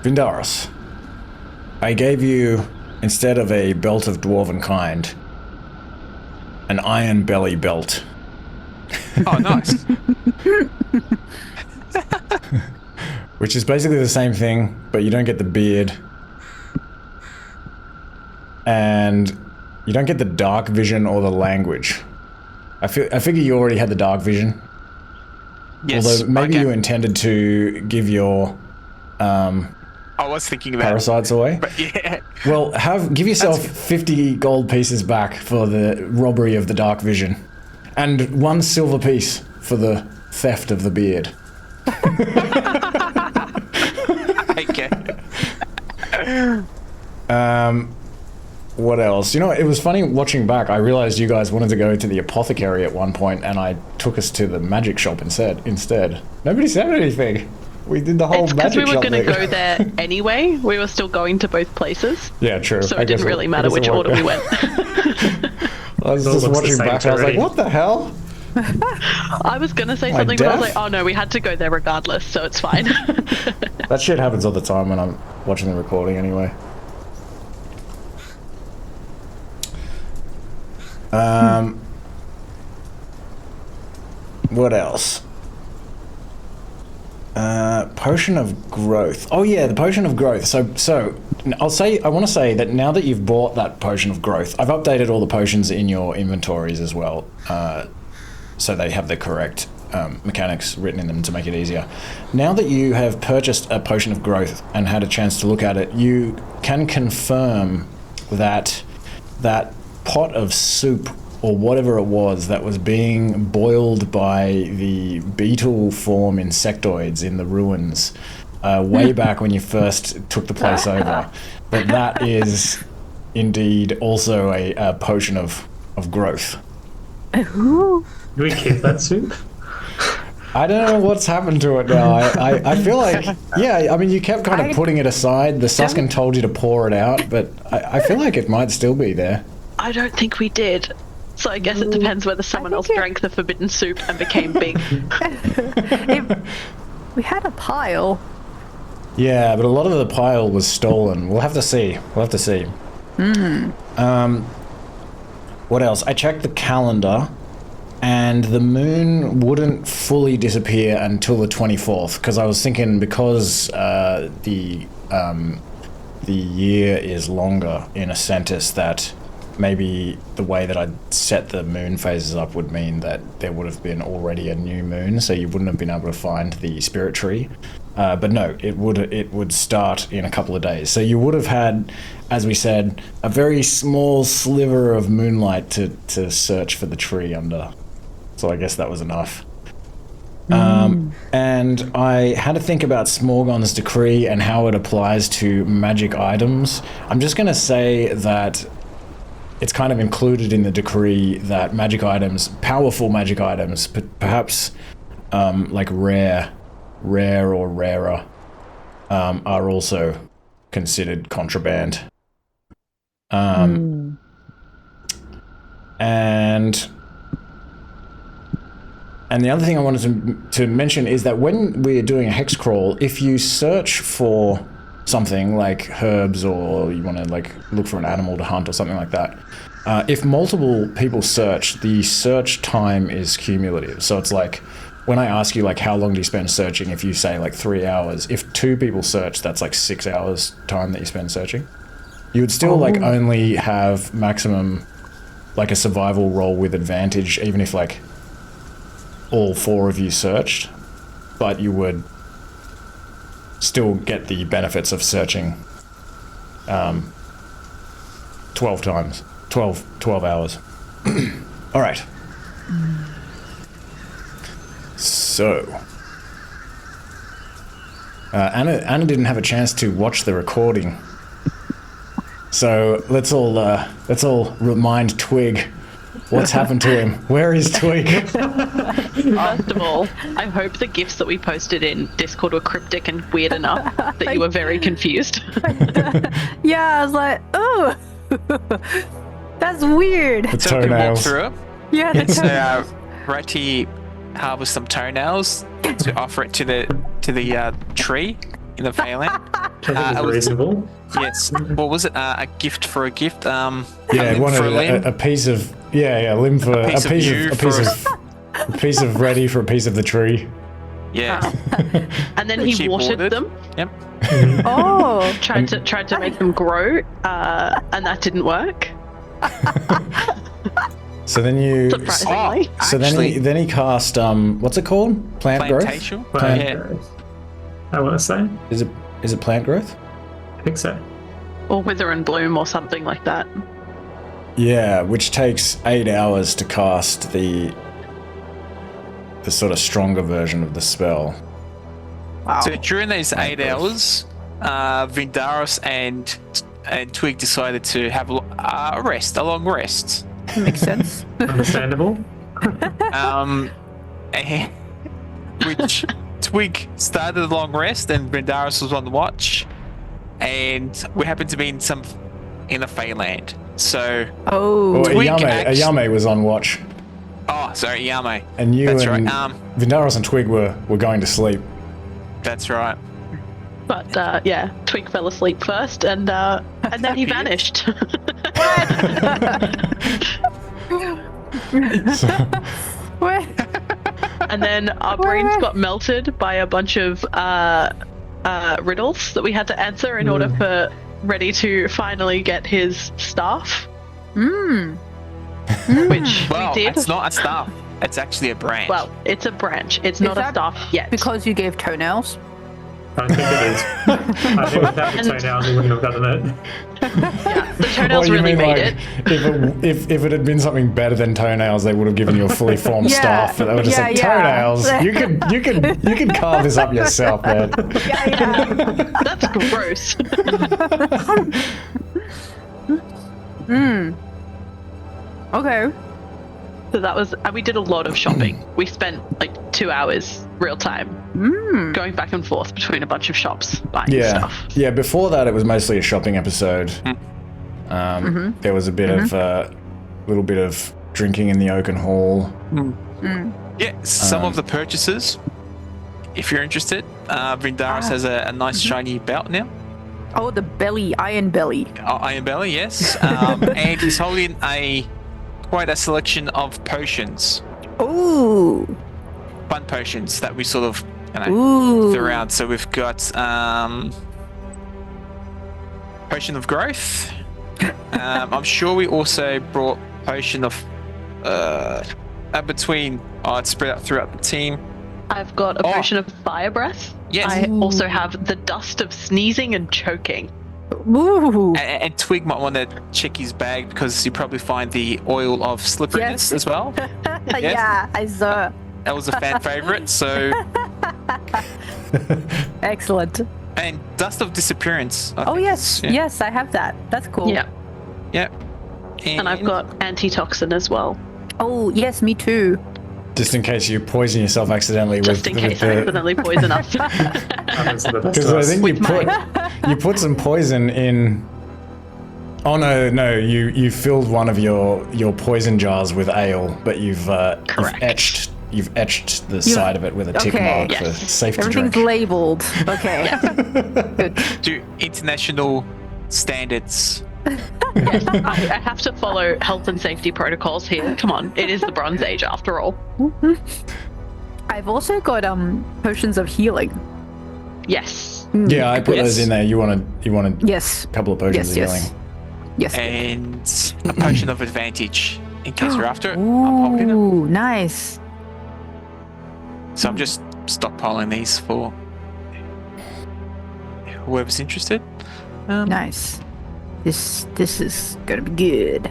Vindaros, I gave you, instead of a belt of dwarven kind, an iron belly belt. Oh, nice. Which is basically the same thing, but you don't get the beard. And you don't get the dark vision or the language. I figure you already had the dark vision. Yes. Although maybe you intended to give your I was thinking about parasites away. But yeah. Well, give yourself 50 gold pieces back for the robbery of the dark vision. And 1 silver piece for the theft of the beard. Okay. What else? You know, it was funny watching back. I realized you guys wanted to go to the apothecary at one point, and I took us to the magic shop instead. Nobody said anything. We did the whole magic shop. It's because we were going to go there anyway. We were still going to both places. Yeah, true. So it didn't really matter which order we went. I was just watching back. I was like, what the hell? I was going to say something, but I was like, oh no, we had to go there regardless, so it's fine. That shit happens all the time when I'm watching the recording anyway. What else? Potion of growth. Oh yeah, the potion of growth. So I want to say that now that you've bought that potion of growth, I've updated all the potions in your inventories as well, so they have the correct mechanics written in them to make it easier. Now that you have purchased a potion of growth and had a chance to look at it, you can confirm that that pot of soup or whatever it was that was being boiled by the beetle form insectoids in the ruins way back when you first took the place over, that is indeed also a potion of growth. Do we keep that soup? I don't know what's happened to it now. I feel like, yeah, I mean, you kept kind of putting it aside. The Suskin told you to pour it out, but I feel like it might still be there. I don't think we did. So I guess it depends whether someone else drank the forbidden soup and became big. We had a pile. Yeah, but a lot of the pile was stolen. We'll have to see. What else? I checked the calendar, and the moon wouldn't fully disappear until the 24th, because I was thinking because the year is longer in Ascentus, that maybe the way that I'd set the moon phases up would mean that there would have been already a new moon, so you wouldn't have been able to find the spirit tree. But no, it would start in a couple of days. So you would have had, as we said, a very small sliver of moonlight to search for the tree under. So I guess that was enough. And I had to think about Smorgon's decree and how it applies to magic items. I'm just going to say that it's kind of included in the decree that magic items, powerful magic items, perhaps like rare or rarer, are also considered contraband. And the other thing I wanted to mention is that when we're doing a hex crawl, if you search for something like herbs, or you want to like look for an animal to hunt or something like that, if multiple people search, the search time is cumulative. So it's like, when I ask you like how long do you spend searching, if you say like 3 hours, if 2 people search, that's like 6 hours time that you spend searching. You would still like only have maximum like a survival roll with advantage, even if like all 4 of you searched, but you would still get the benefits of searching 12 hours. All right. So, Anna didn't have a chance to watch the recording, so let's all remind Twig what's happened to him. Where is Twig? First of all, I hope the gifs that we posted in Discord were cryptic and weird enough that you were very confused. Yeah, I was like, oh, that's weird. The So we can walk toenails. through it. Yeah, the So Reti harvest some toenails to offer it to the tree in the Phalanx. Which I think it is was- reasonable. Yes. What was it? A gift for a gift. Yeah, a limb wanted for a limb. a piece of limb for a piece of you a piece of Reti for a piece of the tree. Yeah. And then Which he he watered watered. them, Yep. Oh, tried to make them grow, and that didn't work. So then you. Surprisingly. So Actually, then he cast what's it called? Plant growth. plantation. Plant Yeah. growth. I want to say. Is it plant growth? I think so. Or wither and bloom or something like that. Yeah, which takes 8 hours to cast the sort of stronger version of the spell. wow. So during those 8 hours, Vindaros and Twig decided to have a rest, a long rest. Makes sense. Understandable. And- which Twig started the long rest, and Vindaros was on the watch, and we happened to be in a Feyland. So, Oh, Or Twig Eyame was on watch, sorry, Yame. and you That's and right. Vindaros and Twig were going to sleep. That's right. But yeah, Twig fell asleep first, and then he vanished. what? And then our brains got melted by a bunch of riddles that we had to answer in order for Reti to finally get his staff, Mmm. which Well, we did. it's not a staff. It's actually a branch. Well, it's a branch. It's not a that staff yet. Because you gave toenails. I don't think it is. I think without the toenails, we wouldn't have gotten it. Yeah, the toenails you really mean made like it. if it had been something better than toenails, they would have given you a fully formed Yeah. staff. But they were just Yeah, like yeah. toenails. You could carve this up yourself, man. That's gross. Okay. So that was, and we did a lot of shopping. We spent like 2 hours real time going back and forth between a bunch of shops buying Yeah, stuff. yeah. Before that, it was mostly a shopping episode. There was a bit of little bit of drinking in the Oaken Hall. yeah, some of the purchases, if you're interested, Vindaros has a nice shiny belt now. Oh, the belly, iron belly. Iron Belly, yes. And he's holding quite a selection of potions, Ooh. fun potions that we sort of Ooh. threw around. So we've got Potion of Growth. I'm sure we also brought Potion of between. It's spread out throughout the team. I've got a potion of fire breath. Yes. I also have the dust of sneezing and choking. Ooh. And Twig might want to check his bag because you probably find the oil of slipperiness Yes. as well. Yeah, I saw. That was a fan favorite. So, Excellent. and dust of disappearance. I Oh think yes, it's- yes, I have that. That's cool. Yeah. Yeah. And I've got antitoxin as well. Oh yes, me too. Just in case you poison yourself accidentally Just in case I accidentally poison us. Happens to the best Because of I us. think you put some poison in. Oh no! You filled one of your poison jars with ale, but you've Correct. etched the side of it with a tick Okay. mark for Yes. safe to Everything's drink. labeled. Okay. Good. to international standards. Yes, I have to follow health and safety protocols here. Come on, it is the Bronze Age after all. I've also got potions of healing. Yes. Yeah, I put Yes. those in there. You wanted Yes. a couple of potions Yes. of Yes. healing. Yes. And a potion of advantage in case you're after it. I'm popping it. Ooh, nice. So I'm just stockpiling these for whoever's interested. Nice. This is gonna be good.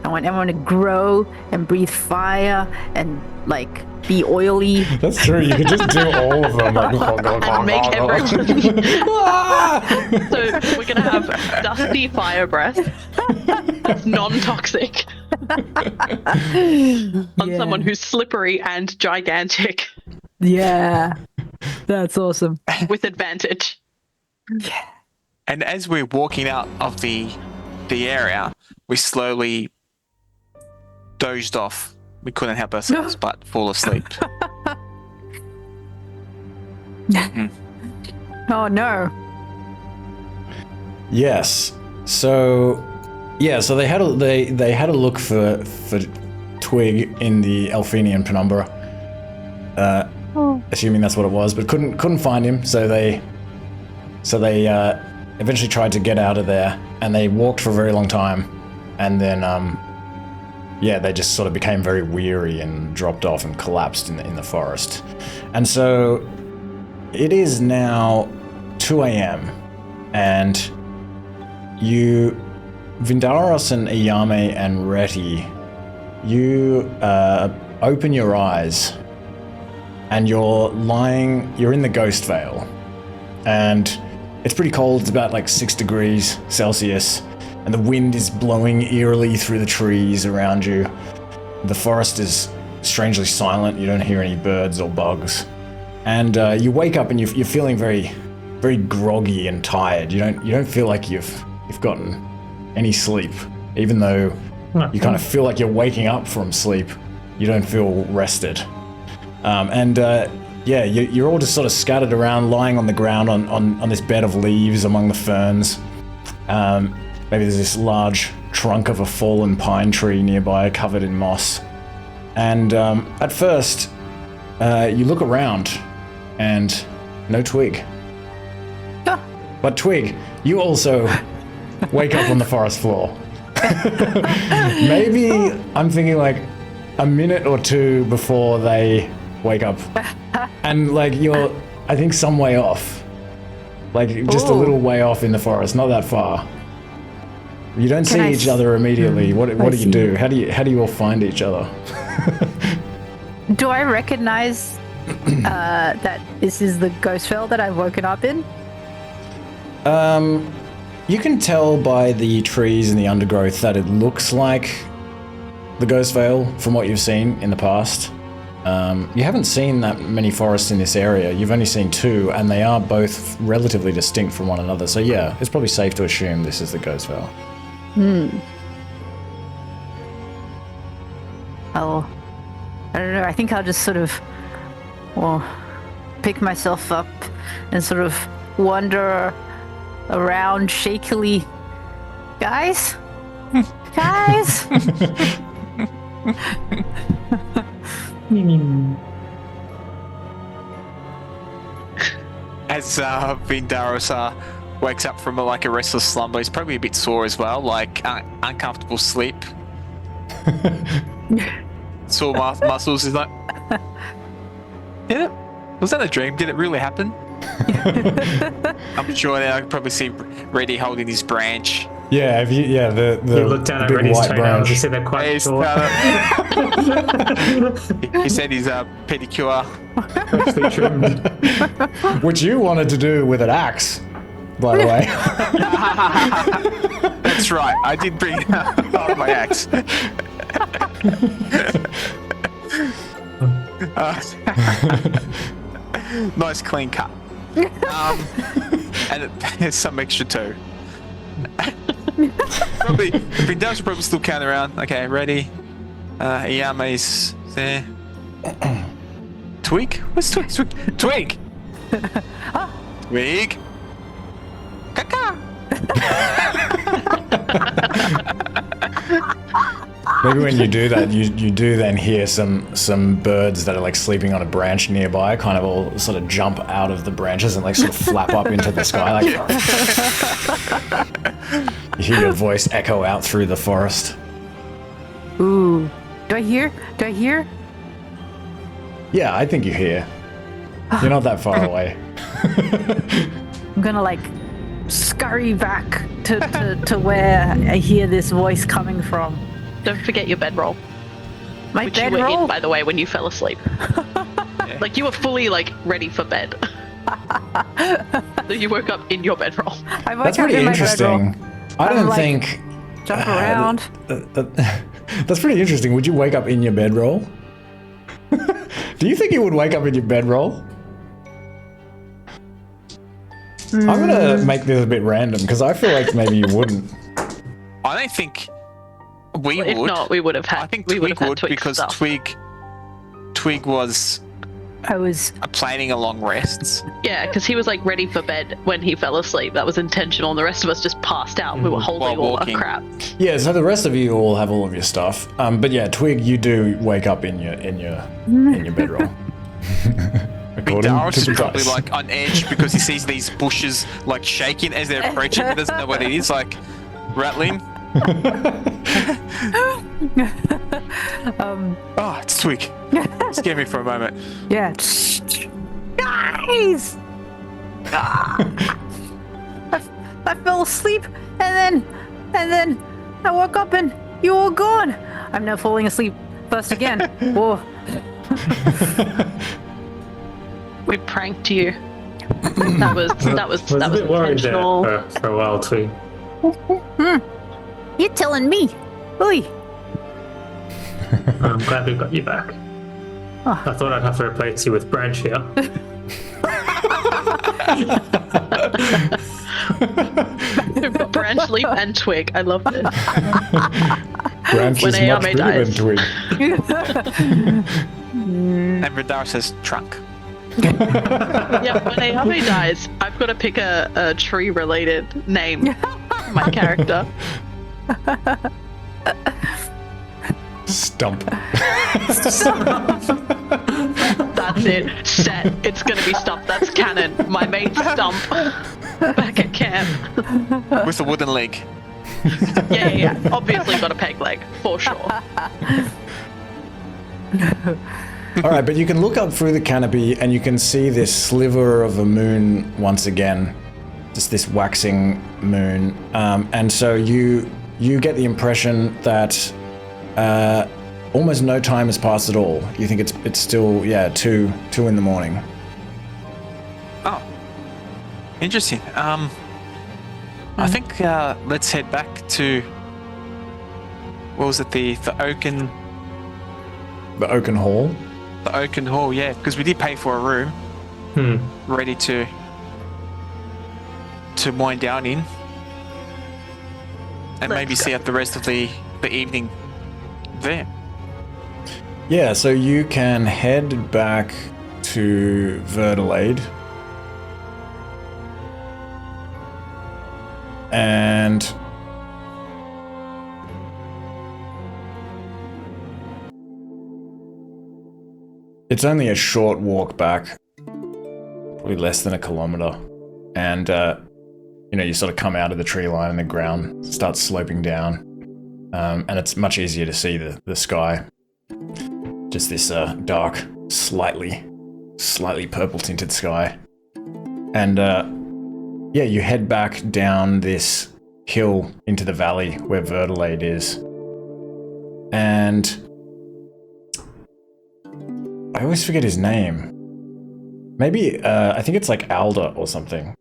I want everyone to grow and breathe fire and like be oily. That's true. You could just do all of them. And make everyone. So we're gonna have dusty fire breath, non-toxic, on someone who's slippery and gigantic Yeah. That's awesome. with advantage. And as we're walking out of the area, we slowly dozed off. We couldn't help ourselves but fall asleep. Oh no. Yes. So, yeah. So they had a look for Twig in the Elfenian penumbra, assuming that's what it was, but couldn't find him. So they eventually tried to get out of there, and they walked for a very long time, and then they just sort of became very weary and dropped off and collapsed in the forest. And so it is now 2 a.m. and you, Vindaros and Eyame and Reti, you open your eyes and you're in the Ghostveil, and it's pretty cold. It's about like 6 degrees Celsius, and the wind is blowing eerily through the trees around you. The forest is strangely silent. You don't hear any birds or bugs. And you wake up and you're feeling very, very groggy and tired. You don't feel like you've gotten any sleep, even though you kind of feel like you're waking up from sleep. You don't feel rested. You're all just sort of scattered around, lying on the ground on this bed of leaves among the ferns. Maybe there's this large trunk of a fallen pine tree nearby, covered in moss. And at first, you look around, and no Twig. But Twig, you also wake up on the forest floor. Maybe I'm thinking like a minute or two before they wake up, and like you're, I think, some way off, like just a little way off in the forest, not that far. You don't see each other immediately. What do you do? How do you all find each other? Do I recognize that this is the Ghostveil that I've woken up in? You can tell by the trees and the undergrowth that it looks like the Ghostveil from what you've seen in the past. You haven't seen that many forests in this area. You've only seen 2, and they are both relatively distinct from one another. So yeah, it's probably safe to assume this is the Ghostveil. I don't know. I think I'll just sort of, pick myself up and sort of wander around shakily. Guys? Guys? As Vindaros wakes up from a restless slumber, he's probably a bit sore as well, uncomfortable sleep. Sore muscles. He's like, was that a dream? Did it really happen? I'm sure I can probably see Reti holding his branch. Yeah, the you look down at big Reti's white toenails, branch. you see they're quite short. He said his pedicure. Freshly trimmed. Which you wanted to do with an axe, by the way. That's right, I did bring out my axe. Nice clean cut. And there's some extra too. Probably, Vindaros should probably still count around. Okay, ready. Eyame's there. Twig? What's Twig? Twig! Twig! Caca! Maybe when you do that, you do then hear some birds that are like sleeping on a branch nearby kind of all sort of jump out of the branches and like sort of flap up into the sky. Like you hear your voice echo out through the forest. Ooh. Do I hear? Yeah, I think you hear. You're not that far away. I'm gonna like scurry back to where I hear this voice coming from. Don't forget your bedroll. My Which you were bedroll? in, by the way, when you fell asleep. Like, you were fully, ready for bed. So you woke up in your bedroll. I woke That's up pretty in my interesting. bedroll. I don't like, think... Jump around. That's pretty interesting. Would you wake up in your bedroll? Do you think you would wake up in your bedroll? I'm gonna make this a bit random because I feel like maybe you wouldn't. I don't think we If would. not, we would have had. I think we would Twig have had would Twig because stuff. Twig was I was. planning a long rest. Yeah, because he was like ready for bed when he fell asleep. That was intentional, and the rest of us just passed out. We were holding While all our walking. crap. Yeah, so the rest of you all have all of your stuff. But yeah, Twig, you do wake up in your bedroll. According Vindaros to is the probably dice. like on edge because he sees these bushes like shaking as they're approaching. He doesn't know what it is, like rattling. Oh, it's Twig. Scare me for a moment. Yeah. Guys! I fell asleep and then I woke up and you were gone. I'm now falling asleep first again. Whoa. We pranked you. That was I was a bit worried there intentional. for a while too. You're telling me. Oi. I'm glad we got you back. Oh. I thought I'd have to replace you with Branch here. We've got Branch, Leaf, and Twig. I love this. Branch when is Eyame much bigger than dies. Twig. And Vindaros says trunk. Yeah, when Eyame dies, I've got to pick a tree-related name for my character. Stump. That's it. Set. It's going to be Stump. That's canon. My mate's Stump. Back at camp. With a wooden leg. Yeah. Obviously got a peg leg, for sure. All right, but you can look up through the canopy and you can see this sliver of a moon once again, just this waxing moon, and so you get the impression that almost no time has passed at all. You think it's still 2 in the morning. Oh, interesting. I think let's head back to what was it? The Oaken. The Oaken Hall. The Oaken Hall, yeah, because we did pay for a room, ready to wind down in, and maybe see out the rest of the evening there. Yeah, so you can head back to Verdelade. And it's only a short walk back, probably less than a kilometer. And, you sort of come out of the tree line and the ground starts sloping down. And it's much easier to see the sky. Just this dark, slightly purple tinted sky. And, you head back down this hill into the valley where Verdelade is. And I always forget his name. Maybe, I think it's like Alda or something.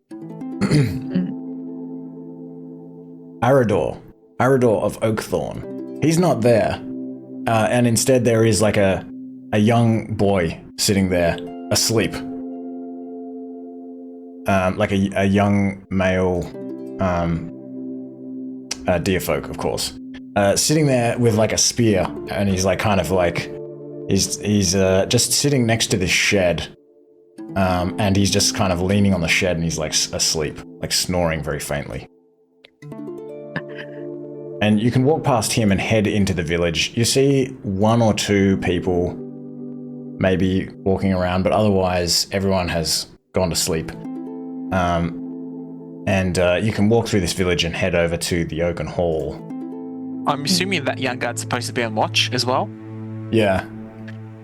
Arador of Oakthorn. He's not there. And instead there is like a young boy sitting there, asleep. Like a young male deerfolk, of course. Sitting there with like a spear, and he's like kind of like he's just sitting next to this shed, and he's just kind of leaning on the shed, and he's like asleep, like snoring very faintly. And you can walk past him and head into the village. You see 1 or 2 people maybe walking around, but otherwise everyone has gone to sleep. And you can walk through this village and head over to the Oaken Hall. I'm assuming that young guard's supposed to be on watch as well. Yeah.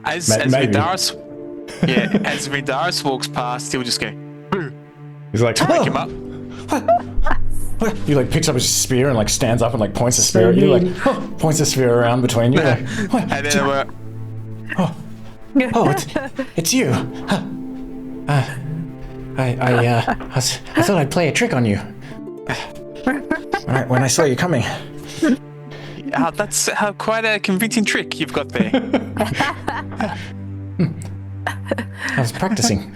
As maybe. Vindaros, as Vindaros walks past, he'll just go, "Boo!" He's like, Wake him up. What? He like picks up his spear and like stands up and like points the spear at you, like points the spear around between you. Like, what? And then we're, It's you. I thought I'd play a trick on you. Alright, when I saw you coming. that's quite a convincing trick you've got there. I was practicing.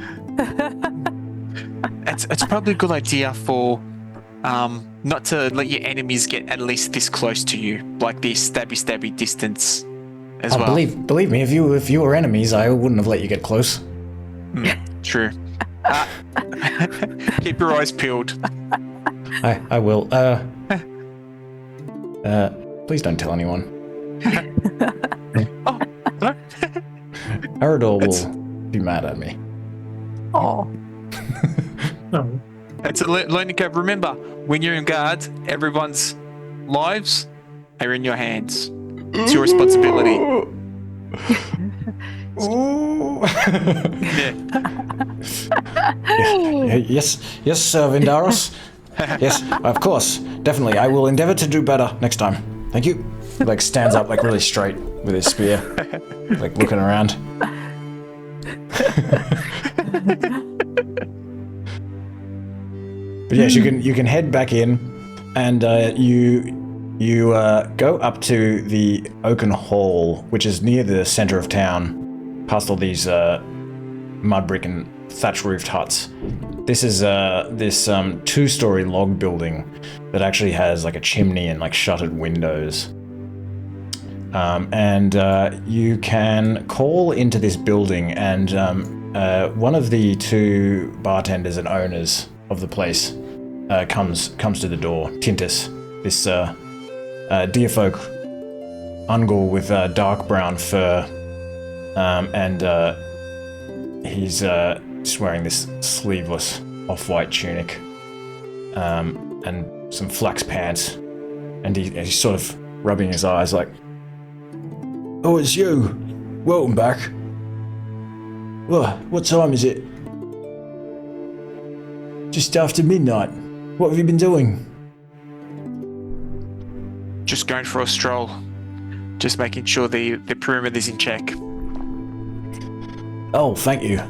It's probably a good idea for not to let your enemies get at least this close to you, like this stabby distance as well. Believe me, if you were enemies, I wouldn't have let you get close. True. Keep your eyes peeled. I will. Please don't tell anyone. Oh, no. Arador will be mad at me. Oh. Oh, It's a learning curve. Remember, when you're in guard, everyone's lives are in your hands. It's your responsibility. Ooh. Yeah. Yes, Vindaros. Yes, of course, definitely. I will endeavor to do better next time. Thank you. He, like, stands up, like, really straight with his spear, like, looking around. But yes, you can head back in, and you go up to the Oaken Hall, which is near the center of town, past all these mud brick and thatch roofed huts. This is this 2-story log building that actually has like a chimney and like shuttered windows. And you can call into this building, and one of the 2 bartenders and owners of the place comes to the door. Tintus, this deerfolk Ungul with dark brown fur, and he's just wearing this sleeveless off-white tunic, and some flax pants, and he's sort of rubbing his eyes like, "Oh, it's you. Welcome back. Well, what time is it?" "Just after midnight. What have you been doing?" Just going for a stroll. Just making sure the perimeter's in check. "Oh, thank you.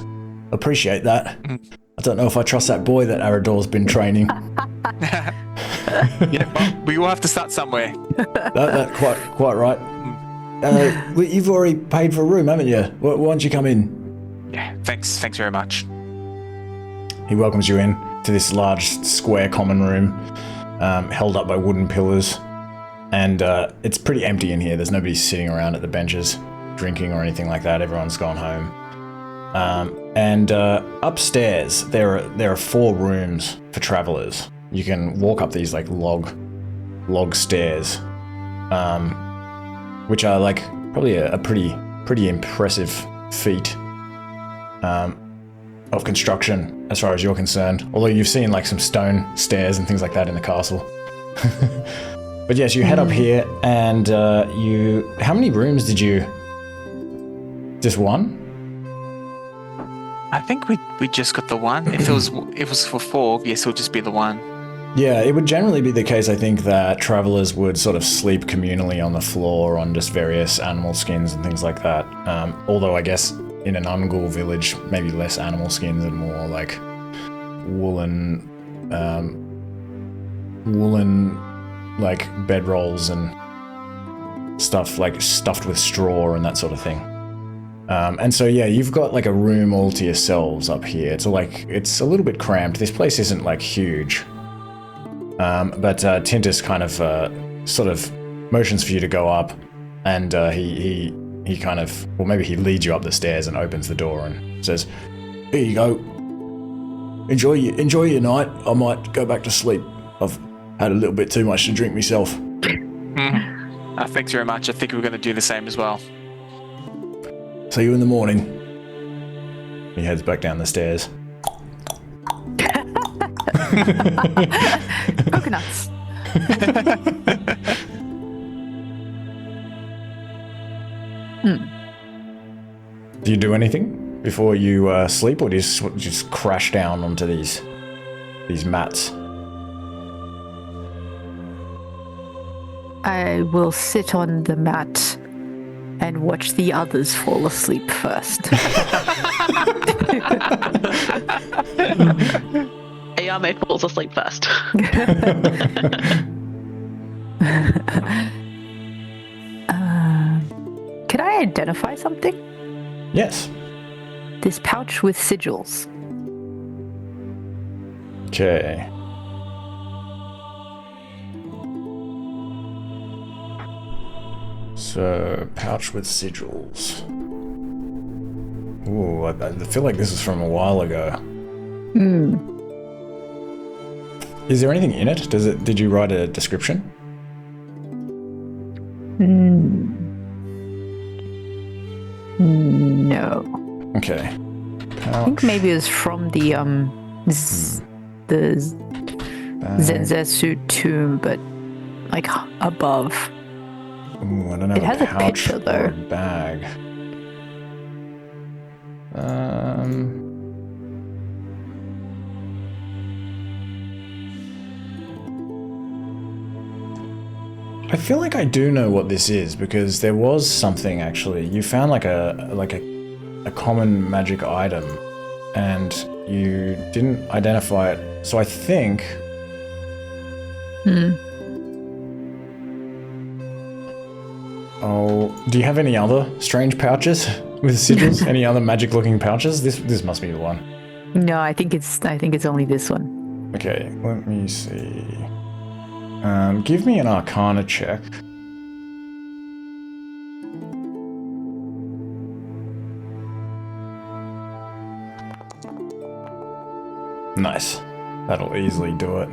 Appreciate that. I don't know if I trust that boy that Arador's been training." Yeah, well, we will have to start somewhere. That quite right. You've already paid for a room, haven't you? Why don't you come in? Yeah, thanks very much. He welcomes you in to this large square common room, held up by wooden pillars, and it's pretty empty in here. There's nobody sitting around at the benches drinking or anything like that. Everyone's gone home. And upstairs there are 4 rooms for travelers. You can walk up these like log stairs, which are like probably a pretty impressive feat of construction as far as you're concerned. Although you've seen like some stone stairs and things like that in the castle. But yes, you head up here, and how many rooms did you? Just one? I think we just got the one. If it was for 4, yes, it'll just be the one. Yeah, it would generally be the case, I think, that travelers would sort of sleep communally on the floor on just various animal skins and things like that. Although I guess in an Ungul village, maybe less animal skins and more like woolen like bedrolls and stuff like stuffed with straw and that sort of thing. And so yeah, you've got like a room all to yourselves up here. It's a little bit cramped. This place isn't like huge. But Tintus kind of sort of motions for you to go up, and he kind of, well, maybe he leads you up the stairs and opens the door and says, "Here you go. Enjoy your night. I might go back to sleep. I've had a little bit too much to drink myself." Thanks very much. I think we're going to do the same as well. "See you in the morning." He heads back down the stairs. Coconuts. Do you do anything before you sleep, or do you just crash down onto these mats? I will sit on the mat and watch the others fall asleep first. Eyame falls asleep first. Can I identify something? Yes. This pouch with sigils. Okay. So, pouch with sigils. Ooh, I feel like this is from a while ago. Hmm. Is there anything in it? Did you write a description? No. Okay. I think maybe it was from the Zenzetsu tomb, but like above. Ooh, I don't know. It has a pouch picture, or though. a bag. I feel like I do know what this is because there was something actually. You found like a common magic item, and you didn't identify it. So I think. Oh, do you have any other strange pouches with sigils? Any other magic-looking pouches? This must be the one. No, I think it's only this one. Okay, let me see. Give me an Arcana check. Nice. That'll easily do it.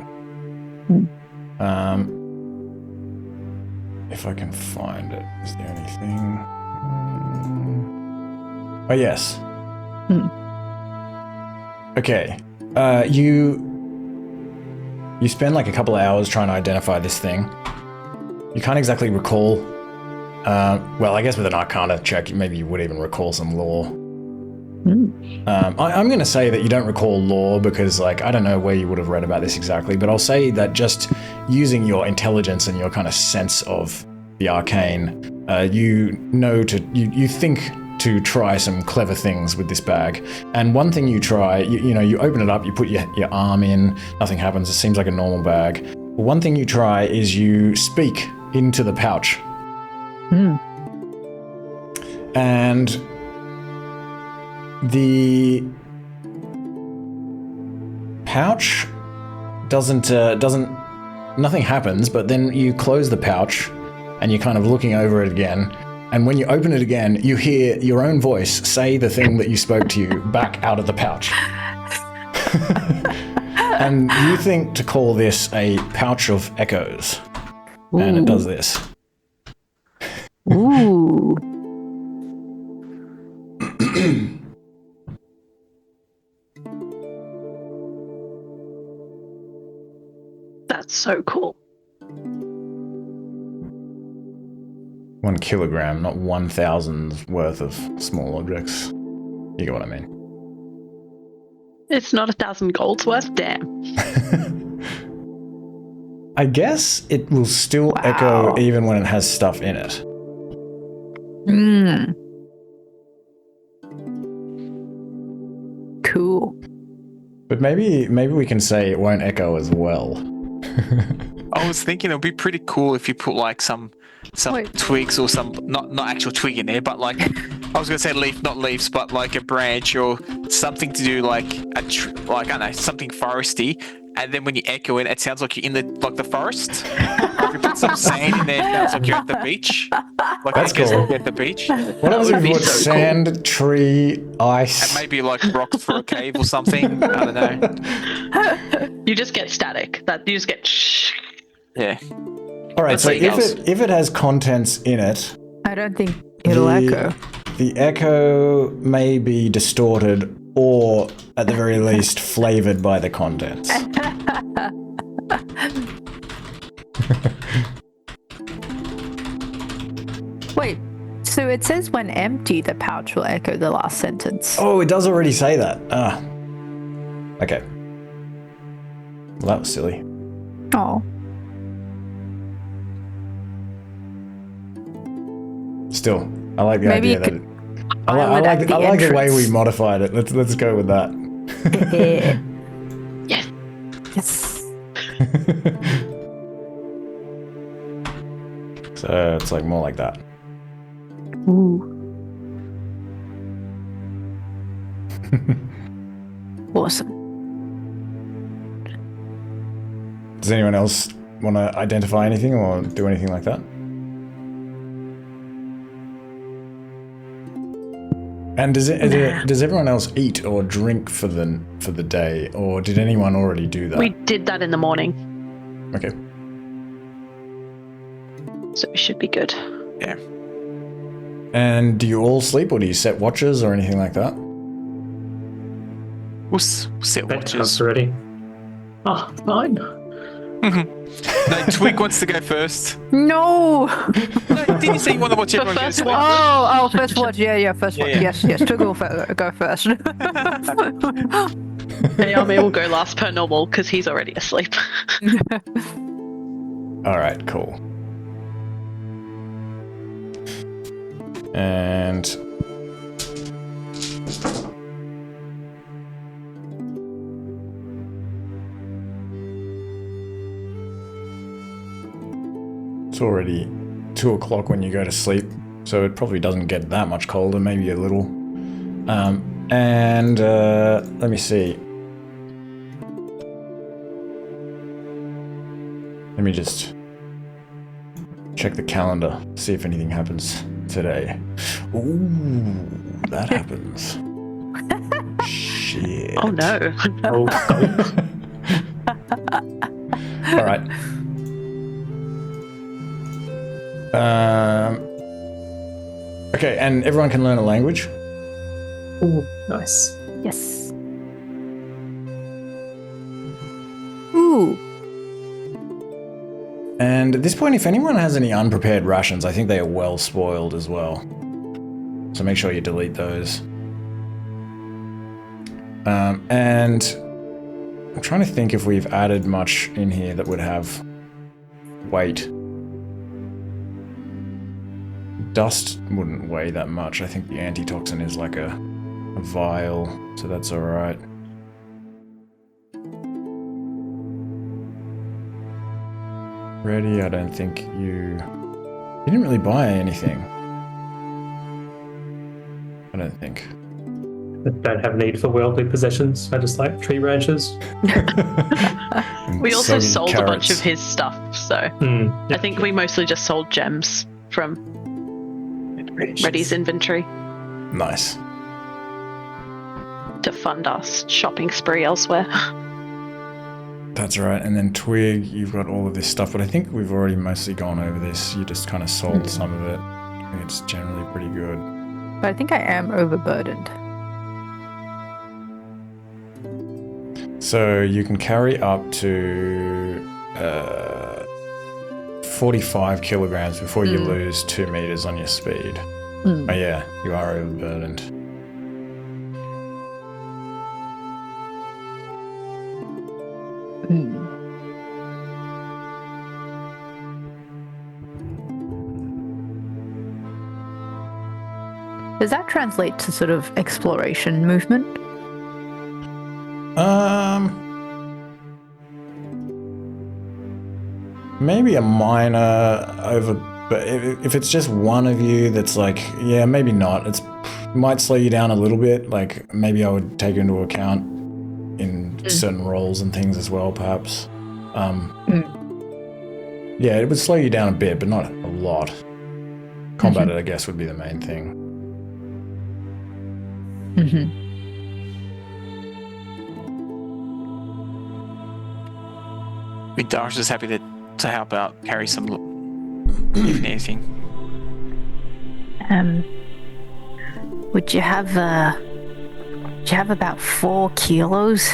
If I can find it, is the only thing. Oh yes. Okay. You spend like a couple of hours trying to identify this thing. You can't exactly recall. Well, I guess with an Arcana check, maybe you would even recall some lore. I'm going to say that you don't recall lore because, like, I don't know where you would have read about this exactly, but I'll say that just using your intelligence and your kind of sense of the arcane, you think to try some clever things with this bag. And one thing you try, you open it up, you put your arm in, nothing happens, it seems like a normal bag. But one thing you try is you speak into the pouch. And the pouch nothing happens, but then you close the pouch and you're kind of looking over it again. And when you open it again, you hear your own voice say the thing that you spoke to you back out of the pouch. And you think to call this a pouch of echoes. Ooh. And it does this. Ooh. That's so cool. 1 kilogram, not 1,000 worth of small objects. You get what I mean? It's not 1,000 golds worth, damn. I guess it will still echo even when it has stuff in it. Cool. But maybe we can say it won't echo as well. I was thinking it would be pretty cool if you put like some twigs or some not actual twig in there, but like I was gonna say leaf, not leaves, but like a branch or something to do like I don't know, something foresty. And then when you echo it, it sounds like you're in the forest. If you put some sand in there, it sounds like you're at the beach. Like that's cool. At the beach. What else if you put sand, cool. Tree, ice, and maybe like rocks for a cave or something? I don't know. You just get static. You just get shh. Yeah. All right. So if it has contents in it, I don't think it'll echo. The echo may be distorted, or at the very least, flavored by the contents. Wait, so it says when empty, the pouch will echo the last sentence. Oh, it does already say that. Okay. Well, that was silly. Oh. Still, I like the idea that it, I like the way we modified it. Let's go with that. Yes. Yes. So it's like more like that. Ooh. Awesome. Does anyone else want to identify anything or do anything like that? And does everyone else eat or drink for the day, or did anyone already do that? We did that in the morning, Okay. so we should be good. Yeah. And do you all sleep, or do you set watches or anything like that? We'll set Bedtime's watches. already. Oh, fine. No, Twig wants to go first. No! No, didn't you say you want to watch everyone go to first sleep? watch. Oh, first watch. Yeah, first watch. Yeah. Yes. Twig will go first. Eyame will go last per normal because he's already asleep. All right, cool. And it's already 2 o'clock when you go to sleep, so it probably doesn't get that much colder, maybe a little. And let me see. Let me just check the calendar, see if anything happens today. Ooh, that happens. Shit. Oh no. Oh, All right. Okay, and everyone can learn a language. Ooh, nice. Yes. Ooh. And at this point, if anyone has any unprepared rations, I think they are well spoiled as well. So make sure you delete those. And I'm trying to think if we've added much in here that would have weight. Dust wouldn't weigh that much. I think the antitoxin is like a vial, so that's alright. Reti, I don't think you didn't really buy anything. I don't think. I don't have need for worldly possessions. I just like tree branches. We also Soggy sold a bunch carrots. of his stuff, so I think we mostly just sold gems from Reti's inventory Nice. to fund our shopping spree elsewhere. That's right. And then Twig, you've got all of this stuff, but I think we've already mostly gone over this. You just kind of sold some of it. I think it's generally pretty good. But I think I am overburdened. So you can carry up to 45 kilograms before you lose 2 meters on your speed. Oh yeah, you are overburdened. Does that translate to sort of exploration movement? Maybe a minor over, but if it's just one of you that's like, yeah, maybe not. It might slow you down a little bit. Like maybe I would take into account in certain roles and things as well, perhaps. Yeah, it would slow you down a bit, but not a lot. Combat, I guess, would be the main thing. Vindaros is happy to help out, carry some, if anything. Would you have about 4 kilos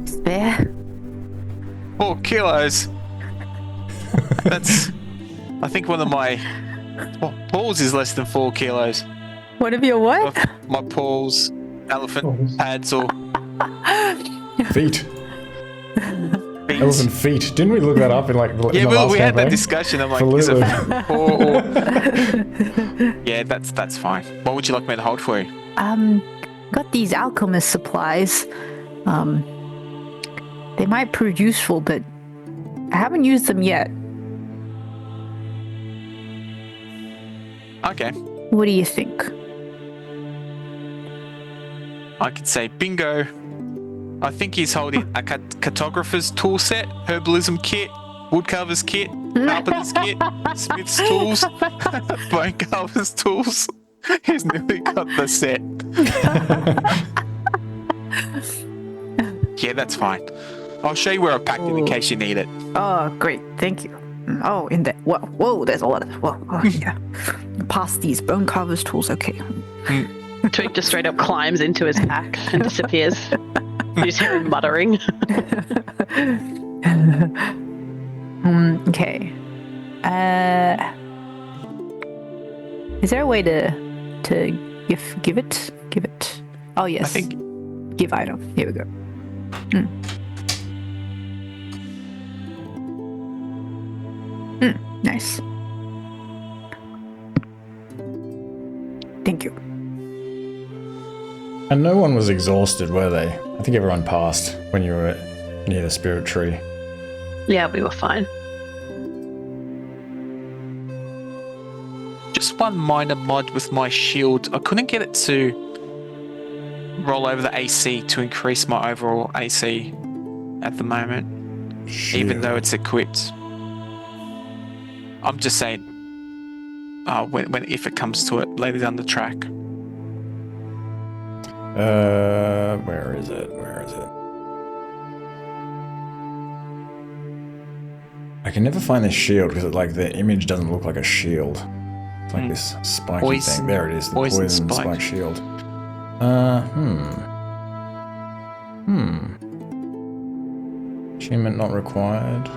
spare? 4 kilos. That's, I think one of my balls is less than 4 kilos. One of your what? My paws, elephant pads, or Feet. feet. Elephant feet. Didn't we look that up in like the Yeah, last we had that campaign? discussion. I'm like, Absolutely. is it 4 or... Yeah, that's fine. What would you like me to hold for you? Got these alchemist supplies. They might prove useful, but I haven't used them yet. Okay. What do you think? I could say bingo. I think he's holding a cartographer's tool set, herbalism kit, woodcarver's kit, carpenter's kit, smith's tools, bone carver's tools. He's nearly got the set. Yeah, that's fine. I'll show you where I packed it in case you need it. Oh, great. Thank you. Oh, in there. Whoa, there's a lot of... Whoa, oh, yeah. Past these bone carver's tools. Okay. Twig just straight up climbs into his pack and disappears. You just hear him muttering. Okay. Is there a way to give it? Oh, yes. I think Give item. Here we go. Nice. Thank you. And no one was exhausted, were they? I think everyone passed when you were near the spirit tree. Yeah, we were fine. just one minor mod with my shield. I couldn't get it to roll over the AC to increase my overall AC at the moment, even though it's equipped. I'm just saying, if it comes to it later down the track. Where is it? I can never find the shield because the image doesn't look like a shield. It's like this spiky thing. There it is, the poison spike shield. Achievement not required.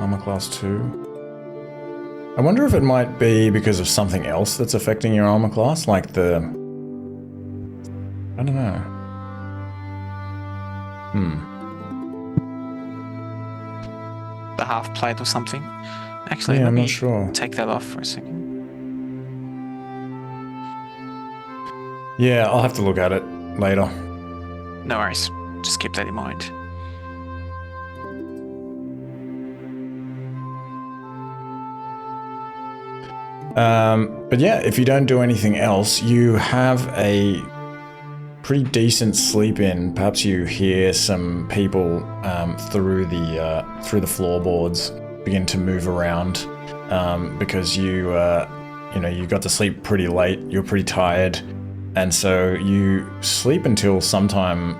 Armor class 2. I wonder if it might be because of something else that's affecting your armor class, like the... I don't know. The half plate or something. Actually, yeah, let I'm me not sure. take that off for a second. Yeah, I'll have to look at it later. No worries. Just keep that in mind. But yeah, if you don't do anything else, you have a pretty decent sleep in. Perhaps you hear some people through the floorboards begin to move around because you got to sleep pretty late. You're pretty tired, and so you sleep until sometime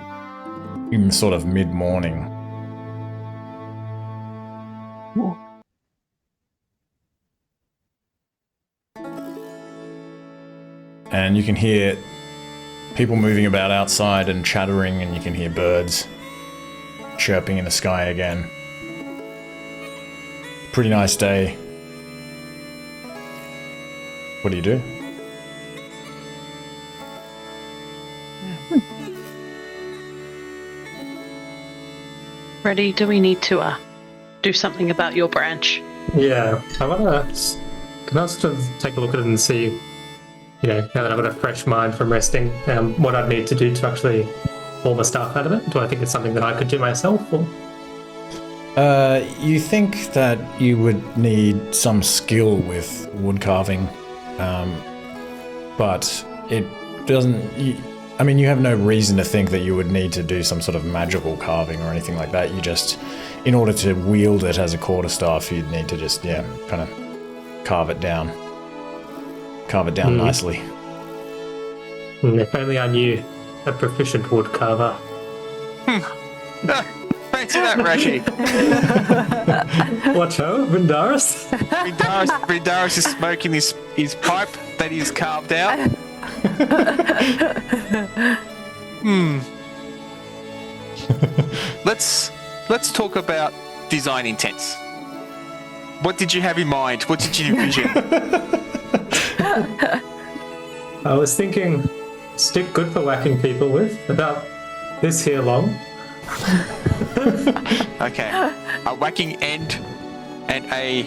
in sort of mid-morning. And you can hear people moving about outside and chattering, and you can hear birds chirping in the sky again. Pretty nice day. What do you do? Reti, do we need to do something about your branch? Yeah, can I sort of take a look at it and see, now that I've got a fresh mind from resting, what I'd need to do to actually pull the stuff out of it? Do I think it's something that I could do myself? Or? You think that you would need some skill with wood carving, but it doesn't... you have no reason to think that you would need to do some sort of magical carving or anything like that. You just, in order to wield it as a quarterstaff, you'd need to just, kind of carve it down. Carve it down nicely. If only I knew a proficient wood carver. Fancy that, Reti. Watch out, Vindaros. Vindaros is smoking his pipe that he's carved out. Let's talk about design intents. What did you have in mind? What did you envision? I was thinking stick good for whacking people with, about this here long. Okay, a whacking end and a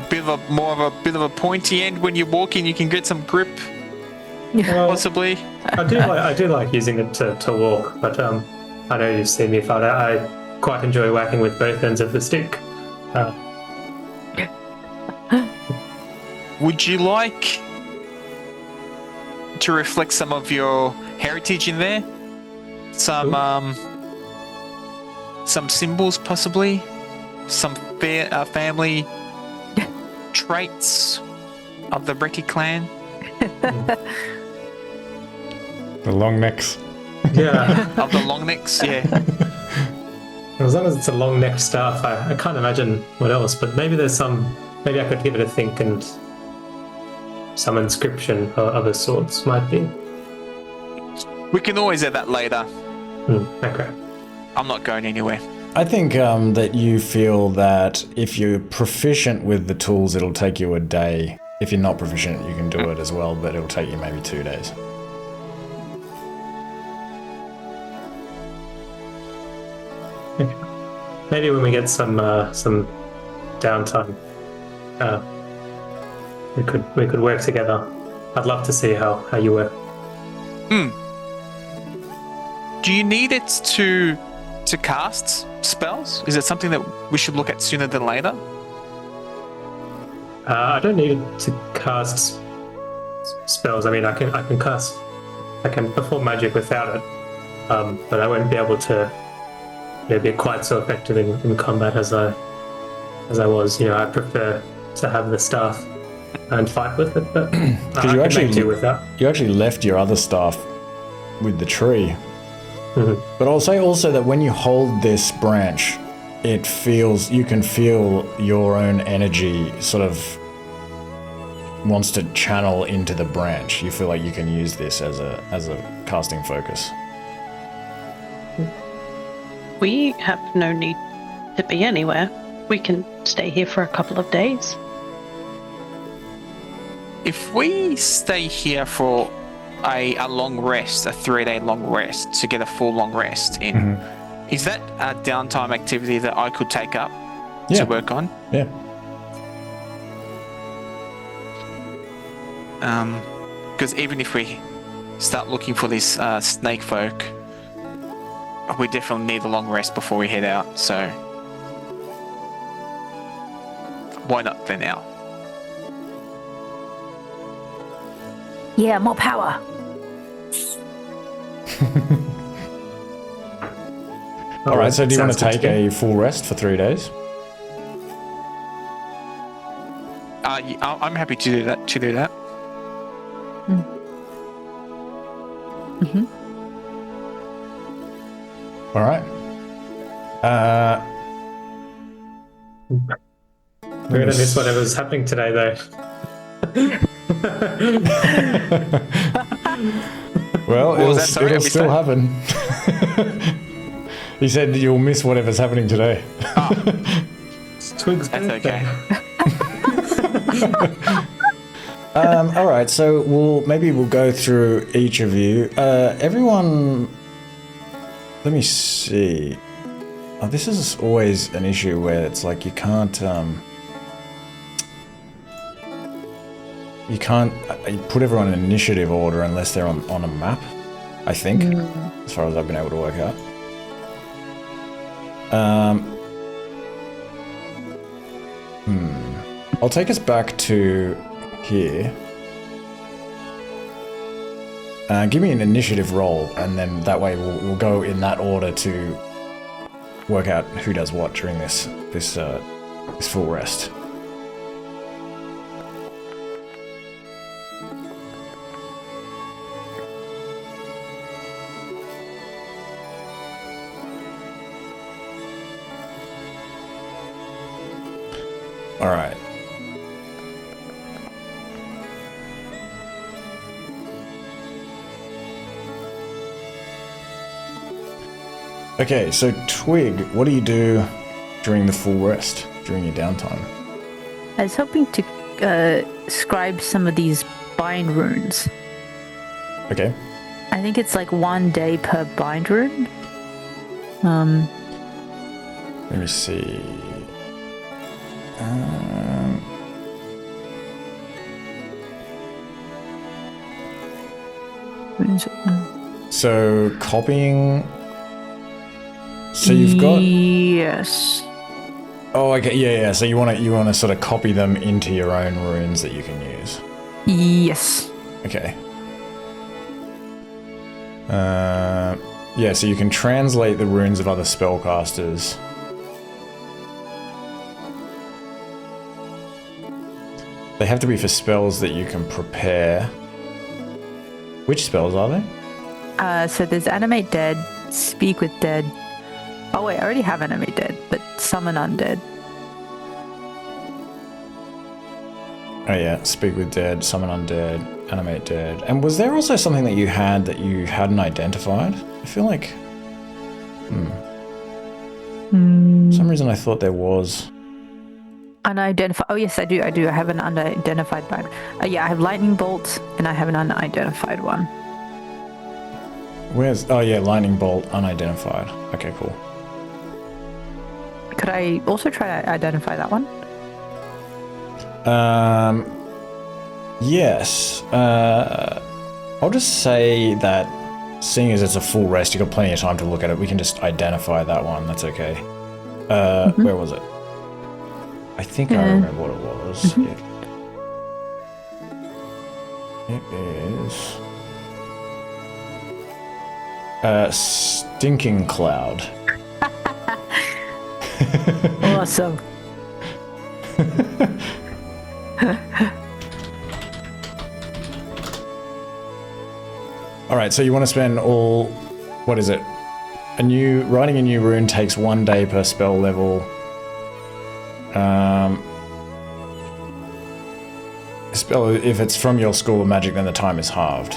bit of a pointy end. When you walk in, you can get some grip. Well, possibly. I do like using it to walk, but I know you've seen me fight. I quite enjoy whacking with both ends of the stick. Would you like to reflect some of your heritage in there? Some symbols, possibly? Some family traits? of the Reti clan. The long necks. Yeah. Of the long necks, yeah. As long as it's a long-necked staff, I can't imagine what else. But maybe there's some. Maybe I could give it a think, and some inscription or other sorts might be. We can always add that later. Okay. I'm not going anywhere. I think that you feel that if you're proficient with the tools, it'll take you a day. If you're not proficient, you can do it as well, but it'll take you maybe 2 days. Maybe when we get some downtime, we could work together. I'd love to see how you work. Do you need it to cast spells? Is it something that we should look at sooner than later? I don't need it to cast spells. I mean, I can perform magic without it, but I won't be able to be quite so effective in combat as I was. I prefer to have the staff and fight with it, but I you can make do with that. You actually left your other staff with the tree. Mm-hmm. But I'll say also that when you hold this branch, you can feel your own energy sort of wants to channel into the branch. You feel like you can use this as a casting focus. We have no need to be anywhere. We can stay here for a couple of days. If we stay here for a long rest, a 3-day long rest, to get a full long rest in, is that a downtime activity that I could take up to work on? Yeah. Because even if we start looking for these snake folk, we definitely need a long rest before we head out, so why not for now? Yeah, more power. All right, so do you want to sounds take good to a full rest for 3 days? I'm happy to do that. Mm-hmm. All right. We're gonna miss whatever's happening today, though. Well, What was that? Sorry, I it'll missed still that. happen. He said you'll miss whatever's happening today. It's Twig's That's birthday. okay. All right, so we'll go through each of you. Everyone, let me see. Oh, this is always an issue where it's like you can't put everyone in initiative order unless they're on a map, I think, as far as I've been able to work out. I'll take us back to here. Give me an initiative roll, and then that way we'll go in that order to work out who does what during this full rest. All right. Okay, so Twig, what do you do during the full rest, during your downtime? I was hoping to scribe some of these bind runes. Okay. I think it's like 1 day per bind rune. Let me see. So copying. So you've got. Yes. Oh, okay. Yeah. So you want to sort of copy them into your own runes that you can use. Yes. Okay. Yeah. So you can translate the runes of other spellcasters. They have to be for spells that you can prepare. Which spells are they? So there's Animate Dead, Speak with Dead. Oh wait, I already have Animate Dead, but Summon Undead. Oh yeah, Speak with Dead, Summon Undead, Animate Dead. And was there also something that you hadn't identified? I feel like... For some reason I thought there was... Unidentified. Oh yes, I do. I have an unidentified bag. Yeah, I have Lightning Bolt, and I have an unidentified one. Where's... Oh yeah, Lightning Bolt, unidentified. Okay, cool. Could I also try to identify that one? Yes. I'll just say that seeing as it's a full rest, you've got plenty of time to look at it. We can just identify that one. That's okay. Where was it? I think I remember what it was. It is... Stinking Cloud. Awesome. Alright, so you want to spend all... What is it? Writing a new rune takes 1 day per spell level. If it's from your school of magic, then the time is halved.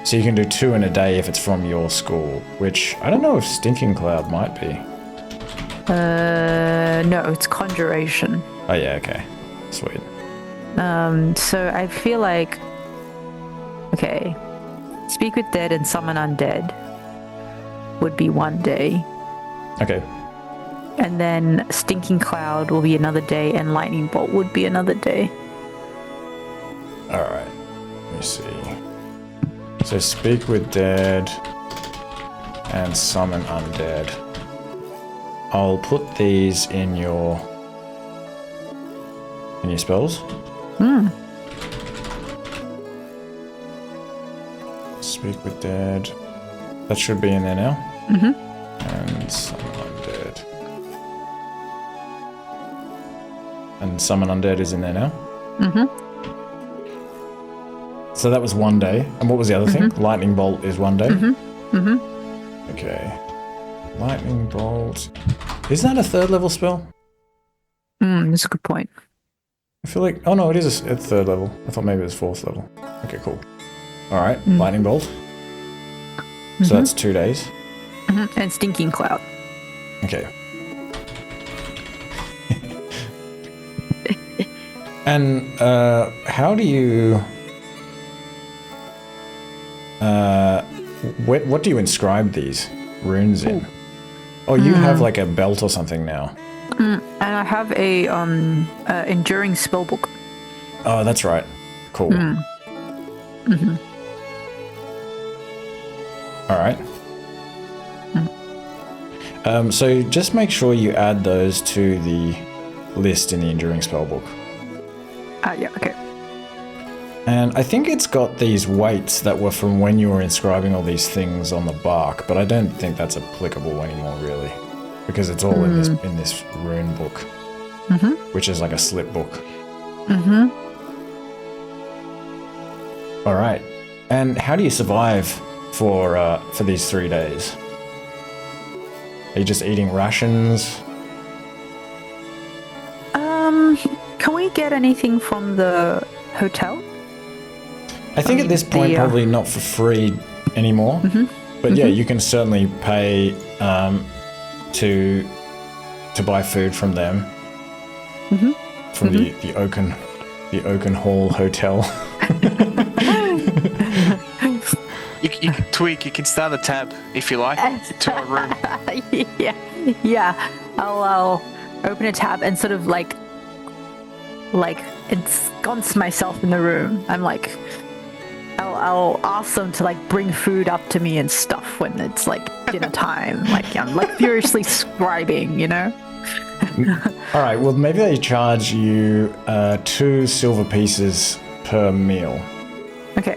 So you can do 2 in a day if it's from your school, which I don't know if Stinking Cloud might be. No, it's Conjuration. Oh yeah, okay. Sweet. So I feel like... Okay. Speak with Dead and Summon Undead would be 1 day. Okay. And then Stinking Cloud will be another day, and Lightning Bolt would be another day. Alright. Let me see. So Speak with Dead and Summon Undead. I'll put these in your spells. Speak with Dead. That should be in there now. And Summon Undead. And Summon Undead is in there now. So that was 1 day. And what was the other thing? Lightning Bolt is 1 day? Okay. Lightning Bolt. Is that a 3rd level spell? That's a good point. I feel like... Oh no, it is a 3rd level. I thought maybe it was 4th level. Okay, cool. Alright, Lightning Bolt. So that's 2 days. And Stinking Cloud. Okay. And how do you... what do you inscribe these runes in? Oh, you have like a belt or something now. And I have a enduring spellbook. Oh, that's right. Cool. All right. So just make sure you add those to the list in the enduring spellbook. Yeah, okay. And I think it's got these weights that were from when you were inscribing all these things on the bark, but I don't think that's applicable anymore, really, because it's all in this rune book, which is like a slip book. All right. And how do you survive for these 3 days? Are you just eating rations? Can we get anything from the hotel? I think at this point probably not for free anymore. But yeah, you can certainly pay to buy food from them. From the Oaken Hall Hotel. You can Twig, you can start a tab if you like to our room. Yeah. I'll open a tab and sort of like ensconce myself in the room. I'm like, I'll ask them to like bring food up to me and stuff when it's like dinner time. Like I'm like furiously scribing, you know. All right. Well, maybe they charge you 2 silver pieces per meal. Okay.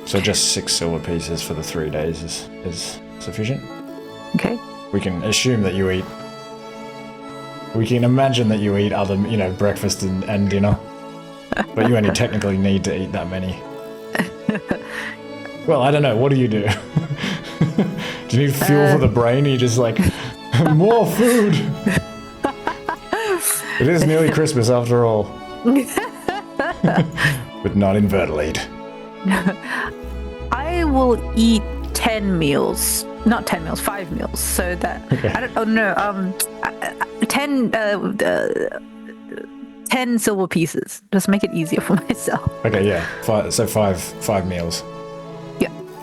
So just 6 silver pieces for the 3 days is sufficient. Okay. We can assume that you eat We can imagine that you eat other, breakfast and dinner. But you only technically need to eat that many. Well, I don't know. What do you do? Do you need fuel for the brain? Are you just like, more food? It is nearly Christmas after all. But not in Verdelade. I will eat 10 meals. Not 10 meals, 5 meals. So that... Okay. I don't... Oh, no. 10 silver pieces. Just make it easier for myself. Okay, yeah. Five meals.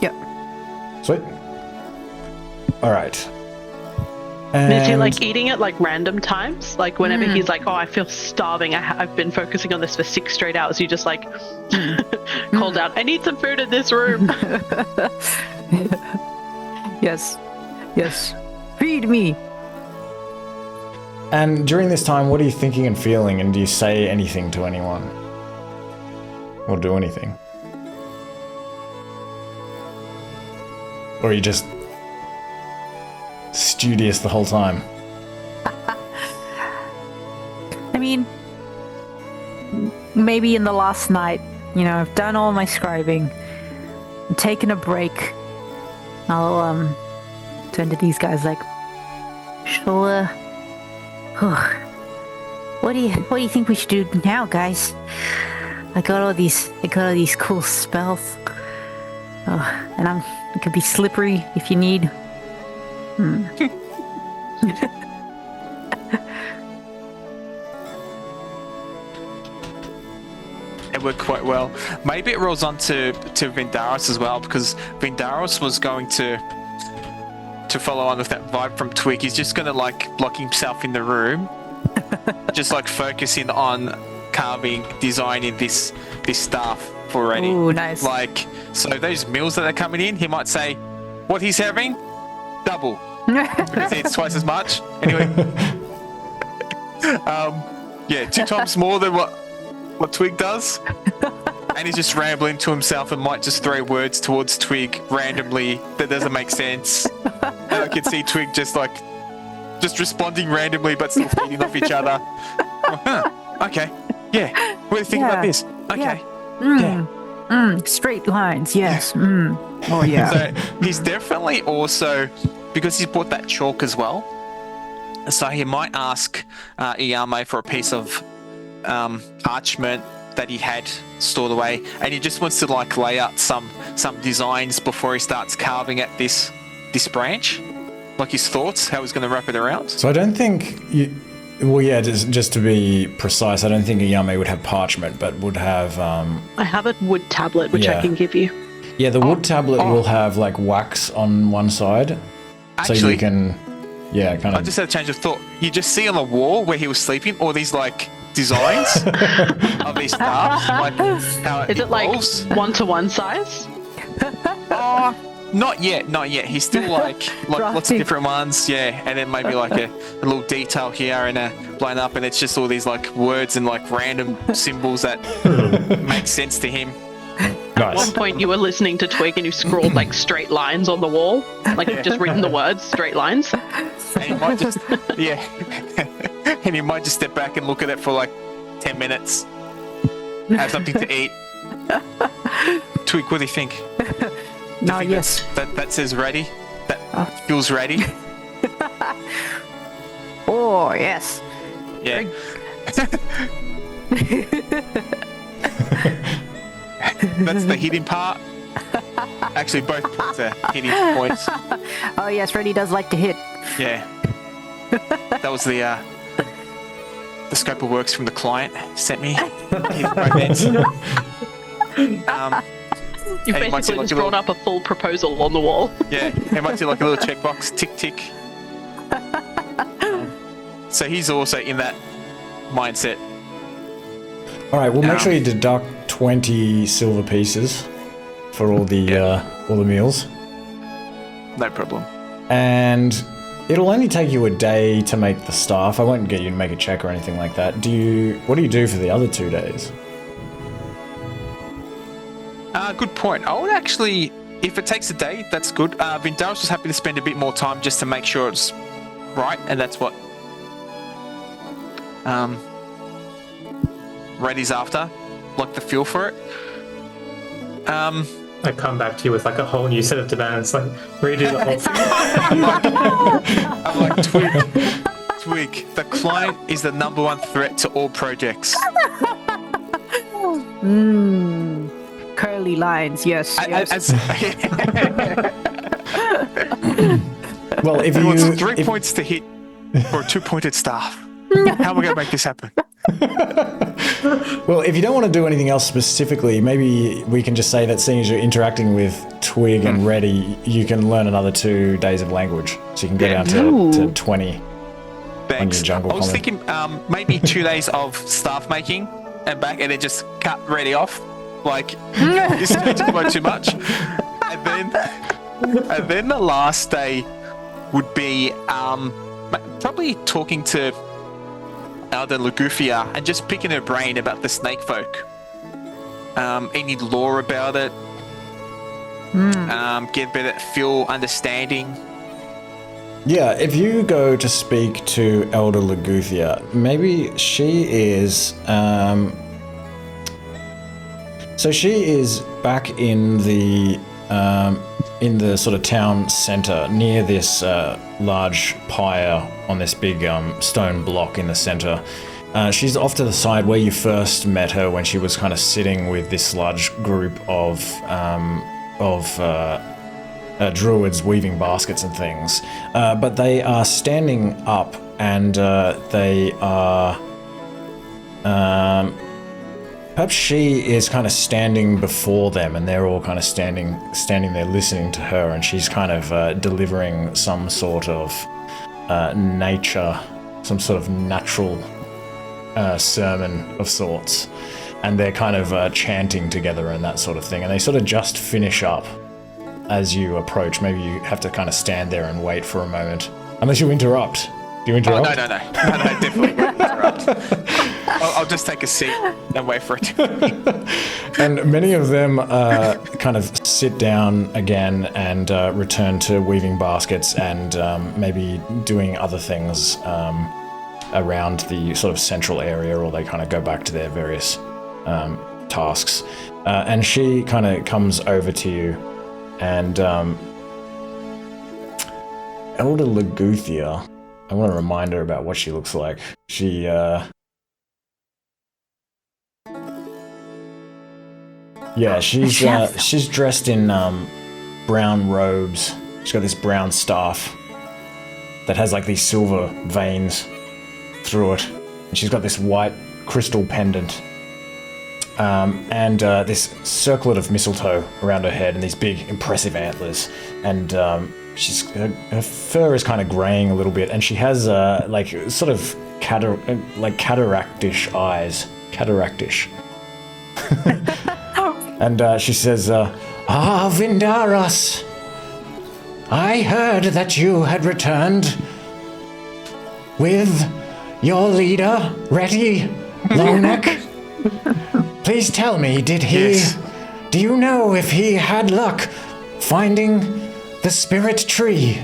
Yeah. Sweet. All right. Is he And like eating at like random times? Like whenever he's like, oh, I feel starving. I've been focusing on this for 6 straight hours. You just like called out, I need some food in this room. Yes. Feed me. And during this time, what are you thinking and feeling? And do you say anything to anyone? Or do anything? Or are you just studious the whole time? I mean, maybe in the last night, I've done all my scribing, I'm taking a break. I'll turn to these guys like, what do you think we should do now, guys? I got all these cool spells. And it could be slippery if you need. It worked quite well. Maybe it rolls on to Vindaros as well, because Vindaros was going to follow on with that vibe from Twig. He's just going to like lock himself in the room, just like focusing on carving, designing this staff for Reti. Ooh, nice. Like, so those meals that are coming in, he might say, what he's having, double. It's twice as much. Anyway, yeah, 2 times more than what Twig does. And he's just rambling to himself and might just throw words towards Twig randomly that doesn't make sense. And I can see Twig just responding randomly but still feeding off each other. Okay. Yeah. What do you think about this? Okay. Yeah. Straight lines, yes. Oh, yeah. So he's definitely also, because he's bought that chalk as well, so he might ask Eyame for a piece of parchment that he had stored away, and he just wants to like lay out some designs before he starts carving at this branch, like his thoughts, how he's going to wrap it around. So I don't think you... Well, yeah, just to be precise, I don't think Eyame would have parchment, but would have... I have a wood tablet, which I can give you. Yeah, the wood tablet will have like wax on one side. Actually, so you can... Yeah, kind of... I just had a change of thought. You just see on the wall where he was sleeping all these like designs of these stars, like how it Is it like evolves. 1-to-1 size? Not yet. He's still like lots of different ones, yeah, and then maybe like a little detail here and a blown up, and it's just all these like words and like random symbols that make sense to him. At one point you were listening to Twig and you scrawled like straight lines on the wall, like you've just written the words straight lines. And he might just and he might just step back and look at it for like 10 minutes, have something to eat. Twig, what do you think? No, yes. That says ready? That feels ready? Oh, yes. Yeah. That's the hitting part. Actually, both points are hitting points. Oh, yes, Reti does like to hit. Yeah. That was the scope of works from the client sent me. Hit both ends. You've And you might see basically like just a drawn little, up a full proposal on the wall. yeah, you might see like a little checkbox, tick tick. So he's also in that mindset. All right, we'll make sure you deduct 20 silver pieces for all the meals, No problem. and it'll only take you a day to make the staff. I won't get you to make a check or anything like that. What do you do for the other 2 days? Good point. I would actually, if it takes a day, that's good. Vindaros was happy to spend a bit more time just to make sure it's right, and that's what Reti's after, like the feel for it. I come back to you with like a whole new set of demands, like redo the whole thing. I'm like, Twig, the client is the number one threat to all projects. Curly lines, yes. Well, if He wants you 3 points to hit for a 2-pointed staff. How am I going to make this happen? well, if you don't want to do anything else specifically, maybe we can just say that seeing as you're interacting with Twig and Reti, you can learn another 2 days of language, so you can go down to 20. Thanks. On your jungle I was comment. thinking maybe 2 days of staff making and back, and then just cut Reti off. Like, this is too much. And then the last day would be probably talking to the Leguthia and just picking her brain about the snake folk. Any lore about it. Get a better feel, understanding. Yeah, if you go to speak to Elder Leguthia, maybe she is. So she is back in the sort of town center near this large pyre on this big stone block in the center. She's off to the side where you first met her when she was kind of sitting with this large group of druids weaving baskets and things. But they are standing up and they are... perhaps she is kind of standing before them and they're all kind of standing there listening to her, and she's kind of delivering some sort of some sort of natural sermon of sorts. And they're kind of chanting together and that sort of thing. And they sort of just finish up as you approach. Maybe you have to kind of stand there and wait for a moment. Unless you interrupt. Do you interrupt? Oh, no, definitely won't interrupt. I'll just take a seat and wait for it. And many of them kind of sit down again and return to weaving baskets and maybe doing other things around the sort of central area, or they kind of go back to their various tasks. And she kind of comes over to you and Elder Leguthia, I want to remind her about what she looks like. She yeah, she's dressed in brown robes. She's got this brown staff that has like these silver veins through it. And she's got this white crystal pendant. And this circlet of mistletoe around her head and these big impressive antlers. And her fur is kind of graying a little bit, and she has like sort of cataractish eyes. Cataractish. And she says, Vindaros, I heard that you had returned with your leader, Reti Longneck. Please tell me, did he... Yes. Do you know if he had luck finding the spirit tree?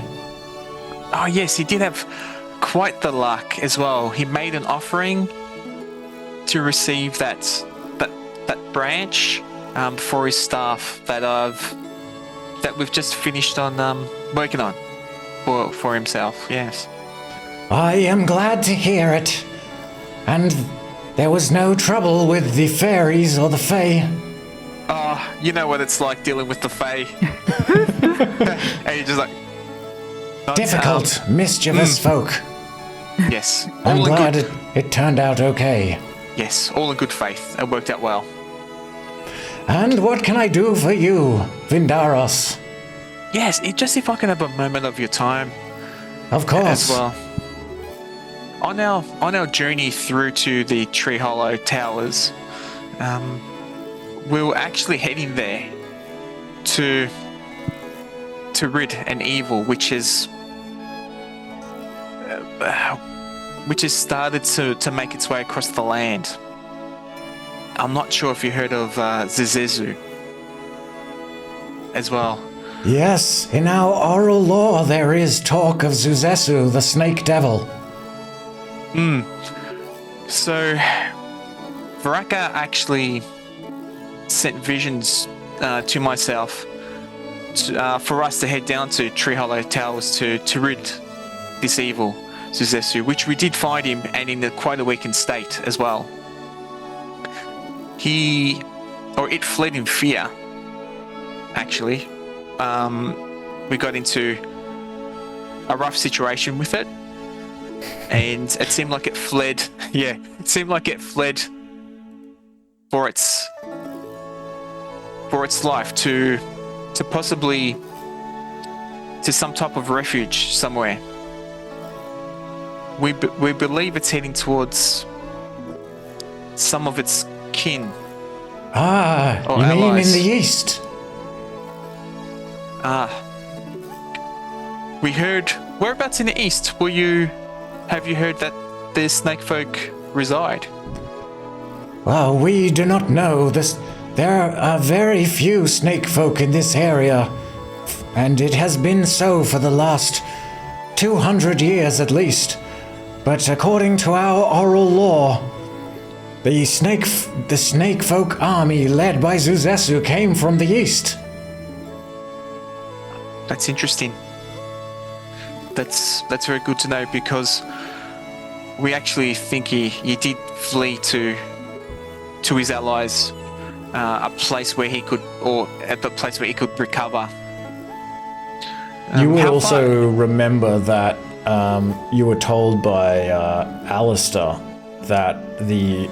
Oh, yes, he did have quite the luck as well. He made an offering to receive that branch for his staff that we've just finished on working on for himself. Yes. I am glad to hear it. And there was no trouble with the fairies or the fae. Oh, you know what it's like dealing with the fae. And you're just like... Difficult, mischievous folk. Yes. I'm All in glad good... it turned out okay. Yes, all in good faith. It worked out well. And what can I do for you, Vindaros? Yes, just if I can have a moment of your time. Of course. As well. On our journey through to the Tree Hollow Towers, we were actually heading there to rid an evil which has started to make its way across the land. I'm not sure if you heard of Zizezu as well. Yes, in our oral lore there is talk of Zuzesu, the snake devil. So, Varaka actually sent visions to myself for us to head down to Tree Hollow Towers to rid this evil, Suzesu, which we did find him, and in quite a weakened state as well. It fled in fear, actually. We got into a rough situation with it, and it seemed like it fled. Yeah, it seemed like it fled for its life to possibly to some type of refuge somewhere. We believe it's heading towards some of its kin. Ah, or you mean allies. in the east? We heard whereabouts in the east have you heard that the snake folk reside? Well, we do not know. There are very few snake folk in this area, and it has been so for the last 200 years at least. But according to our oral law, the snake folk army led by Suzesu came from the east. That's interesting. That's very good to know, because we actually think he did flee to his allies, a place where he could, or at the place where he could recover. You will how also far- remember that you were told by Alistair that the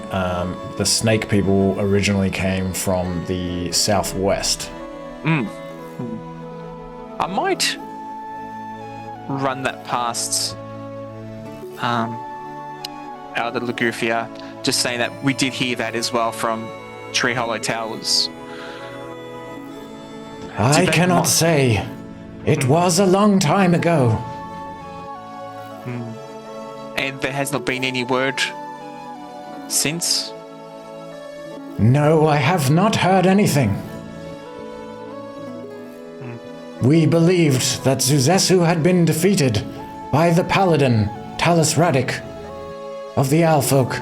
snake people originally came from the southwest. I might run that past out of Leguthia, just saying that we did hear that as well from Tree Hollow Towers. I they cannot mo- say. It was a long time ago. And there has not been any word since? No, I have not heard anything. We believed that Suzesu had been defeated by the paladin, Talus Radic, of the Animalfolk.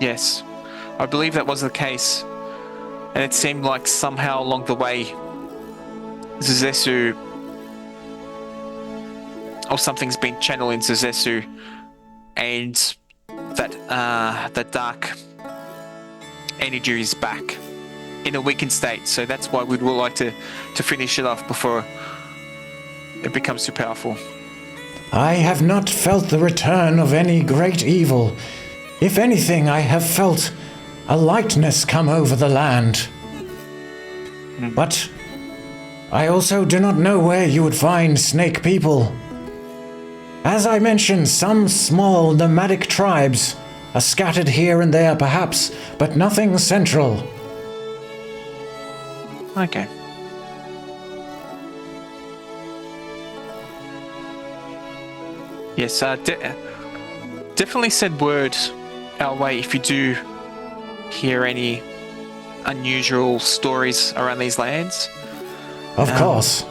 Yes, I believe that was the case. And it seemed like somehow along the way, Suzesu, or something's been channeling Suzesu, and that the dark energy is back in a weakened state. So that's why we'd like to finish it off before it becomes too powerful. I have not felt the return of any great evil. If anything, I have felt a lightness come over the land. But I also do not know where you would find snake people. As I mentioned, some small nomadic tribes are scattered here and there perhaps, but nothing central. Okay. Yes, definitely send word our way if you do hear any unusual stories around these lands. Of course.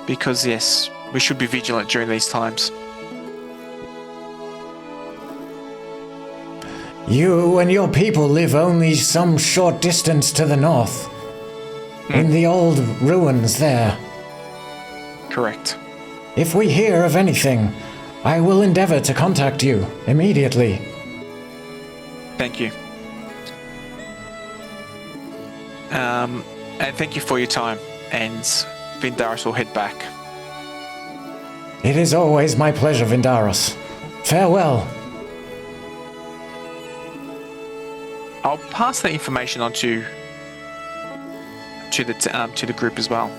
Because, yes, we should be vigilant during these times. You and your people live only some short distance to the north. In the old ruins there. Correct. If we hear of anything, I will endeavor to contact you immediately. Thank you. And thank you for your time. And Vindaros will head back. It is always my pleasure, Vindaros. Farewell. I'll pass the information on to the group as well,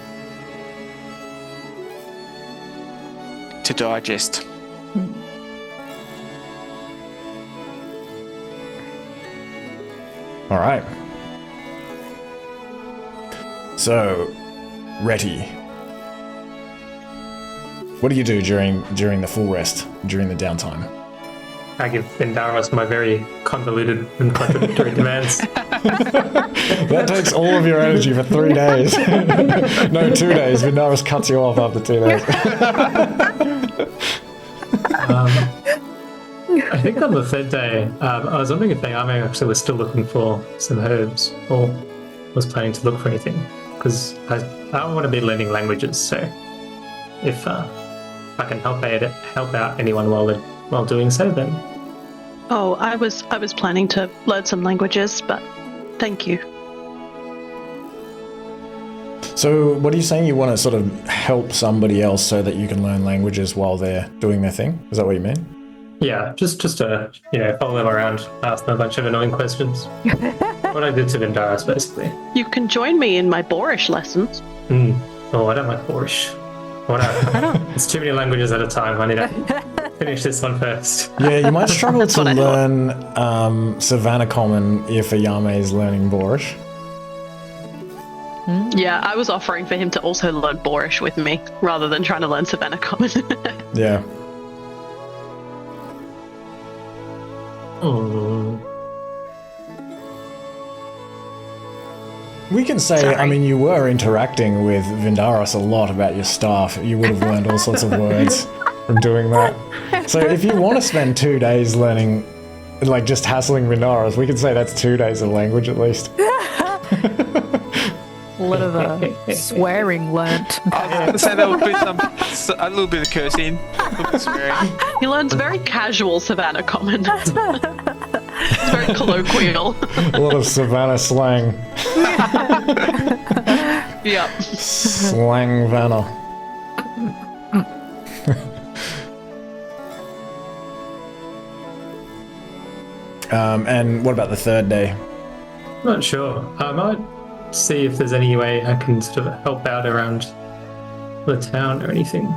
to digest. All right. So, Reti, what do you do during the full rest, during the downtime? I give Vindaros my very convoluted and contradictory demands. That takes all of your energy for 3 days. No, 2 days. Vindaros cuts you off after 2 days. I think on the third day, I was wondering if Eyame actually was still looking for some herbs or was planning to look for anything. Because I don't want to be learning languages, so if I can help out anyone while doing so, then. Oh, I was planning to learn some languages, but thank you. So what are you saying? You want to sort of help somebody else so that you can learn languages while they're doing their thing? Is that what you mean? Yeah, just to follow them around, ask them a bunch of annoying questions. What I did to Vindaros, basically. You can join me in my boorish lessons. Oh, I don't like boorish. It's too many languages at a time. I need to finish this one first. Yeah, you might struggle to learn Savannah Common if Eyame is learning Boorish. Yeah, I was offering for him to also learn boorish with me, rather than trying to learn Savannah Common. Yeah. We can say, I mean, you were interacting with Vindaros a lot about your staff. You would have learned all sorts of words from doing that. So if you want to spend 2 days learning, like just hassling Vindaros, we can say that's 2 days of language at least. A lot of swearing learnt. I was going to say there would be a little bit of cursing, a little bit of swearing. He learns very casual Savannah Common. It's very colloquial. A lot of Savannah slang. Yep. Slang Vanna. And what about the third day? Not sure. I might see if there's any way I can sort of help out around the town or anything.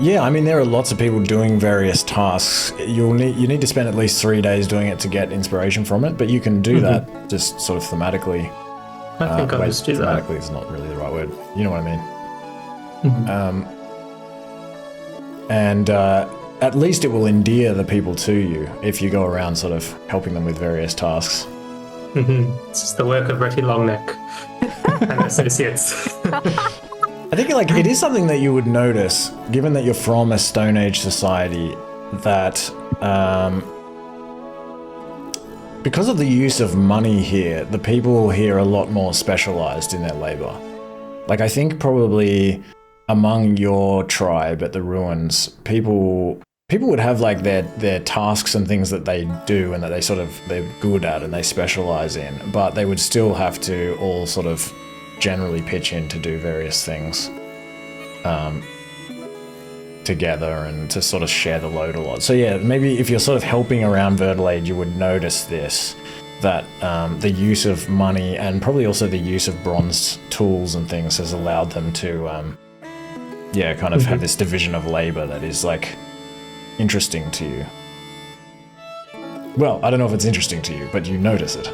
Yeah, I mean, there are lots of people doing various tasks. You need to spend at least 3 days doing it to get inspiration from it, but you can do that just sort of thematically. I think I'll just do that. Thematically is not really the right word. You know what I mean? And at least it will endear the people to you if you go around sort of helping them with various tasks. It's just the work of Reti Longneck and associates. I think like it is something that you would notice, given that you're from a Stone Age society, that because of the use of money here, the people here are a lot more specialized in their labor. Like I think probably among your tribe at the ruins, people would have like their tasks and things that they do and that they're good at and they specialize in, but they would still have to all sort of generally pitch in to do various things together and to sort of share the load a lot. So yeah, maybe if you're sort of helping around Verdelade, you would notice this, that the use of money and probably also the use of bronze tools and things has allowed them to kind of have this division of labor that is like interesting to you. Well, I don't know if it's interesting to you, but you notice it.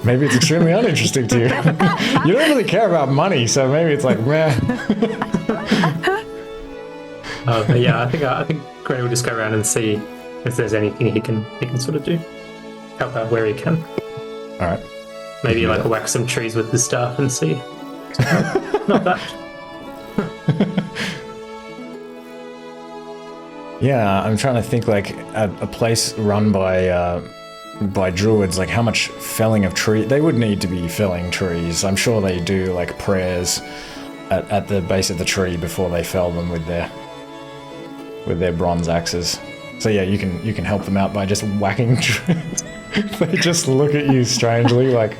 Maybe it's extremely uninteresting to you. You don't really care about money, so maybe it's like meh. But yeah, I think Gray will just go around and see if there's anything he can sort of do, help out where he can. All right. Maybe like whack some trees with his staff and see. Not that. Yeah, I'm trying to think like a place run by druids, like how much felling of tree they would need to be felling trees. I'm sure they do like prayers at the base of the tree before they fell them with their bronze axes. So yeah, you can help them out by just whacking trees. They just look at you strangely like.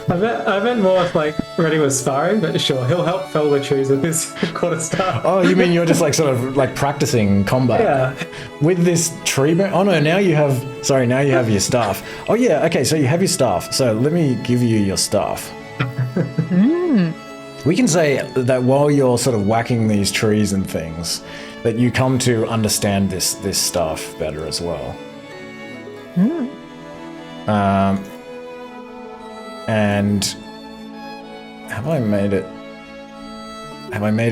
I meant more if like Reti was sparring, but sure, he'll help fell the trees with his quarterstaff. Oh, you mean you're just like sort of like practicing combat? Yeah. With this tree? Oh no, now you have your staff. Oh yeah, okay, so you have your staff. So let me give you your staff. We can say that while you're sort of whacking these trees and things, that you come to understand this stuff better as well. And have I made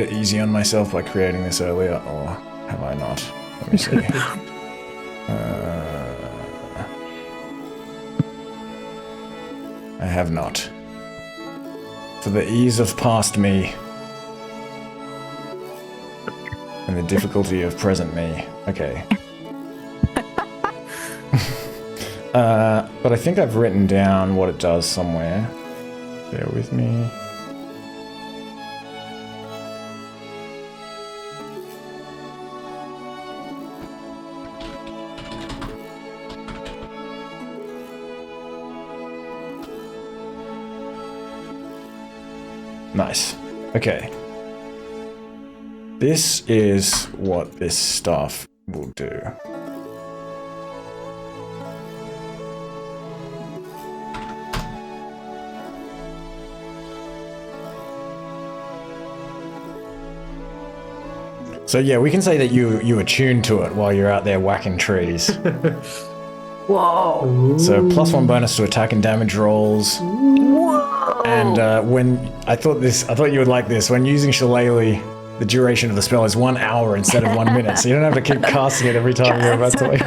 it easy on myself by creating this earlier, or have I not? Let me see. I have not. For the ease of past me, and the difficulty of present me. Okay. But I think I've written down what it does somewhere. Bear with me. Nice. Okay. This is what this stuff will do. So yeah, we can say that you attune to it while you're out there whacking trees. Whoa. So +1 bonus to attack and damage rolls. Whoa. And when I thought you would like this. When using Shillelagh, the duration of the spell is 1 hour instead of 1 minute, so you don't have to keep casting it every time you're about to leave.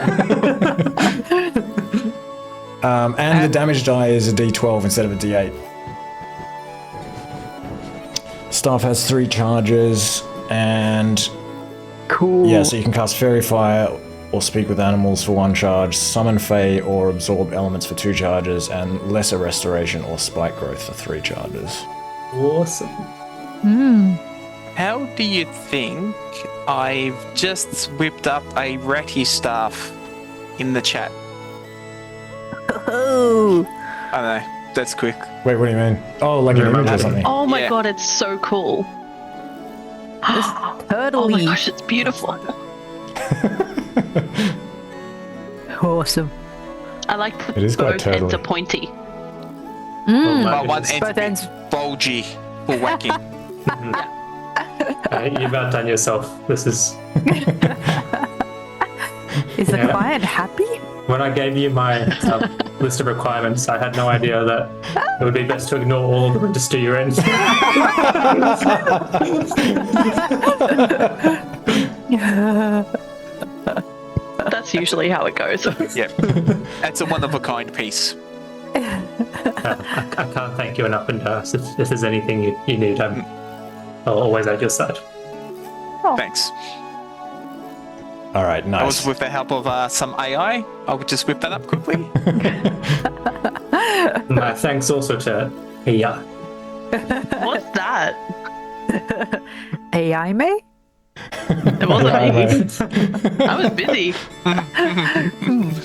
And the damage die is a D12 instead of a D8. Staff has 3 charges, and Cool. yeah, so you can cast Fairy Fire or Speak with Animals for 1 charge, Summon Fae or Absorb Elements for 2 charges, and Lesser Restoration or Spike Growth for 3 charges. Awesome. How do you think I've just whipped up a Reti staff in the chat? Oh. I don't know. That's quick. Wait, what do you mean? Oh, like an image or something? Oh my Yeah. god, it's so cool. Turtle. Oh my gosh, it's beautiful. Awesome. I like that It is quite both ends turtly. are pointy. But one end's Both ends. bulgy for whacking. You've outdone yourself. This is... Is the Yeah. client happy? When I gave you my list of requirements, I had no idea that it would be best to ignore all of them and just do your end. That's usually how it goes. Yep. That's a one-of-a-kind piece. I can't thank you enough, and if there's anything you need, I'll always at your side. Thanks. All right, I was nice. with the help of some AI. I would just whip that up quickly. My thanks also to Iya. What's that? Eyame? It wasn't me. I was busy.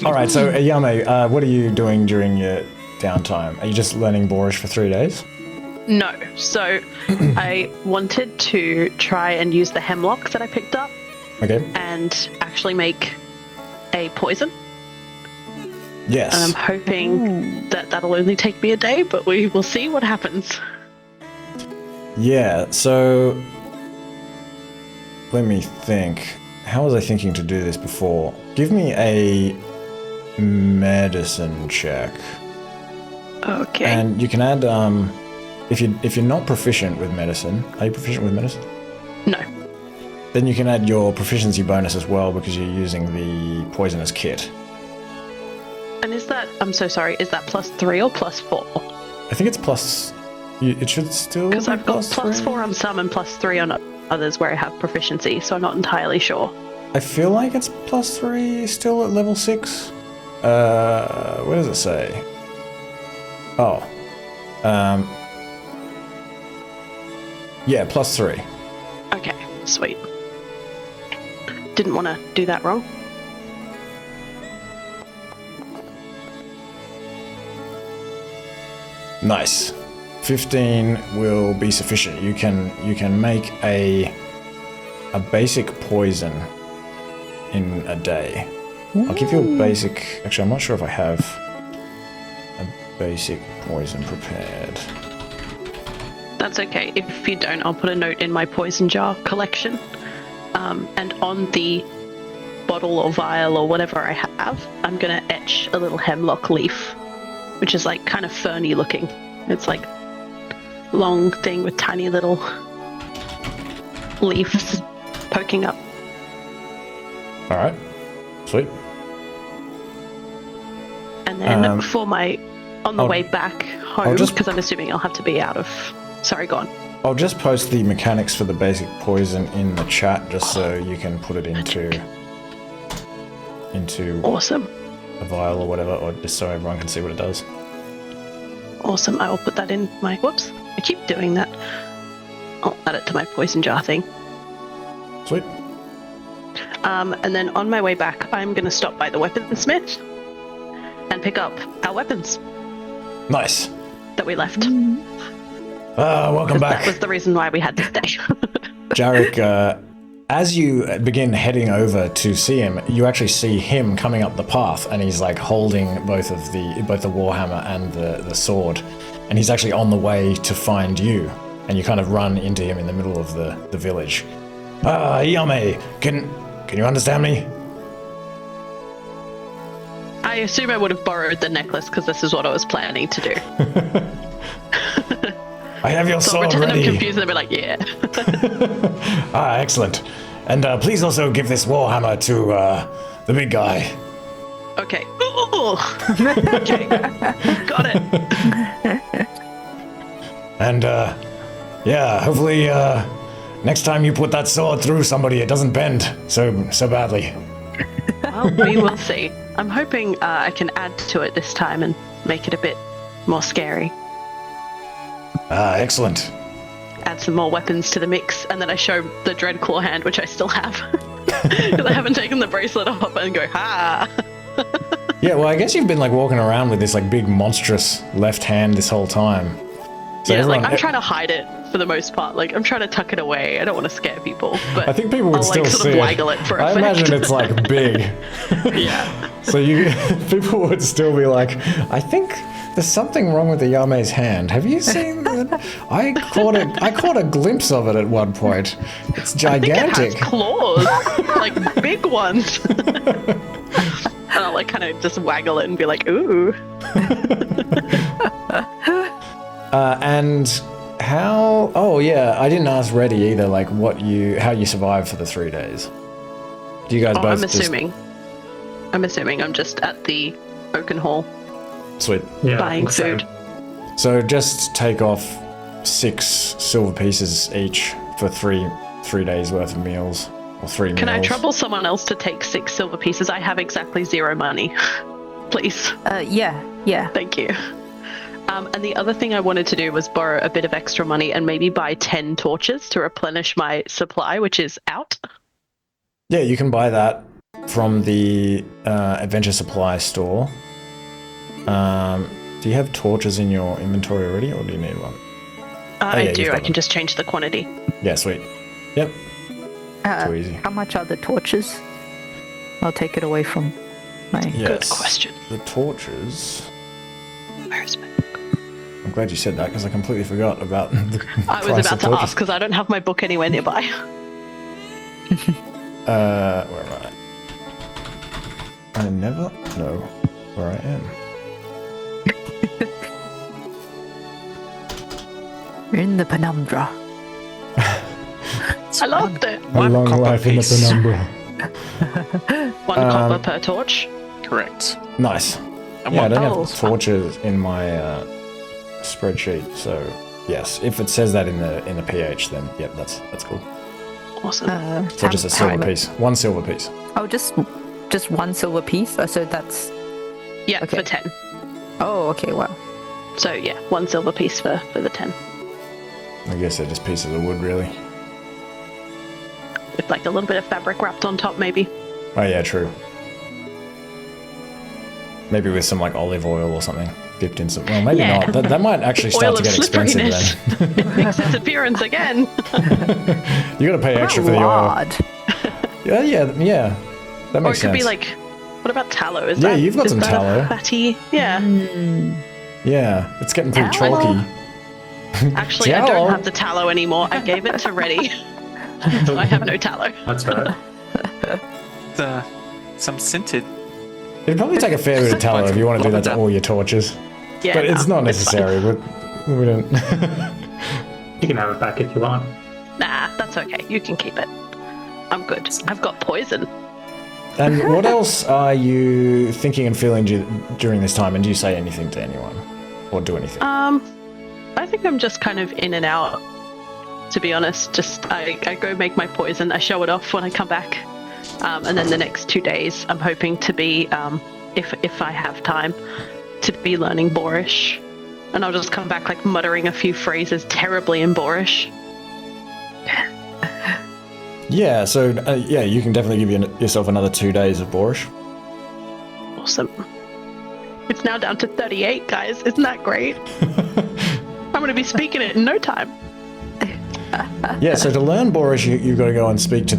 All right, so Eyame, what are you doing during your downtime? Are you just learning Boorish for 3 days? No. So I wanted to try and use the hemlock that I picked up Okay. and actually make a poison. Yes. And I'm hoping that that'll only take me a day, but we will see what happens. Yeah, so let me think. How was I thinking to do this before? Give me a medicine check. Okay. And you can add if you're not proficient with medicine. Are you proficient with medicine? No. Then you can add your proficiency bonus as well because you're using the poisonous kit. And is that, I'm so sorry, is that +3 or +4? I think it's plus. It should still. Because be I've got +3. +4 on some and +3 on others where I have proficiency, so I'm not entirely sure. I feel like it's +3 still at level 6. Where does it say? Oh. Yeah, +3. Okay, sweet. Didn't want to do that wrong. Nice. 15 will be sufficient. You can make a basic poison in a day. I'll give you a basic. Actually, I'm not sure if I have a basic poison prepared. That's okay. If you don't, I'll put a note in my poison jar collection. And on the bottle or vial or whatever I have, I'm going to etch a little hemlock leaf, which is like kind of ferny looking. It's like long thing with tiny little leaves poking up. All right. Sweet. And then Um, for my, on the I'll- way back home, just- because I'm assuming I'll have to be out of, sorry, go on. I'll just post the mechanics for the basic poison in the chat, just so you can put it into Awesome. a vial or whatever, or just so everyone can see what it does. Awesome. I will put that in my... Whoops. I keep doing that. I'll add it to my poison jar thing. Sweet. And then on my way back, I'm going to stop by the weaponsmith and pick up our weapons Nice. that we left. Welcome back. That was the reason why we had to stay. Jarek, as you begin heading over to see him, you actually see him coming up the path, and he's like holding both the warhammer and the sword, and he's actually on the way to find you, and you kind of run into him in the middle of the village. Yao Mei, can you understand me? I assume I would have borrowed the necklace because this is what I was planning to do. I have your sword ready. I'm confused and they'll be like, yeah. Excellent. And please also give this warhammer to the big guy. Okay. Ooh. Okay. Got it. And hopefully next time you put that sword through somebody, it doesn't bend so badly. Well, we will see. I'm hoping I can add to it this time and make it a bit more scary. Excellent. Add some more weapons to the mix, and then I show the dread claw hand, which I still have. Because I haven't taken the bracelet off, and go, ha! Yeah, well, I guess you've been like walking around with this like big monstrous left hand this whole time. So yeah, everyone, like I'm trying to hide it for the most part. Like I'm trying to tuck it away. I don't want to scare people, but I think people would I'll still like sort see of waggle it for I effect. imagine it's like big. Yeah. So people would still be like, I think there's something wrong with the Yao Mei's hand. Have you seen that? I caught a glimpse of it at one point. It's gigantic. I think it has claws, like big ones. And I'll like kind of just waggle it and be like, ooh. And how? Oh yeah, I didn't ask Reti either. Like how you survived for the 3 days? Do you guys both? I'm assuming I'm just at the Oaken Hall Sweet. Yeah, buying I think food. So just take off 6 silver pieces each for three days worth of meals, or 3 meals. Can I trouble someone else to take 6 silver pieces? I have exactly 0 money. Please. Yeah. Thank you. And the other thing I wanted to do was borrow a bit of extra money and maybe buy 10 torches to replenish my supply, which is out. Yeah, you can buy that from the Adventure Supply store. Do you have torches in your inventory already, or do you need one? I do. I can just change the quantity. Yeah, sweet. Yep. Too easy. How much are the torches? I'll take it away from my... Yes. Good question. The torches... Where's my... I'm glad you said that, because I completely forgot about the I was about to ask, because I don't have my book anywhere nearby. Where am I? I never know where I am. In the penumbra. I loved it. A long life in the penumbra. 1 copper per torch. Correct. Nice. And Yeah, I one don't Oh. have torches in my spreadsheet, so yes, if it says that in the PH, then yep, that's cool. Awesome. So just a silver piece, 1 silver piece. Oh, just 1 silver piece? Oh, so that's... Yeah, okay. for 10. Oh, okay, wow. So yeah, 1 silver piece for the 10. I guess they're just pieces of wood, really. With like a little bit of fabric wrapped on top, maybe. Oh yeah, true. Maybe with some like olive oil or something dipped in some. Well, maybe Yeah. not. That might actually start Oil to of get expensive slipperiness. then. It makes its appearance again. You got to pay extra for the oil. Lard. Yeah. That Or it makes could sense. be like, what about tallow? Is Yeah, that, you've got is some that tallow. A fatty? Yeah. Yeah, it's getting pretty Tallow? chalky. Actually, I Tallow? don't have the tallow anymore. I gave it to Reti. So I have no tallow. That's right. Some scented. It'd probably take a fair bit of tallow if you want to do that to all your torches. Yeah, But it's not fine. necessary. We don't. You can have it back if you want. Nah, that's okay. You can keep it. I'm good. I've got poison. And what else are you thinking and feeling during this time? And do you say anything to anyone? Or do anything? I think I'm just kind of in and out to be honest. Just I go make my poison, I show it off when I come back. And then the next 2 days, I'm hoping to be, if I have time, to be learning Boorish. And I'll just come back like muttering a few phrases terribly in Boorish. Yeah, so yeah, you can definitely give yourself another 2 days of Boorish. Awesome. It's now down to 38, guys. Isn't that great? I'm going to be speaking it in no time. Yeah, so to learn Boorish, you've got to go and speak to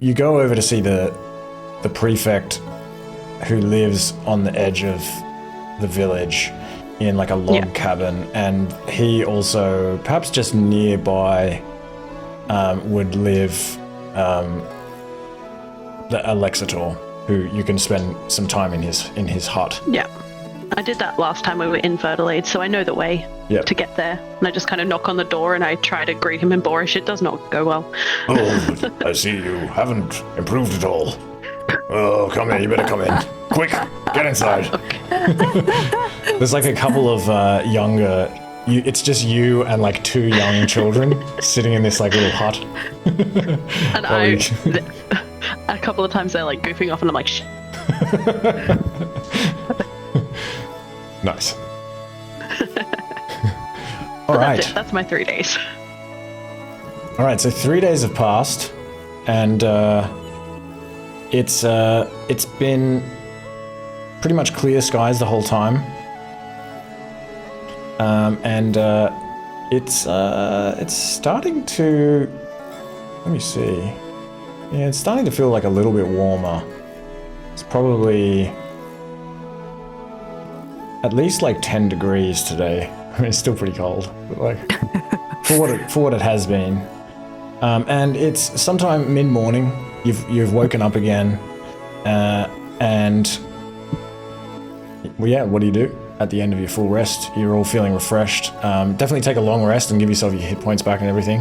you go over to see the prefect who lives on the edge of the village in like a log cabin, and he also, perhaps just nearby, would live the Alexitor, who you can spend some time in his hut. Yeah. I did that last time we were in Verdelade, so I know the way to get there. And I just kind of knock on the door and I try to greet him in Boorish. It does not go well. Oh, I see you haven't improved at all. Oh, come in. You better come in. Quick, get inside. There's like a couple of younger... it's just you and like 2 young children sitting in this like little hut. And a couple of times they're like goofing off and I'm like, shh. Nice. All right. That's my 3 days. All right, so 3 days have passed, and it's been pretty much clear skies the whole time, and it's starting to. Let me see. Yeah, it's starting to feel like a little bit warmer. It's probably at least like 10 degrees today. I mean, it's still pretty cold, but like for what it has been. And it's sometime mid-morning. You've woken up again, and well, yeah. What do you do at the end of your full rest? You're all feeling refreshed. Definitely take a long rest and give yourself your hit points back and everything.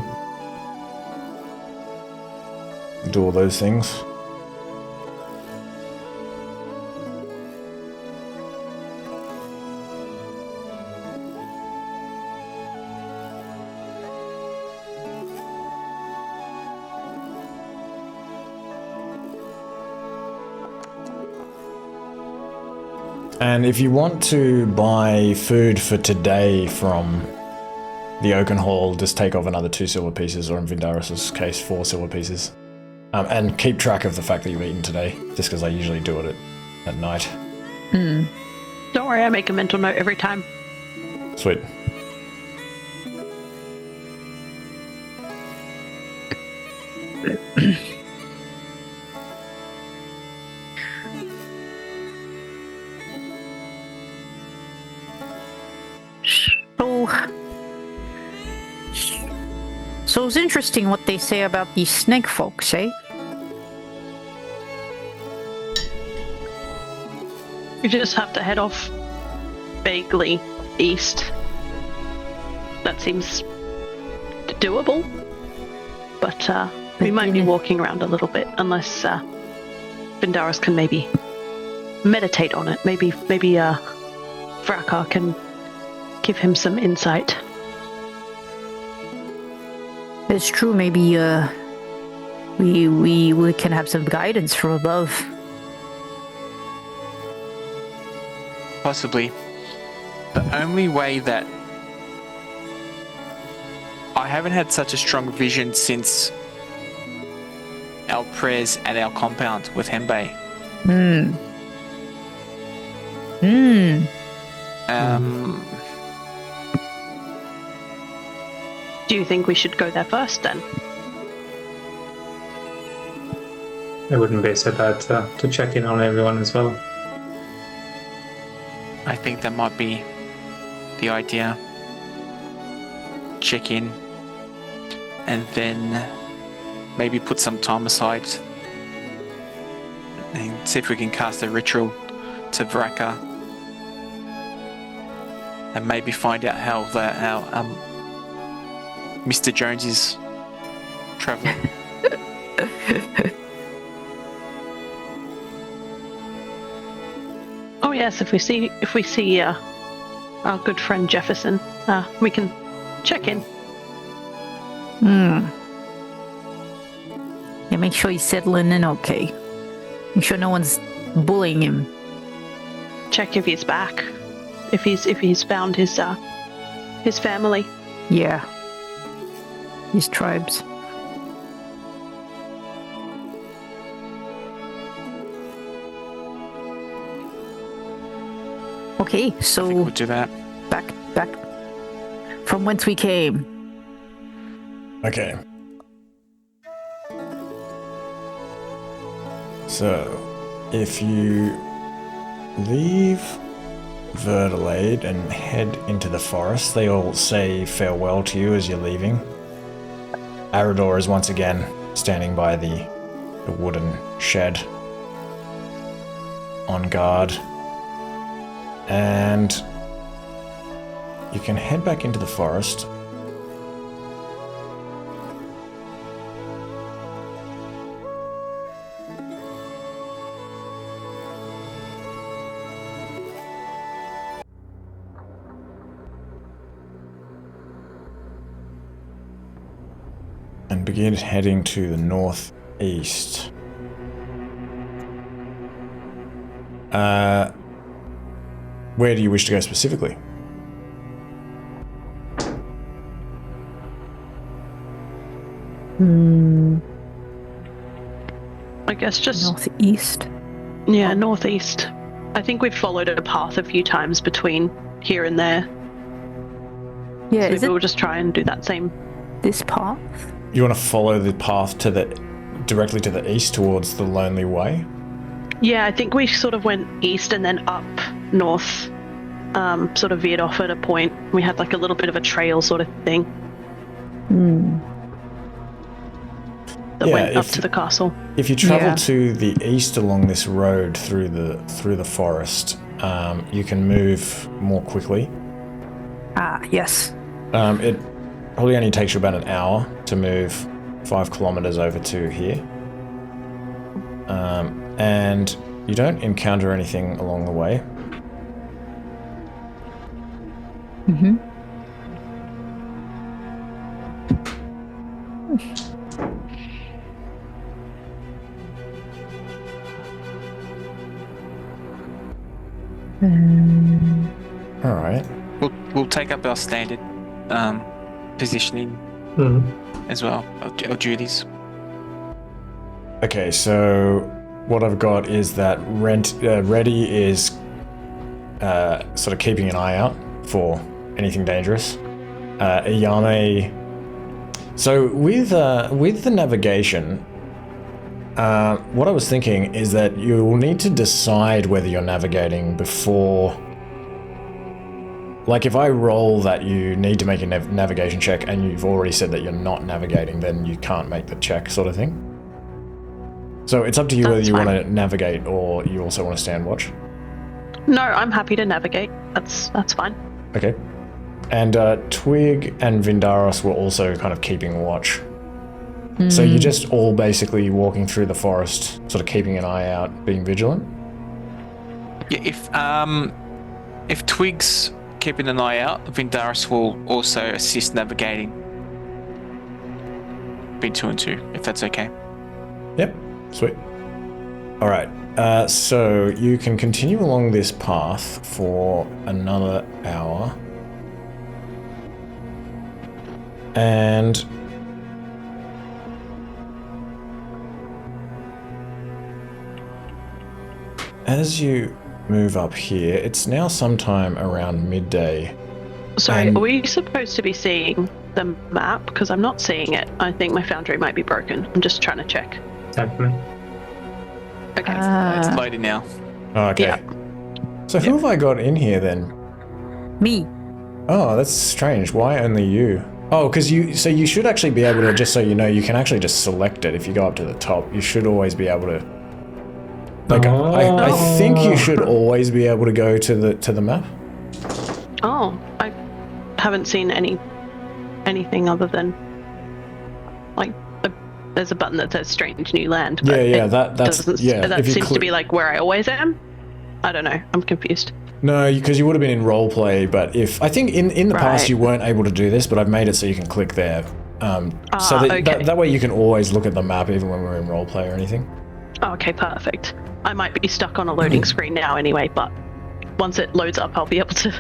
Do all those things. And if you want to buy food for today from the Oaken Hall, just take off another 2 silver pieces, or in Vindaros' case, 4 silver pieces. And keep track of the fact that you've eaten today, just because I usually do it at night. Don't worry, I make a mental note every time. Sweet. So it's interesting what they say about these snake folks, eh? You just have to head off vaguely east. That seems doable. But we might be walking around a little bit, unless Vindaros can maybe meditate on it. Maybe Vrakar can give him some insight. It's true, maybe we can have some guidance from above. Possibly. The only way that I haven't had such a strong vision since our prayers at our compound with Hembe. Do you think we should go there first then? It wouldn't be so bad to check in on everyone as well. I think that might be the idea. Check in and then maybe put some time aside and see if we can cast a ritual to Vraka and maybe find out how Mr. Jones is traveling. Oh yes, if we see our good friend Jefferson, we can check in. Yeah, make sure he's settling in okay. Make sure no one's bullying him. Check if he's back. If he's found his family. Yeah. His tribes. Okay, I think so we'll do that. back from whence we came. Okay. So, if you leave Verdelade and head into the forest, they all say farewell to you as you're leaving. Arador is once again standing by the wooden shed on guard. And you can head back into the forest. And begin heading to the northeast. Where do you wish to go specifically? I guess just Northeast. northeast. I think we've followed a path a few times between here and there. Yeah, So is maybe it we'll just try and do that same. this path? You want to follow the path to directly to the east towards the Lonely Way? Yeah, I think we sort of went east and then up north. Sort of veered off at a point. We had like a little bit of a trail sort of thing. That went up to the castle. If you travel to the east along this road through the forest, you can move more quickly. Ah, yes. It probably only takes you about an hour to move 5 kilometers over to here. And you don't encounter anything along the way. All right. We'll take up our standard positioning as well, our duties. Okay, so what I've got is that Reti is sort of keeping an eye out for anything dangerous. Eyame. So with the navigation, what I was thinking is that you will need to decide whether you're navigating before. Like if I roll that you need to make a navigation check and you've already said that you're not navigating, then you can't make the check, sort of thing. So it's up to you whether you want to navigate or you also want to stand watch. No, I'm happy to navigate. That's fine. Okay. And Twig and Vindaros were also kind of keeping watch. So you're just all basically walking through the forest, sort of keeping an eye out, being vigilant? Yeah, if Twig's keeping an eye out, Vindaros will also assist navigating. Be 2 and 2, if that's okay. Yep, sweet. All right, so you can continue along this path for another hour. And as you move up here, it's now sometime around midday. Sorry, are we supposed to be seeing the map? Because I'm not seeing it. I think my foundry might be broken. I'm just trying to check. Definitely. Okay. It's loaded now. Oh, okay. Yeah. So who have I got in here then? Me. Oh, that's strange. Why only you? Oh, because you should actually be able to, just so you know, you can actually just select it if you go up to the top. You should always be able to. Like, I think you should always be able to go to the map. Oh, I haven't seen anything other than like there's a button that says "Strange New Land." But Yeah, that's doesn't, yeah. That if you seems to be like where I always am. I don't know. I'm confused. No, because you would have been in roleplay, but I think in the past Right. you weren't able to do this, but I've made it so you can click there. So okay. that way you can always look at the map even when we're in roleplay or anything. Okay, perfect. I might be stuck on a loading screen now anyway, but once it loads up, I'll be able to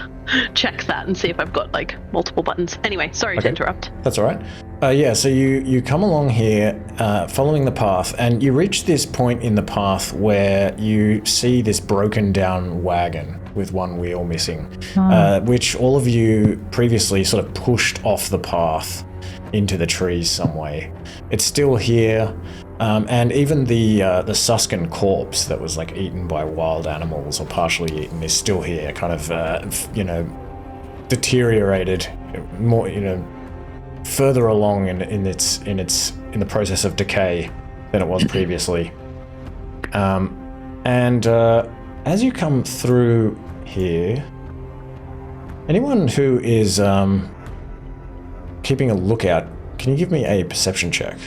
check that and see if I've got like multiple buttons. Anyway, sorry to interrupt. That's all right. Yeah, so you come along here, following the path, and you reach this point in the path where you see this broken down wagon with one wheel missing, which all of you previously sort of pushed off the path into the trees some way. It's still here, and even the Suskin corpse that was like eaten by wild animals or partially eaten is still here, kind of deteriorated, more further along in the process of decay than it was previously. And as you come through here, anyone who is keeping a lookout, can you give me a perception check?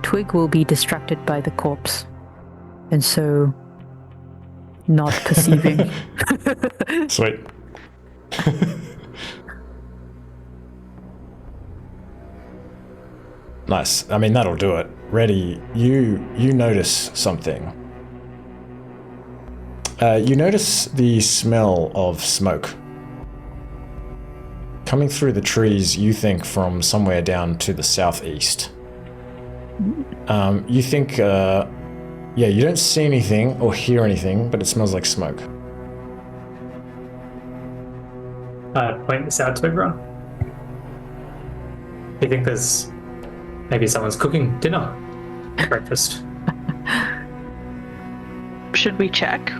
Twig will be distracted by the corpse, and so not perceiving. Sweet. Nice. I mean, that'll do it. Reti, you notice something. You notice the smell of smoke coming through the trees, you think from somewhere down to the southeast. You think, you don't see anything or hear anything, but it smells like smoke. Point this out to everyone. You think there's maybe someone's cooking dinner, breakfast? Should we check?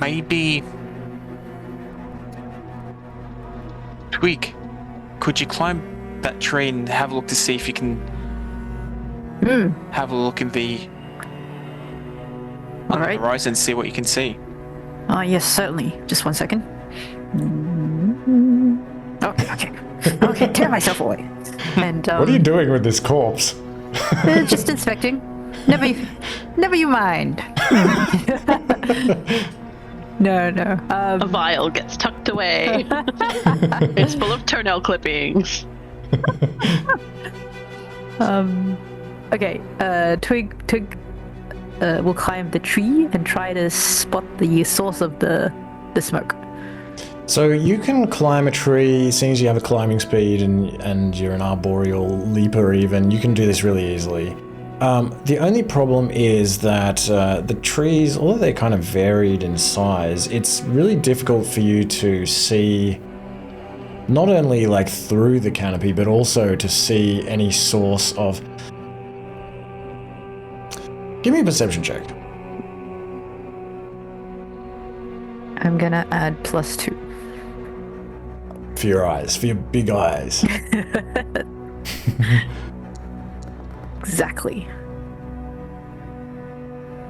Maybe... Twig, could you climb that tree and have a look to see if you can have a look in the on the horizon, see what you can see? Yes, certainly. Just 1 second. Okay, tear myself away. And What are you doing with this corpse? just inspecting. Never you mind. No. A vial gets tucked away. It's full of toenail clippings. Okay. Twig will climb the tree and try to spot the source of the smoke. So you can climb a tree, seeing as you have a climbing speed and you're an arboreal leaper even, you can do this really easily. The only problem is that the trees, although they're kind of varied in size, it's really difficult for you to see not only like through the canopy, but also to see any source of... Give me a perception check. I'm gonna add +2. For your eyes, for your big eyes. Exactly.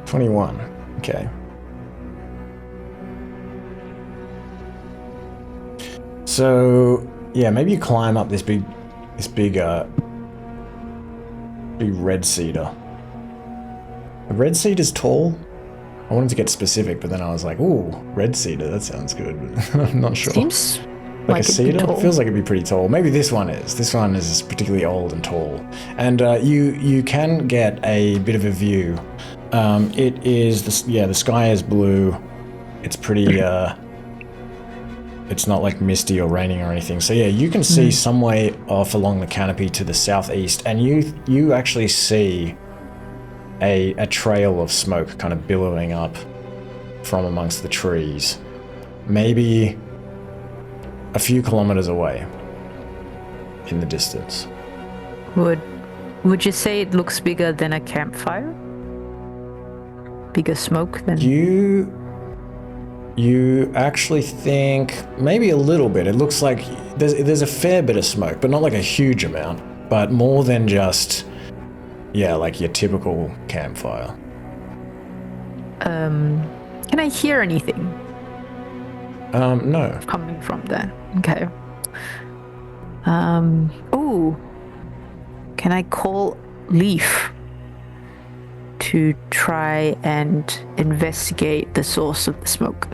21. Okay. So yeah, maybe you climb up this big red cedar. A red cedar's tall. I wanted to get specific, but then I was like, ooh, red cedar, that sounds good. I'm not sure. Seems like a it'd be cedar? tall. It feels like it'd be pretty tall. Maybe this one is. This one is particularly old and tall. And you can get a bit of a view. It is, the sky is blue. It's pretty, it's not like misty or raining or anything. So yeah, you can see some way off along the canopy to the southeast, and you actually see a trail of smoke kind of billowing up from amongst the trees. Maybe a few kilometers away in the distance. Would you say it looks bigger than a campfire? Bigger smoke than... You actually think maybe a little bit. It looks like there's a fair bit of smoke, but not like a huge amount, but more than just, like your typical campfire. Can I hear anything? No. Coming from there. Okay. Ooh. Can I call Leaf to try and investigate the source of the smoke.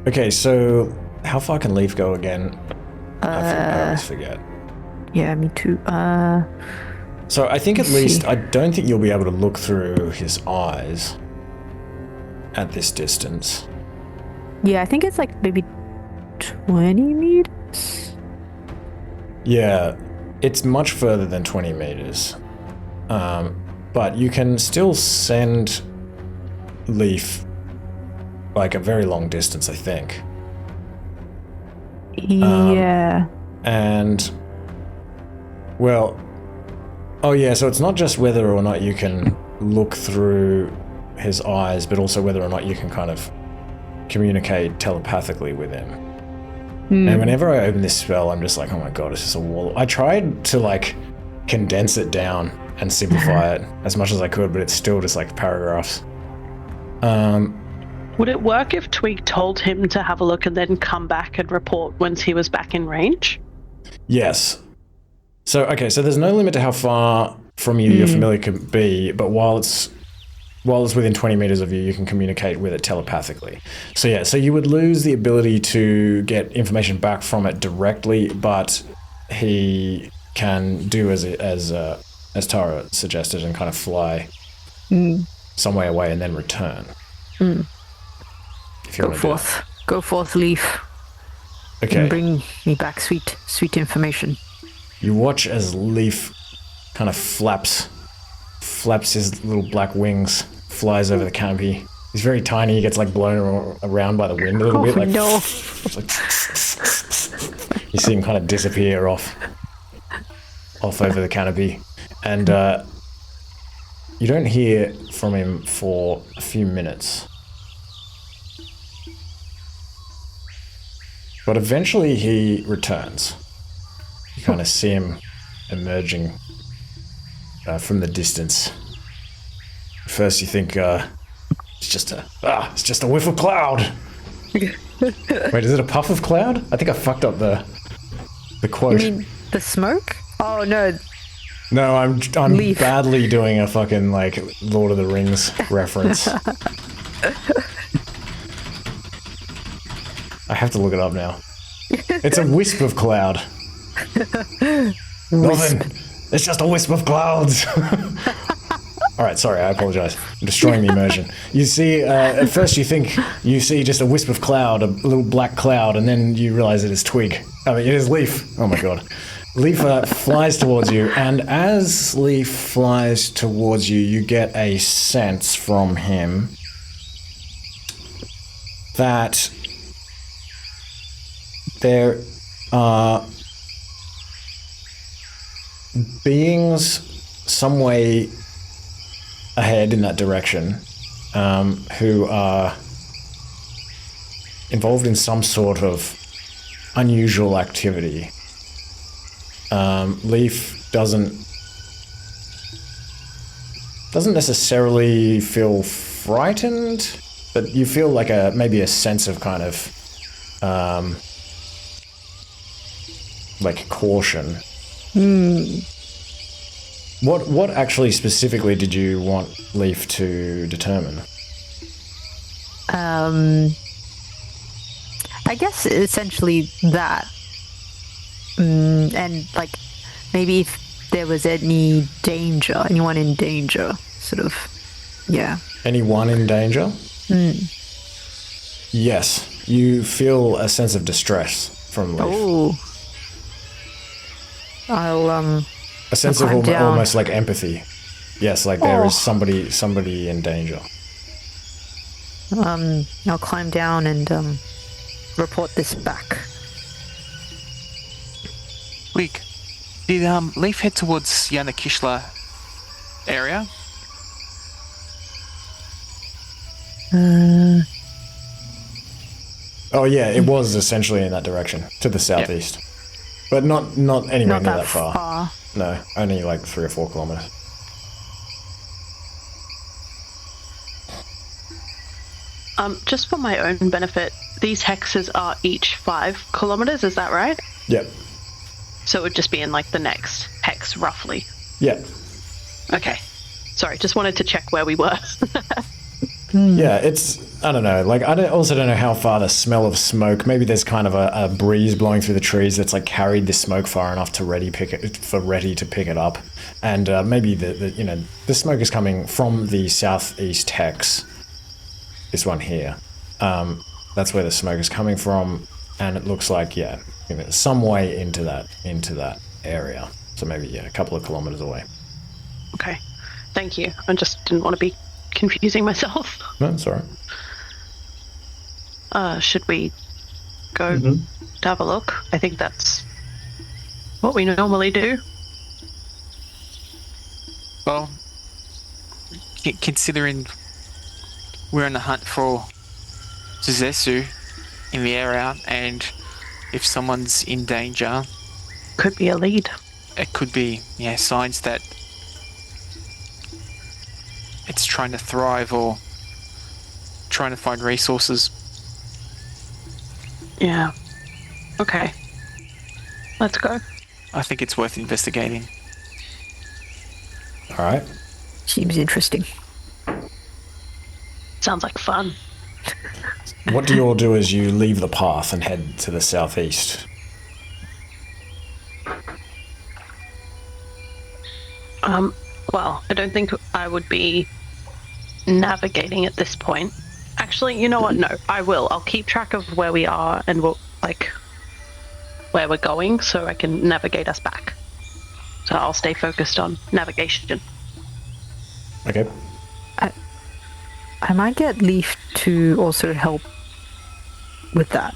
Okay, so how far can Leaf go again? I always forget. Yeah, me too. So I think at least, I don't think you'll be able to look through his eyes at this distance. Yeah, I think it's like maybe 20 meters? Yeah, it's much further than 20 meters. But you can still send Leaf like a very long distance, I think. Yeah. And, well, oh yeah, so it's not just whether or not you can look through his eyes, but also whether or not you can kind of communicate telepathically with him. And whenever I open this spell, I'm just like, oh my god, it's just a wall. I tried to like condense it down and simplify it as much as I could, but it's still just like paragraphs. Would it work if Twig told him to have a look and then come back and report once he was back in range? Yes. So, okay, so there's no limit to how far from you your familiar can be, but while it's within 20 meters of you, you can communicate with it telepathically. So yeah, so you would lose the ability to get information back from it directly, but he can do as Tara suggested and kind of fly some way away and then return. If you Go forth. Go forth, Leaf. Okay. And bring me back sweet information. You watch as Leaf kind of flaps his little black wings, flies over the canopy. He's very tiny. He gets like blown around by the wind a little bit. Like, no. like you see him kind of disappear off over the canopy, and you don't hear from him for a few minutes. But eventually he returns. You kind of see him emerging from the distance. First you think it's just a whiff of cloud. Wait, is it a puff of cloud? I think I fucked up the quote. You mean the smoke? Oh no. No, I'm Leaf. badly doing a fucking like Lord of the Rings reference. I have to look it up now. It's a wisp of cloud. Nothing. It's just a wisp of clouds. Alright, sorry, I apologize. I'm destroying the immersion. You see, at first you think you see just a wisp of cloud, a little black cloud, and then you realize it is Twig. I mean, it is Leaf. Oh my god. Leaf flies towards you, and as Leaf flies towards you, you get a sense from him that there are beings some way ahead in that direction who are involved in some sort of unusual activity. Leaf doesn't necessarily feel frightened, but you feel like maybe a sense of kind of like caution. What actually specifically did you want Leaf to determine? I guess essentially that. And like maybe if there was anyone in danger, sort of, yeah. Anyone in danger? Yes, you feel a sense of distress from Leaf. Oh. I'll a sense of almost like empathy. Yes, like there is somebody in danger. I'll climb down and report this back. Twig, did Leaf head towards Yanakishla area? Oh yeah, it was essentially in that direction, to the southeast. Yep. But not anywhere near that far. No, only like 3 or 4 kilometers. Just for my own benefit, these hexes are each 5 kilometers, is that right? Yep. So it would just be in like the next hex, roughly. Yep. Okay. Sorry, just wanted to check where we were. Yeah, it's, I don't know, like, also don't know how far the smell of smoke, maybe there's kind of a breeze blowing through the trees that's like carried this smoke far enough to Reti to pick it up. And maybe the smoke is coming from the southeast hex, this one here. That's where the smoke is coming from, and it looks like, yeah, some way into that area. So maybe, a couple of kilometers away. Okay, thank you. I just didn't want to be confusing myself. No, it's alright. Should we go to have a look? I think that's what we normally do. Well, considering we're on the hunt for Suzesu in the area, and if someone's in danger, Could be a lead. it could be, signs that it's trying to thrive or trying to find resources. Yeah. Okay. Let's go. I think it's worth investigating. Alright. Seems interesting. Sounds like fun. What do you all do as you leave the path and head to the southeast? Well, I don't think I would be navigating at this point. Actually, you know what? No, I will. I'll keep track of where we are and where we're going so I can navigate us back. So I'll stay focused on navigation. Okay. I might get Leaf to also help with that.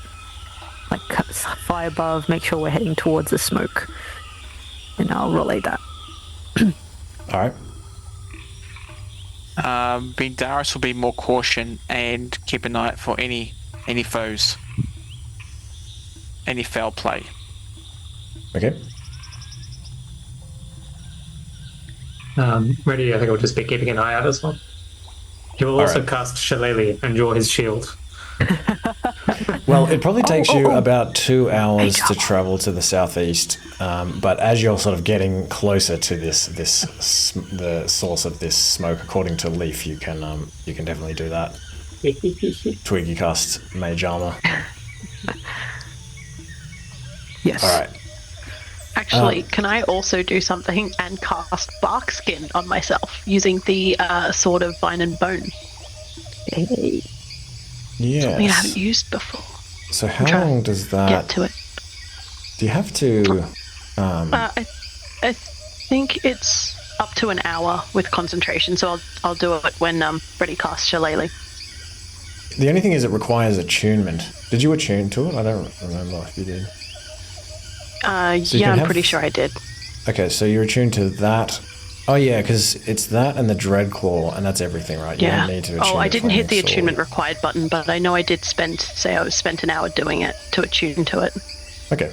Like, fly above, make sure we're heading towards the smoke. And I'll relay that. Alright. Vindaros will be more caution and keep an eye out for any foes, any foul play. Okay. Reti, I think I'll just be keeping an eye out as well. He will also Alright. cast Shillelagh and draw his shield. Well, it probably takes you about 2 hours to travel to the southeast, but as you're sort of getting closer to the source of this smoke, according to Leaf, you can definitely do that. Twig, you cast Mage Armor. Yes. All right. Actually, can I also do something and cast Bark Skin on myself using the Sword of Vine and Bone? Hey. Something I haven't Yes. used before. So how trying long does Get that? to it. Do you have to? I think it's up to an hour with concentration, so I'll do it when Reti casts Shillelagh. The only thing is, it requires attunement. Did you attune to it? I don't remember if you did. So you Yeah, can I'm have- pretty sure I did. Okay, so you're attuned to that. Oh yeah, because it's that and the Dreadclaw, and that's everything, right? You Yeah. don't need to attune Oh, I to didn't hit the Flaming Sword. attunement required button, but I know I did spent an hour doing it to attune to it. Okay.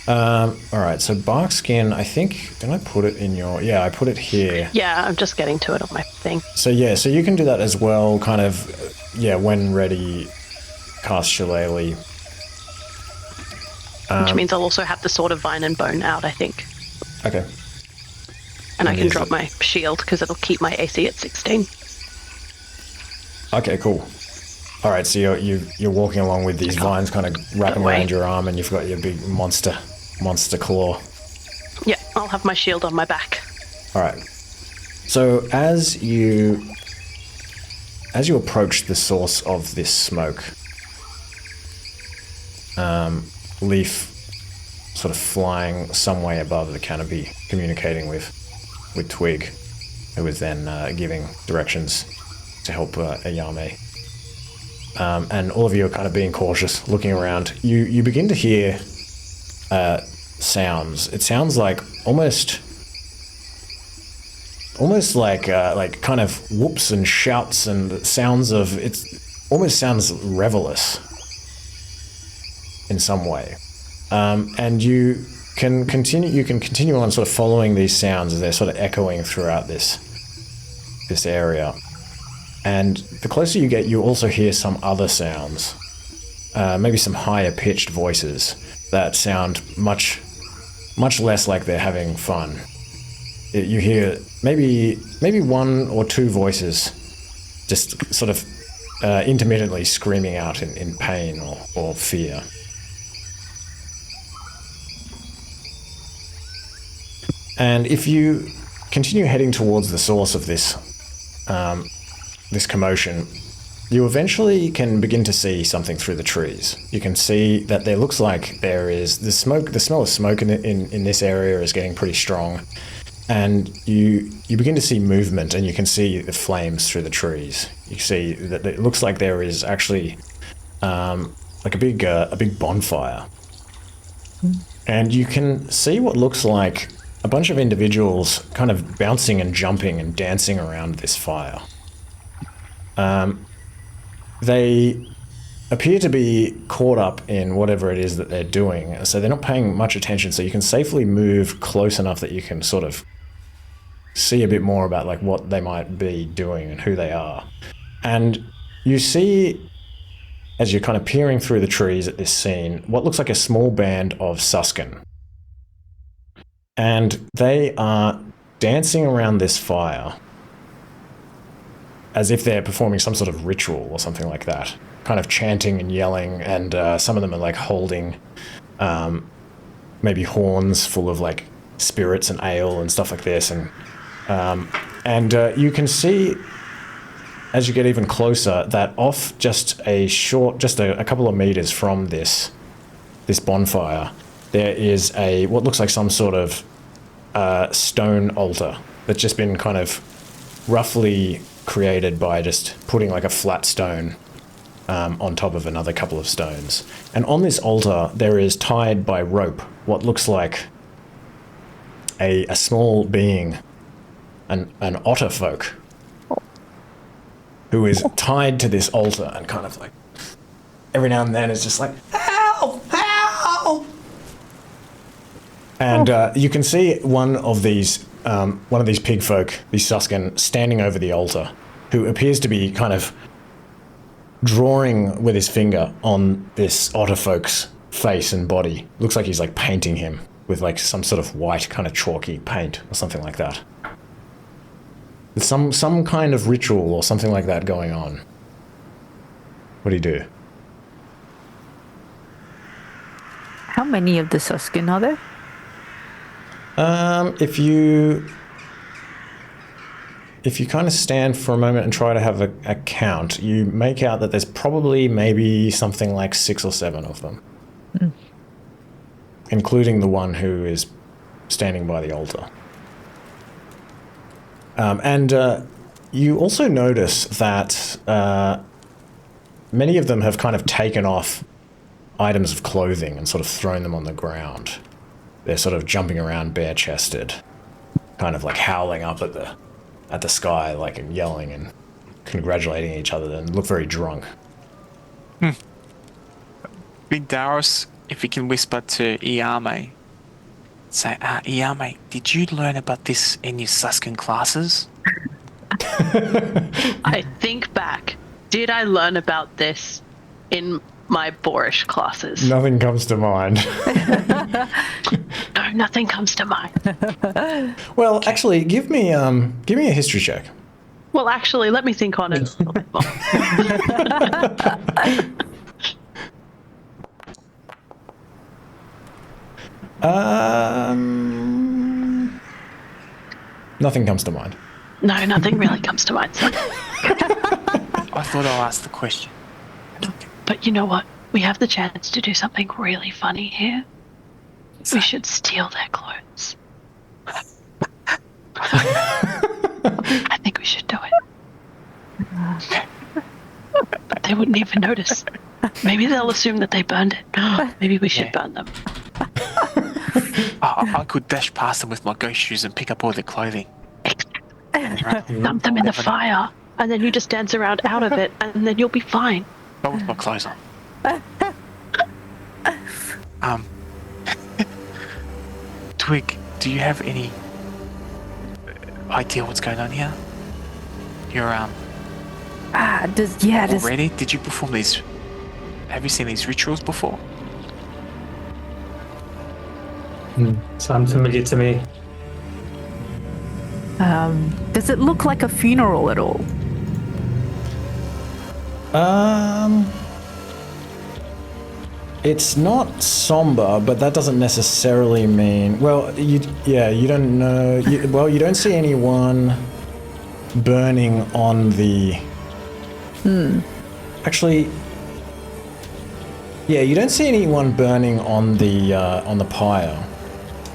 All right. So bark skin. I think. Did I put it in your? Yeah, I put it here. Yeah, I'm just getting to it on my thing. So yeah, so you can do that as well. Kind of. Yeah, when ready, cast Shillelagh. Which means I'll also have the Sword of Vine and Bone out, I think. Okay. And I And can is drop it- my shield because it'll keep my AC at 16. Okay. Cool. All right. So you're walking along with these vines, kind of wrapping That way. around your arm, and you've got your big monster claw. Yeah, I'll have my shield on my back. All right. So as you approach the source of this smoke, Leaf sort of flying some way above the canopy, communicating with Twig, who is then giving directions to help Eyame. And all of you are kind of being cautious, looking around. You begin to hear sounds. It sounds like almost like kind of whoops and shouts and sounds of almost sounds revelous in some way. And you can continue on sort of following these sounds as they're sort of echoing throughout this area. And the closer you get, you also hear some other sounds, maybe some higher pitched voices that sound much less like they're having fun. you hear maybe one or two voices just sort of intermittently screaming out in pain or fear. And if you continue heading towards the source of this commotion, you eventually can begin to see something through the trees. You can see that there looks like there is the smoke. The smell of smoke in this area is getting pretty strong, and you begin to see movement, and you can see the flames through the trees. You see that it looks like there is actually like a big bonfire, and you can see what looks like a bunch of individuals kind of bouncing and jumping and dancing around this fire. They appear to be caught up in whatever it is that they're doing, so they're not paying much attention, so you can safely move close enough that you can sort of see a bit more about like what they might be doing and who they are. And you see, as you're kind of peering through the trees at this scene, what looks like a small band of Suskin. And they are dancing around this fire as if they're performing some sort of ritual or something like that, kind of chanting and yelling, and some of them are like holding maybe horns full of like spirits and ale and stuff like this, and you can see as you get even closer that off just a couple of meters from this bonfire, there is what looks like some sort of stone altar that's just been kind of roughly created by just putting like a flat stone on top of another couple of stones. And on this altar, there is tied by rope what looks like a small being, an otter folk, who is tied to this altar and kind of like every now and then is just like, help, help! And you can see one of these pig folk, these Suskin, standing over the altar, who appears to be kind of drawing with his finger on this otter folk's face and body. Looks like he's like painting him with like some sort of white kind of chalky paint or something like that. There's some kind of ritual or something like that going on. What do you do? How many of the Suskin are there? If you kind of stand for a moment and try to have a count, you make out that there's probably maybe something like 6 or 7 of them. Including the one who is standing by the altar. And you also notice that many of them have kind of taken off items of clothing and sort of thrown them on the ground. They're sort of jumping around bare-chested, kind of like howling up at the sky, like, and yelling and congratulating each other, and look very drunk. Vindaros, if you can whisper to Eyame, say, Eyame, did you learn about this in your Suskin classes? I think back. Did I learn about this in my boorish classes? Nothing comes to mind. No, nothing comes to mind. Well, actually, give me a history check. Well, actually, let me think on it a little bit more. Nothing comes to mind. No, nothing really comes to mind. So. I thought I'll ask the question. But you know what? We have the chance to do something really funny here. We should steal their clothes. I think we should do it. But they wouldn't even notice. Maybe they'll assume that they burned it. Maybe we should burn them. I could dash past them with my ghost shoes and pick up all their clothing. Dump them in the fire, and then you just dance around out of it, and then you'll be fine. Not with my clothes on. Twig, do you have any idea what's going on here? You're Already? Did you perform these? Have you seen these rituals before? Sound familiar to me. Does it look like a funeral at all? It's not somber, but that doesn't necessarily mean. Well, you don't know. You don't see anyone burning on the. Actually, yeah, you don't see anyone burning on the pyre,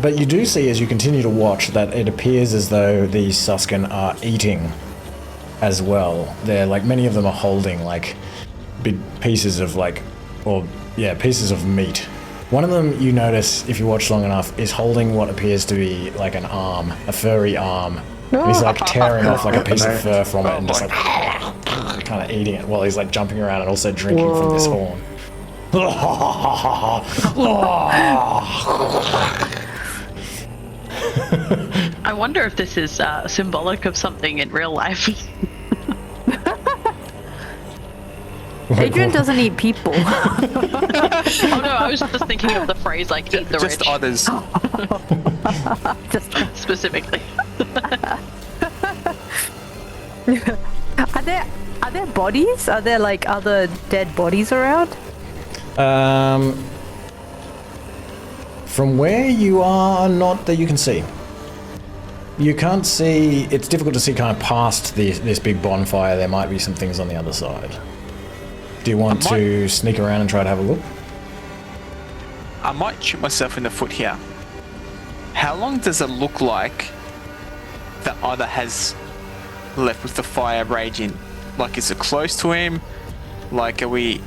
but you do see as you continue to watch that it appears as though these Suskin are eating as well. They're like many of them are holding like big pieces of pieces of meat. One of them, you notice if you watch long enough, is holding what appears to be like an arm, a furry arm. And he's like tearing off like a piece of fur from it and just like kind of eating it while he's like jumping around and also drinking from this horn. I wonder if this is symbolic of something in real life. Adrian doesn't eat people. Oh no, I was just thinking of the phrase like eat the Just rich. others. Just Specifically. Are there bodies? Are there like other dead bodies around? From where you are, not that you can see. You can't see. It's difficult to see kind of past this big bonfire. There might be some things on the other side. Do you want to sneak around and try to have a look? I might shoot myself in the foot here. How long does it look like that Otter has left with the fire raging? Like, is it close to him? Like, are we...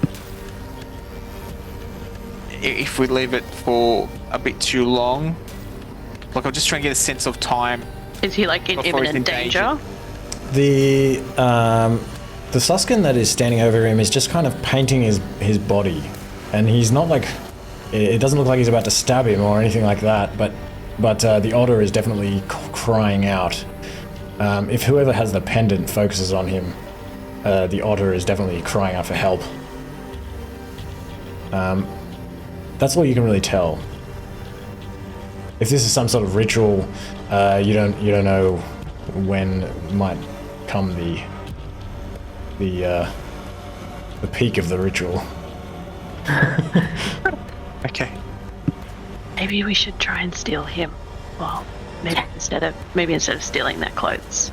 If we leave it for a bit too long? Like, I'm just trying to get a sense of time. Is he like in Before he's imminent in danger? The Suskin that is standing over him is just kind of painting his body, and he's not like, it doesn't look like he's about to stab him or anything like that, but the Otter is definitely crying out. If whoever has the pendant focuses on him, the Otter is definitely crying out for help. That's all you can really tell. If this is some sort of ritual, you don't know when might come the peak of the ritual. Okay. Maybe we should try and steal him. Well, maybe instead of stealing their clothes.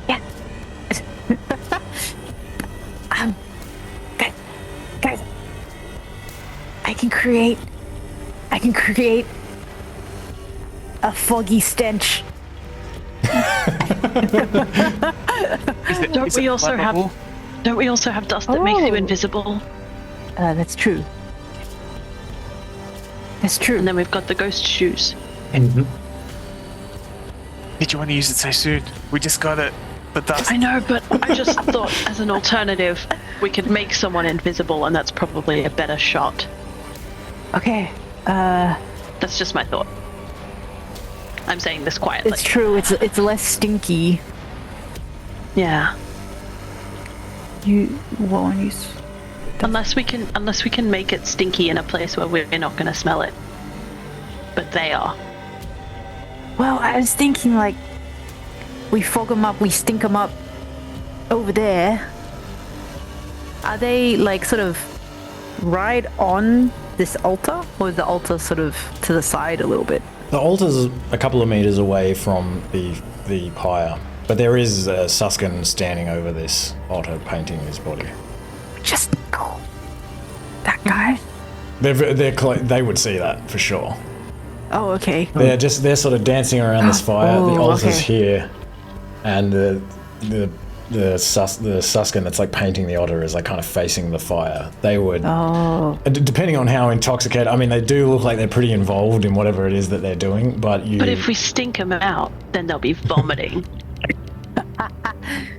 Yeah. Guys, I can create a foggy stench. Don't we also have dust that makes you invisible? That's true. That's true. And then we've got the ghost shoes. Mm-hmm. Did you want to use it so soon? We just got it. The dust. I know, but I just thought as an alternative, we could make someone invisible, and that's probably a better shot. Okay. That's just my thought. I'm saying this quietly. It's true. It's less stinky. Yeah. Unless we can make it stinky in a place where we're not going to smell it. But they are. Well, I was thinking like we fog them up, we stink them up over there. Are they like sort of right on this altar, or is the altar sort of to the side a little bit? The altar's a couple of meters away from the pyre, but there is a Suskin standing over this Otter painting his body. Just go. That guy. They would see that for sure. Oh, okay. They're sort of dancing around this fire. The altar's here, and the Suskin that's like painting the Otter is like kind of facing the fire. They would, depending on how intoxicated. I mean, they do look like they're pretty involved in whatever it is that they're doing. But if we stink them out, then they'll be vomiting.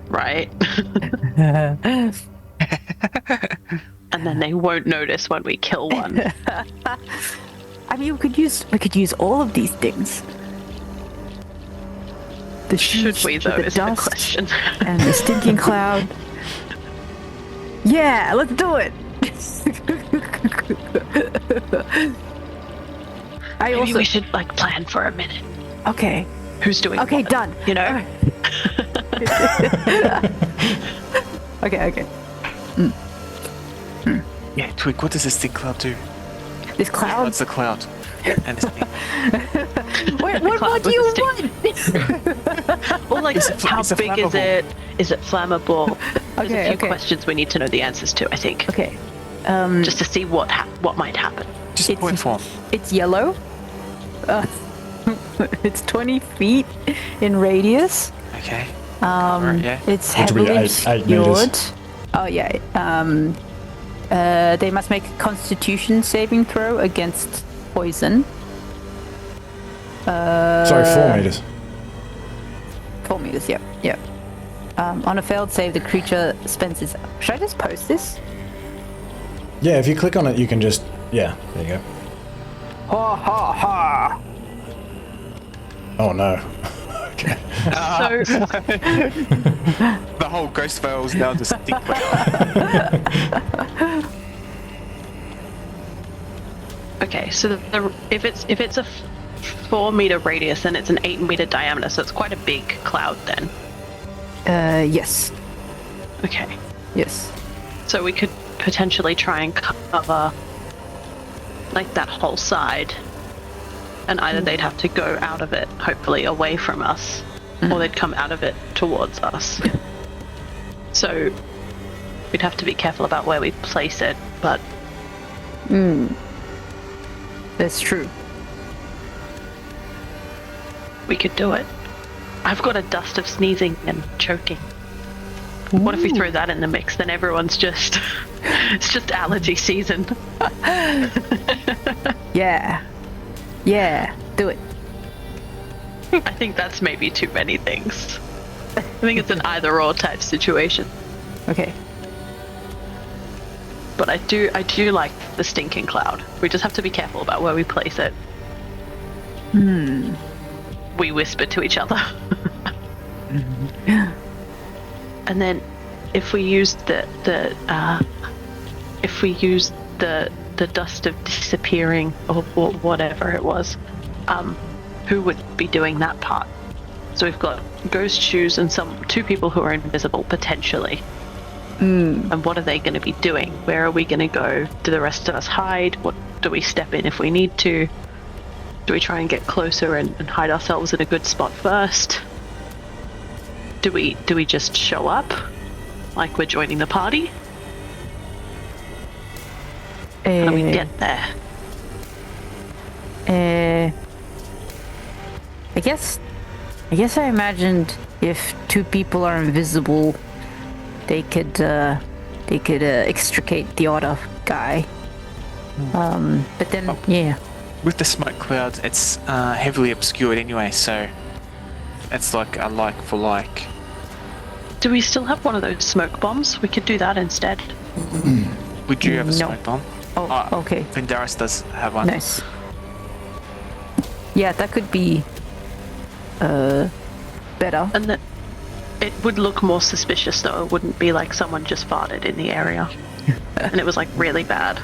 Right. And then they won't notice when we kill one. I mean, we could use all of these things. Should we though? Is the question. And the stinking cloud. Yeah, let's do it. Maybe we should plan for a minute. Okay. who's doing Okay, what, done. you know? Okay. Yeah, Twig, what does this thing cloud do? This cloud. What's the cloud? And this thing. What do you want? Or like, how it's a big is flammable. it? Is it flammable? There's Okay, a few okay. questions we need to know the answers to, I think. Okay. Just to see what might happen. Just It's- point form. It's yellow. It's 20 feet in radius. Okay. Um, yeah. It's Which would be heavily eight meters. obscured. Oh yeah. They must make a Constitution saving throw against poison. Sorry, 4 meters. 4 meters. Yep. On a failed save, the creature spends its. Should I just post this? Yeah, if you click on it, you can just... Yeah, there you go. Ha ha ha! Oh, no. Okay. So, The whole Ghostveil is now just thick cloud. okay, so if it's a 4 meter radius, then it's an 8 meter diameter, so it's quite a big cloud then. Yes. Okay. Yes. So we could potentially try and cover like that whole side, and either they'd have to go out of it, hopefully away from us, or they'd come out of it towards us. So we'd have to be careful about where we place it, but That's true. we could do it. I've got a dust of sneezing and choking. What if we throw that in the mix? Then everyone's just it's just allergy season. Yeah. Do it. I think that's maybe too many things. I think it's an either or type situation. Okay. But I do like the stinking cloud. We just have to be careful about where we place it. We whisper to each other. And then if we use the dust of disappearing or whatever it was, who would be doing that part? So we've got ghost shoes and two people who are invisible potentially. And what are they going to be doing? Where are we going to go? Do the rest of us hide? What do we step in if we need to? Do we try and get closer and hide ourselves in a good spot first? Do we just show up like we're joining the party? How do we get there? I guess I imagined if two people are invisible, they could extricate the Otter guy. But then, yeah. With the smoke clouds, it's heavily obscured anyway, so it's like a like for like. Do we still have one of those smoke bombs? We could do that instead. We do have a No. smoke bomb. Oh, okay. Vindaros does have one. Nice. Yeah, that could be better. And that it would look more suspicious though. It wouldn't be like someone just farted in the area. And it was like really bad.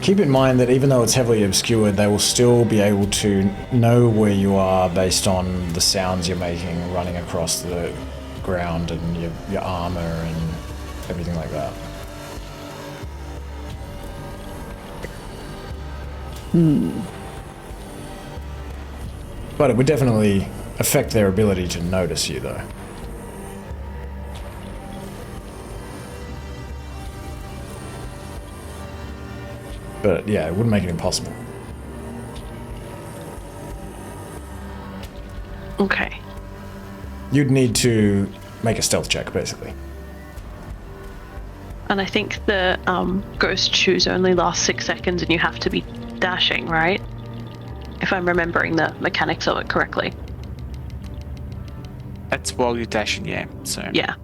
Keep in mind that even though it's heavily obscured, they will still be able to know where you are based on the sounds you're making running across the ground and your armor and everything like that. But it would definitely affect their ability to notice you, though. But yeah, it wouldn't make it impossible. Okay. You'd need to make a stealth check, basically. And I think the ghost shoes only last 6 seconds and you have to be dashing, right? If I'm remembering the mechanics of it correctly. That's while you're dashing, yeah. So Yeah.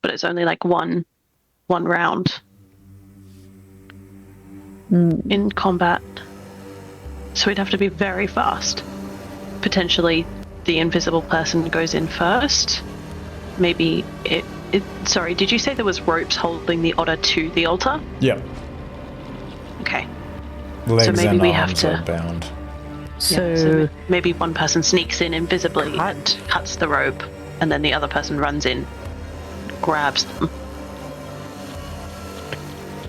But it's only like one round in combat. So we'd have to be very fast. Potentially the invisible person goes in first. Maybe sorry, did you say there was ropes holding the otter to the altar? Yep. Okay. Legs maybe and we have arms to- are bound. So, maybe one person sneaks in invisibly Cut. and cuts the rope, and then the other person runs in, grabs them.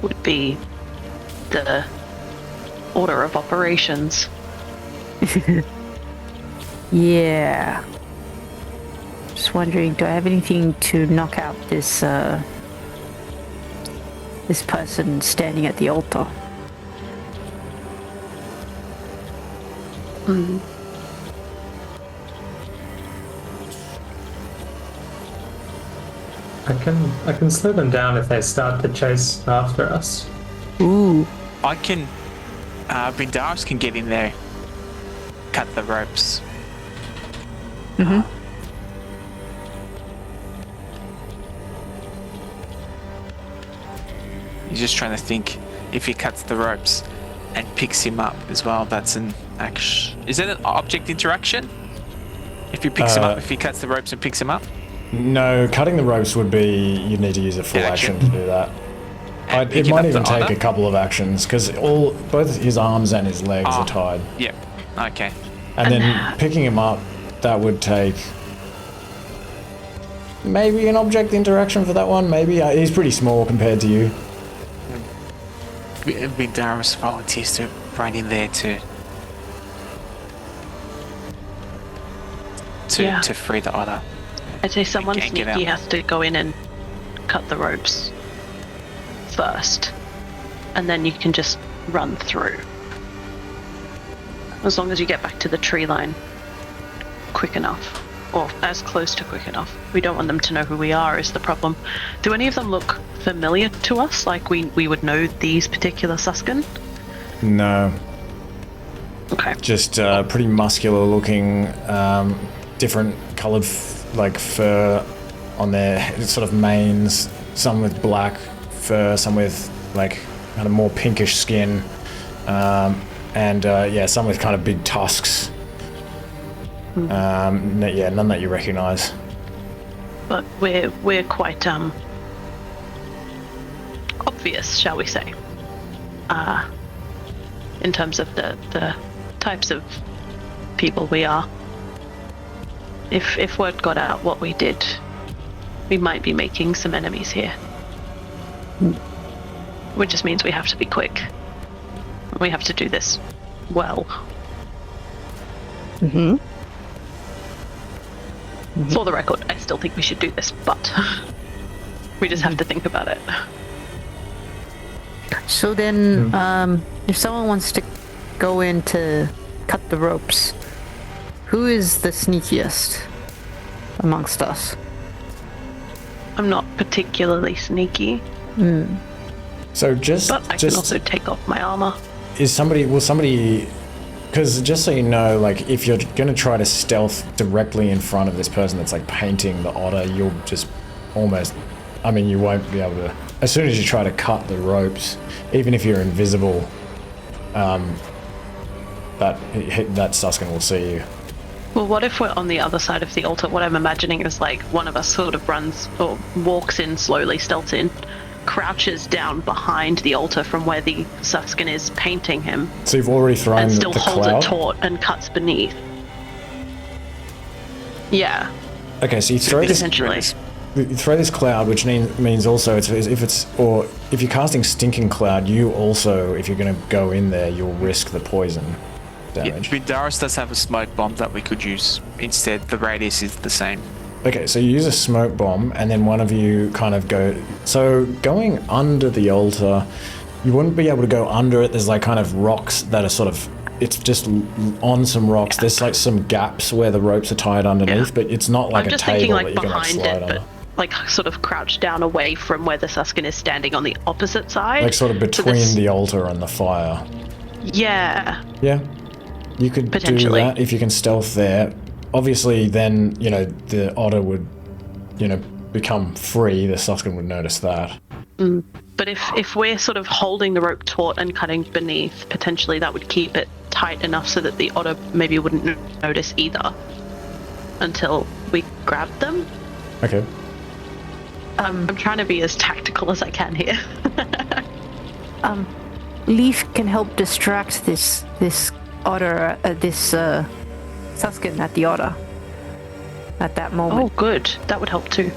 Would be the order of operations. yeah. Just wondering, do I have anything to knock out this this person standing at the altar? I can slow them down if they start to chase after us. Ooh. I can. Vindaros can get in there, cut the ropes. Mm-hmm. He's just trying to think if he cuts the ropes and picks him up as well. That's an action. Is it an object interaction? If he picks him up, if he cuts the ropes and picks him up? No, cutting the ropes would be, you need to use a full action to do that. And It picking might up even the take Otter? a couple of actions, because both his arms and his legs are tied. Yep. Okay. And then picking him up, that would take maybe an object interaction for that one, maybe. He's pretty small compared to you. Vindaros volunteers to run in there to free the Otter. I'd say someone Can't get sneaky out. has to go in and cut the ropes first, and then you can just run through. As long as you get back to the tree line quick enough, or as close to quick enough. We don't want them to know who we are is the problem. Do any of them look familiar to us? Like we would know these particular Suskin? No, Okay. just pretty muscular looking, different coloured fur on their sort of manes, some with black fur, some with like kind of more pinkish skin, and some with kind of big tusks. None that you recognise. But we're quite obvious, shall we say, in terms of the types of people we are. If word got out what we did, we might be making some enemies here. Which just means we have to be quick. We have to do this well. Mm-hmm. For the record, I still think we should do this, but we just have to think about it. So then, if someone wants to go in to cut the ropes, who is the sneakiest amongst us? Hmm. I'm not particularly sneaky, So but I can also take off my armor. will somebody, because just so you know, like if you're going to try to stealth directly in front of this person that's like painting the otter, you'll just almost, you won't be able to, as soon as you try to cut the ropes, even if you're invisible, that Suskin will see you. Well, what if we're on the other side of the altar? What I'm imagining is like one of us sort of runs or walks in slowly, stealths in, crouches down behind the altar from where the Suskin is painting him, So you've already thrown and still the holds cloud? it taut and cuts beneath. Yeah, Okay, so you throw this essentially. You throw this cloud, which means also if you're casting stinking cloud, you also, if you're going to go in there, you'll risk the poison damage. Vindaros does have a smoke bomb that we could use instead. The radius is the same. Okay, so you use a smoke bomb, and then one of you kind of go. So going under the altar, you wouldn't be able to go under it. There's like kind of rocks that are sort of. It's just on some rocks. There's like some gaps where the ropes are tied underneath, but it's not like I'm a just table thinking that like you can like behind slide it, under. but like sort of crouched down away from where the Suskin is standing on the opposite side. Like sort of So between this- the altar and the fire. Yeah. Yeah, you could do Potentially. that if you can stealth there. Obviously, then the otter would, become free. The Suskin would notice that. But if we're sort of holding the rope taut and cutting beneath, potentially that would keep it tight enough so that the otter maybe wouldn't notice either until we grab them. Okay. I'm trying to be as tactical as I can here. Leaf can help distract this Otter, this Suskin at the Otter at that Oh, moment. good. That would help too.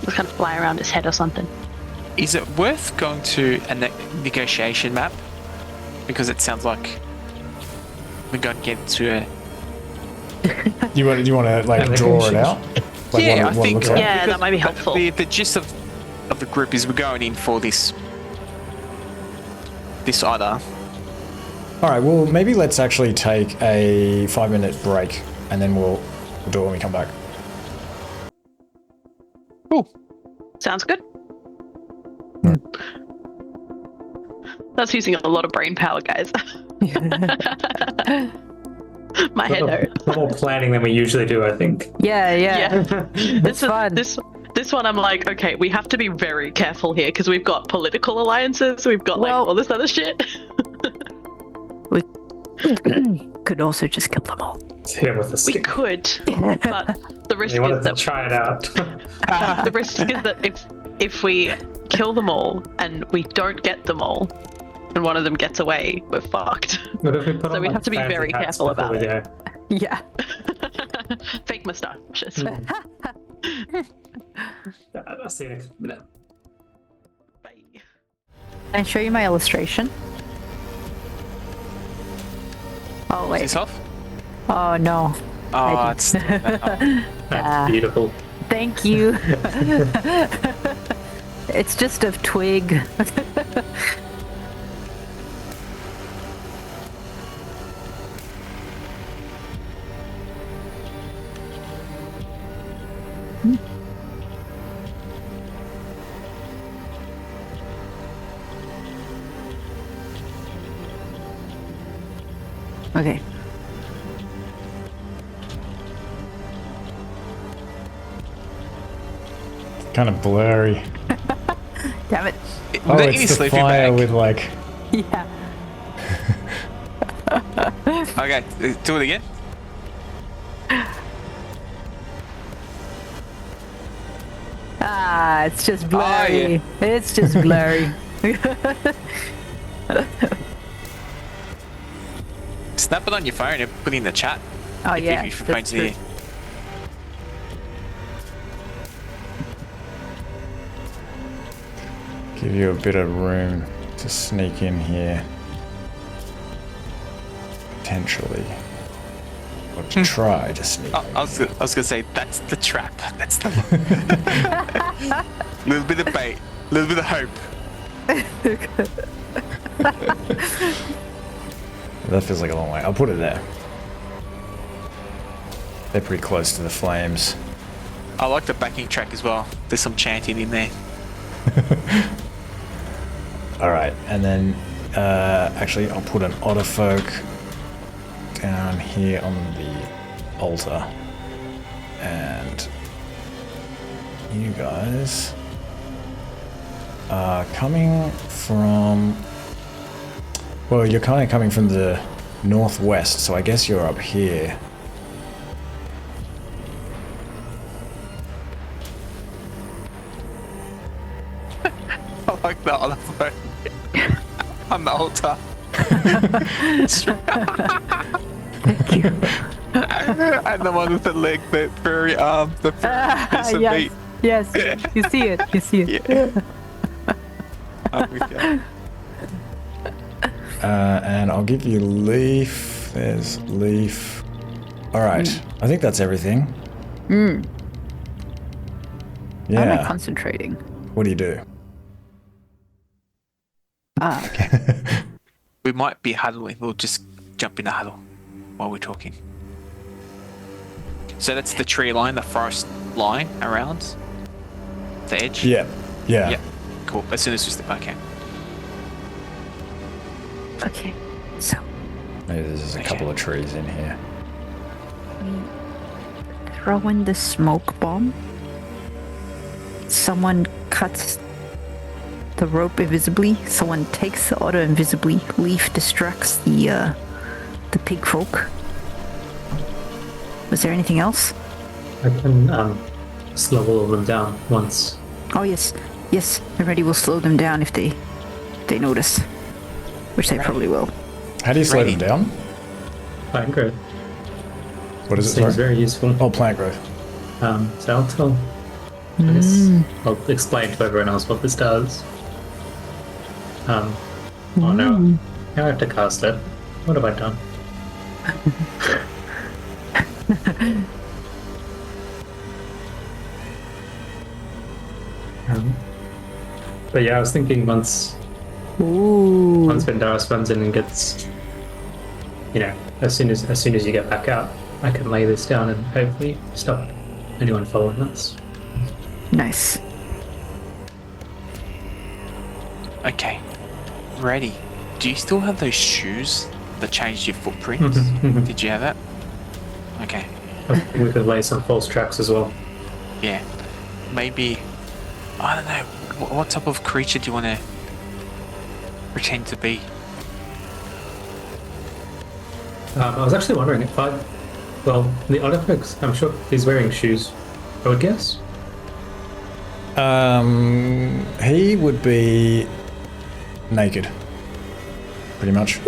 Just kind of fly around his head or something. Is it worth going to a negotiation map? Because it sounds like we're going to get to a... Do you want to like draw it out? Like Yeah, what I it think looks like? Yeah, that because might be helpful. The gist of the group is we're going in for this Otter. All right. Well, maybe let's actually take a 5-minute break, and then we'll do it when we come back. Cool. Sounds good. That's using a lot of brain power, guys. My head hurts. More planning than we usually do, I think. Yeah. This is fun. This one, I'm like, okay, we have to be very careful here because we've got political alliances, we've got like all this other shit. We could also just kill them all. Hit him with a We stick. could, but the risk You wanted is to that try it out. the risk is that if we kill them all and we don't get them all, and one of them gets away, we're fucked. What if we put So on, we'd like, have to be fancy very hats careful before about we it. go? Yeah. Fake moustaches. I see you next minute. Bye. Can I show you my illustration? Oh Is wait. this off? Oh no. Oh, it's... That's beautiful. Thank you. It's just of Twig. Okay. Kind of blurry. Damn it. Oh, Let you it's the sleep your fire bag. with like. Yeah. Okay, do it again. Ah, it's just blurry. yeah. It's just blurry. Snap it on your phone and put it in the chat. Oh yeah. If your that's phone's near. true. Give you a bit of room to sneak in here. Potentially. Or to try to sneak Oh, in. I was gonna say that's the trap. That's the little bit of bait, little bit of hope. That feels like a long way. I'll put it there. They're pretty close to the flames. I like the backing track as well. There's some chanting in there. Alright, and then actually I'll put an Otter folk down here on the altar. And you guys are coming from... Well, you're kind of coming from the northwest, so I guess you're up here. I like that on the phone. On the altar. Thank you. And the one with the leg, the furry arm, the furry piece of meat. Yes. You see it. You see it. Yeah. I'm with you. And I'll give you leaf. There's leaf. Alright, I think that's everything. How am I Yeah. concentrating? What do you do? Ah, okay. We might be huddling. We'll just jump in a huddle while we're talking. So that's the tree line, the forest line around the edge? Yeah. Yeah. Yeah. Cool. As soon as we step back in. Okay. So Maybe there's a couple of trees in here. throw in the smoke bomb. Someone cuts the rope invisibly. Someone takes the Otter invisibly. Leaf distracts the pig folk. Was there anything else? I can slow all of them down once. Oh yes, yes. Already will slow them down if they notice, which they probably will. How do you slow Reti. them down? Plant growth. What is it? Seems Sorry? very useful. Oh, plant growth. So I'll tell. I guess I'll explain to everyone else what this does. Oh no. Now I have to cast it. What have I done? But yeah, I was thinking once Vindaros runs in and gets, as soon as you get back out, I can lay this down and hopefully stop anyone following us. Nice. Okay. Ready. Do you still have those shoes that changed your footprints? Did you have that? Okay. I think we could lay some false tracks as well. Yeah. Maybe. I don't know. What type of creature do you want to pretend to be? I was actually wondering if the Otter folks, I'm sure he's wearing shoes, I would guess. He would be naked, pretty much.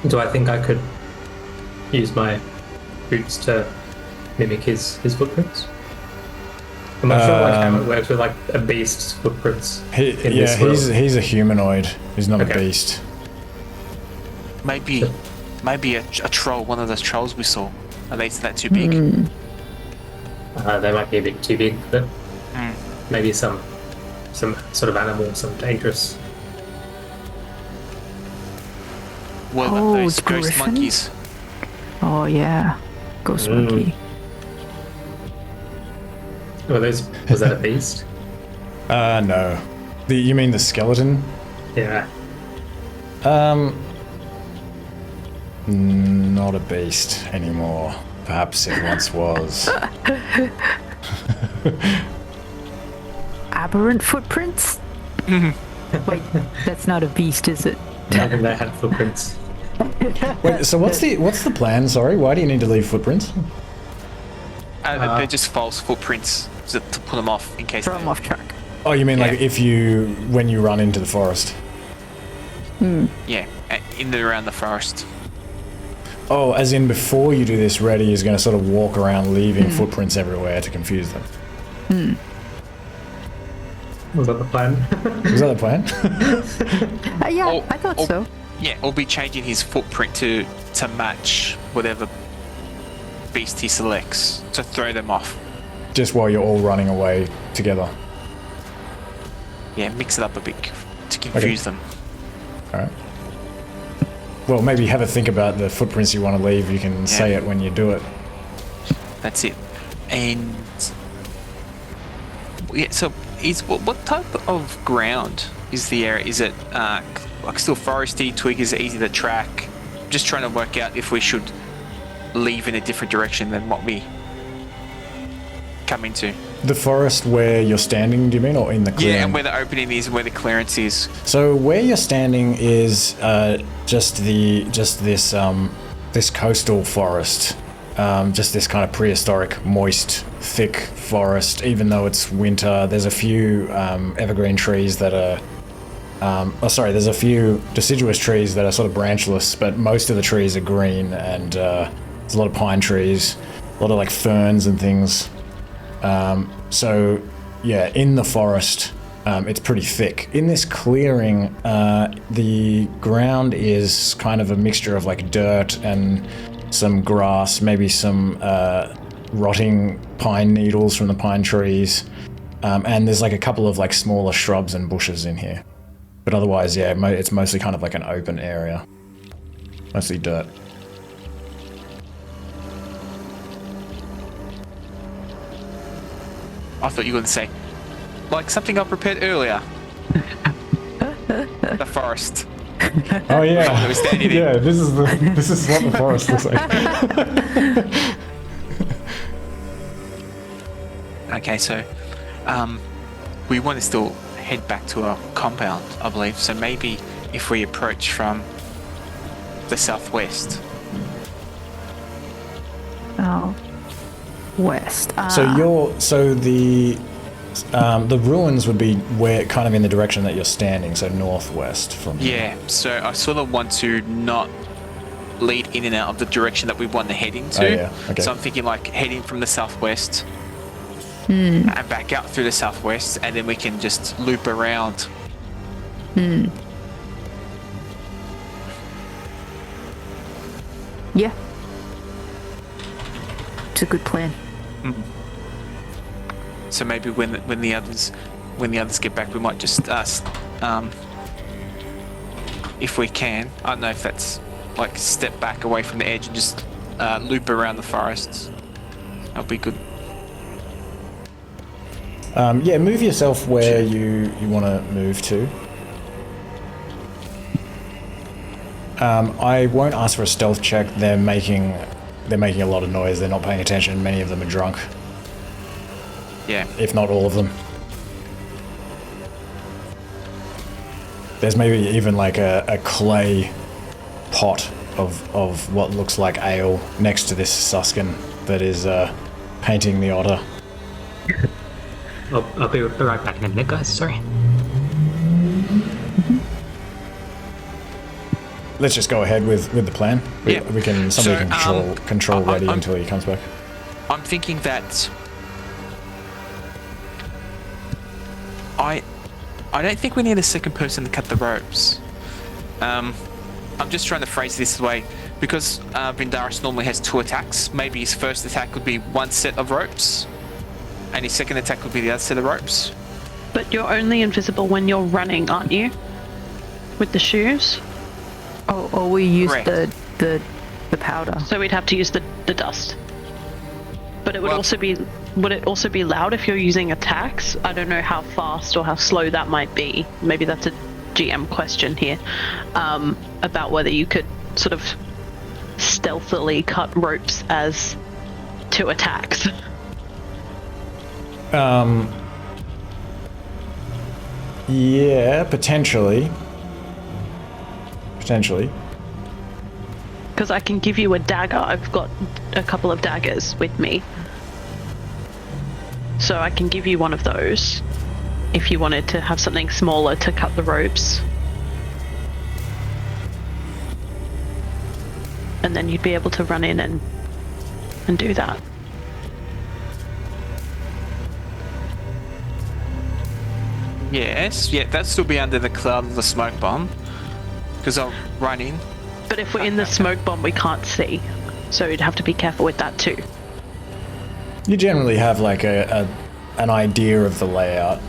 Do I think I could use my boots to mimic his footprints? I'm not sure how it works with a beast's footprints. He's a humanoid. He's not a Okay. beast. Maybe a troll, one of those trolls we saw. Are they that too big? They might be a bit too big, but maybe some sort of animal, some dangerous. What about Oh, those the ghost griffin? monkeys? Oh yeah, ghost monkey. Was that a beast? No. You mean the skeleton? Yeah. Not a beast anymore. Perhaps it once was. Aberrant footprints? Wait, that's not a beast, is it? I think they had footprints. Wait, so what's the plan? Sorry, why do you need to leave footprints? They're just false footprints to put them off in case. Throw them off track. Oh, you mean like Yeah. when you run into the forest? Yeah, in and around the forest. Oh, as in before you do this, Reti is going to sort of walk around leaving footprints everywhere to confuse them. Was that the plan? Was that the plan? Yeah, Or- I thought or- so. Yeah, or be changing his footprint to match whatever beast he selects to throw them off. Just while you're all running away together. Yeah, mix it up a bit to confuse them. All right. Well, maybe have a think about the footprints you want to leave. You can say it when you do it. That's it. And yeah, so what type of ground is the area? Is it like still foresty? Twig is easy to track. Just trying to work out if we should leave in a different direction than what we come into. The forest where you're standing, do you mean, or in the clearing? Yeah, and where the opening is and where the clearance is. So where you're standing is just this coastal forest, just this kind of prehistoric, moist, thick forest. Even though it's winter, there's a few evergreen trees that are. There's a few deciduous trees that are sort of branchless, but most of the trees are green, and there's a lot of pine trees, a lot of like ferns and things. So yeah, in the forest, it's pretty thick. In this clearing, the ground is kind of a mixture of like dirt and some grass, maybe some rotting pine needles from the pine trees, and there's like a couple of like smaller shrubs and bushes in here. But otherwise, yeah, it's mostly kind of like an open area. Mostly dirt. I thought you were going to say, like something I prepared earlier. The forest. Oh yeah, that we're standing in. yeah. This is what the forest looks like. Okay, so we want to still head back to our compound, I believe. So maybe if we approach from the southwest. Oh, west. So The ruins would be where kind of in the direction that you're standing, so northwest from here. Yeah, so I sort of want to not lead in and out of the direction that we want to head into. Oh, yeah. Okay. So I'm thinking like heading from the southwest and back out through the southwest, and then we can just loop around. Yeah. It's a good plan. So maybe when the others get back, we might just if we can. I don't know if that's like step back away from the edge and just loop around the forests. That'll be good. Yeah, move yourself where you want to move to. I won't ask for a stealth check. They're making a lot of noise. They're not paying attention. Many of them are drunk. Yeah. If not all of them. There's maybe even like a clay pot of what looks like ale next to this Suskin that is painting the otter. I'll be right back in a minute, guys. Sorry. Let's just go ahead with the plan. Yeah. We can somebody can control Reti until he comes back. I'm thinking that I don't think we need a second person to cut the ropes. I'm just trying to phrase this way because Vindaros normally has 2 attacks. Maybe his first attack could be 1 set of ropes, and his second attack could be the other set of ropes. But you're only invisible when you're running, aren't you? With the shoes? Or we use Correct. the powder. So we'd have to use the dust. But it would would it also be loud if you're using attacks? I don't know how fast or how slow that might be. Maybe that's a GM question here. About whether you could sort of stealthily cut ropes as 2 attacks. Yeah, potentially. Because I can give you a dagger. I've got a couple of daggers with me. So I can give you one of those if you wanted to have something smaller to cut the ropes. And then you'd be able to run in and do that. Yes, yeah, that'd still be under the cloud of the smoke bomb. Because I'll run in. But if we're in the smoke bomb, we can't see. So you'd have to be careful with that too. You generally have like an idea of the layout.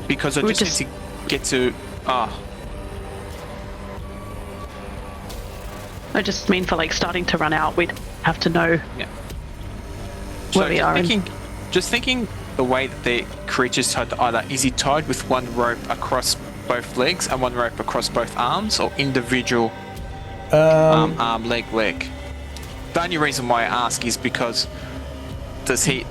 Because I just need to get to... I just mean for like starting to run out, we'd have to know where we are. Just thinking the way that the creature's tied to either, is he tied with one rope across both legs and one rope across both arms, or individual arm, leg? The only reason why I ask is because his 2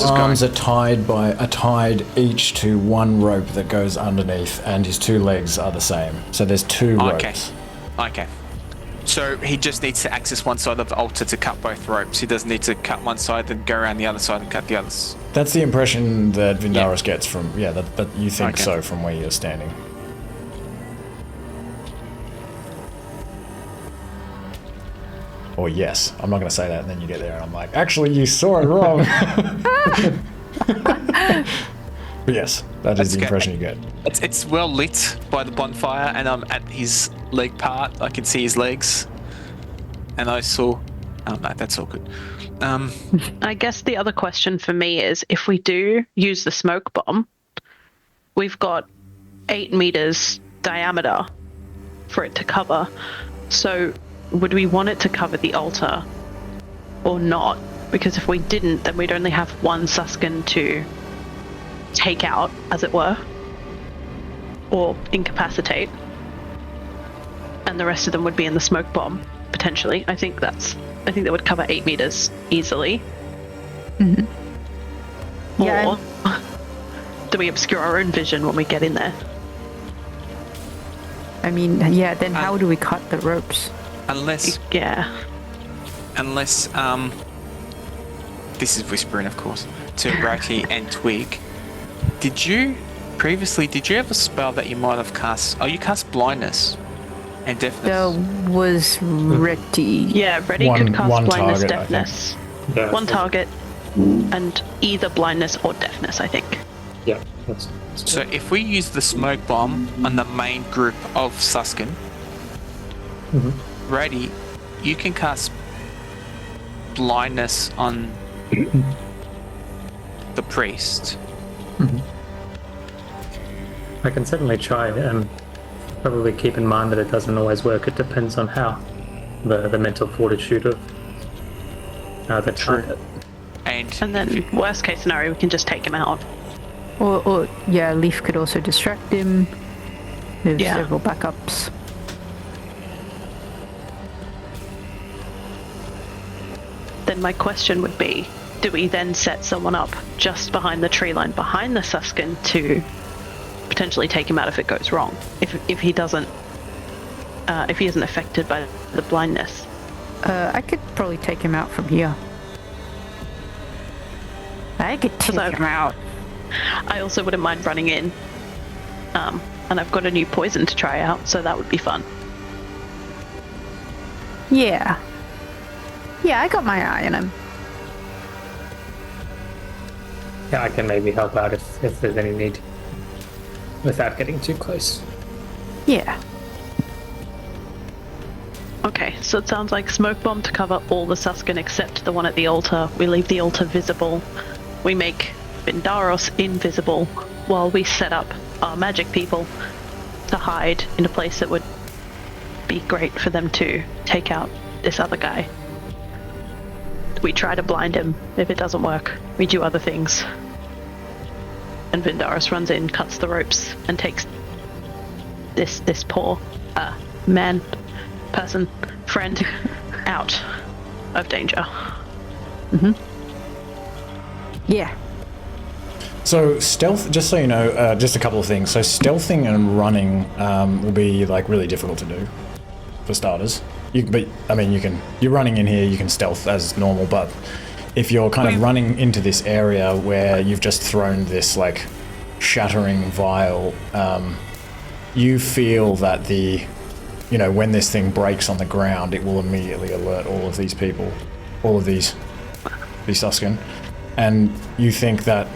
arms are tied each to one rope that goes underneath, and his 2 legs are the same. So there's 2 ropes. Okay. So he just needs to access one side of the altar to cut both ropes. He doesn't need to cut one side, then go around the other side and cut the others. That's the impression that Vindaros gets from, that you think so from where you're standing. Or yes. I'm not going to say that, and then you get there and I'm like, actually, you saw it wrong. But yes, that is the impression you get. It's well lit by the bonfire, and I'm at his leg part. I can see his legs. And I saw... Oh, no, that's all good. I guess the other question for me is, if we do use the smoke bomb, we've got 8 meters diameter for it to cover. So would we want it to cover the altar or not? Because if we didn't, then we'd only have one Suskin to take out, as it were, or incapacitate, and the rest of them would be in the smoke bomb potentially. I think that would cover 8 meters easily. Or do we obscure our own vision when we get in there? I mean, then how do we cut the ropes? Unless this is whispering, of course, to Reti and Twig. Did you have a spell that you might have cast? Oh, you cast blindness and deafness. There was Reti. Yeah, Reti could cast one blindness, target, deafness. Yeah. One target, and either blindness or deafness, I think. Yeah. That's So if we use the smoke bomb on the main group of Suskin, Reti, you can cast blindness on the priest. I can certainly try, and probably keep in mind that it doesn't always work. It depends on how the mental fortitude of the target. And then, worst case scenario, we can just take him out. Or yeah, Leaf could also distract him. There's Yeah. several backups. Then my question would be, do we then set someone up just behind the tree line behind the Suskin to potentially take him out if it goes wrong? If he doesn't, if he isn't affected by the blindness. I could probably take him out from here. I could take him out. I also wouldn't mind running in. And I've got a new poison to try out, so that would be fun. Yeah. Yeah, I got my eye on him. Yeah, I can maybe help out if there's any need, without getting too close. Yeah. Okay, so it sounds like smoke bomb to cover all the Suskin except the one at the altar. We leave the altar visible. We make Vindaros invisible while we set up our magic people to hide in a place that would be great for them to take out this other guy. We try to blind him. If it doesn't work, we do other things. And Vindaros runs in, cuts the ropes, and takes this poor friend out of danger. Yeah. So stealth, just so you know, just a couple of things. So stealthing and running will be like really difficult to do, for starters. You're running in here, you can stealth as normal, but if you're kind of running into this area where you've just thrown this like shattering vial, you feel that when this thing breaks on the ground, it will immediately alert all of these people, all of these Suskin, and you think that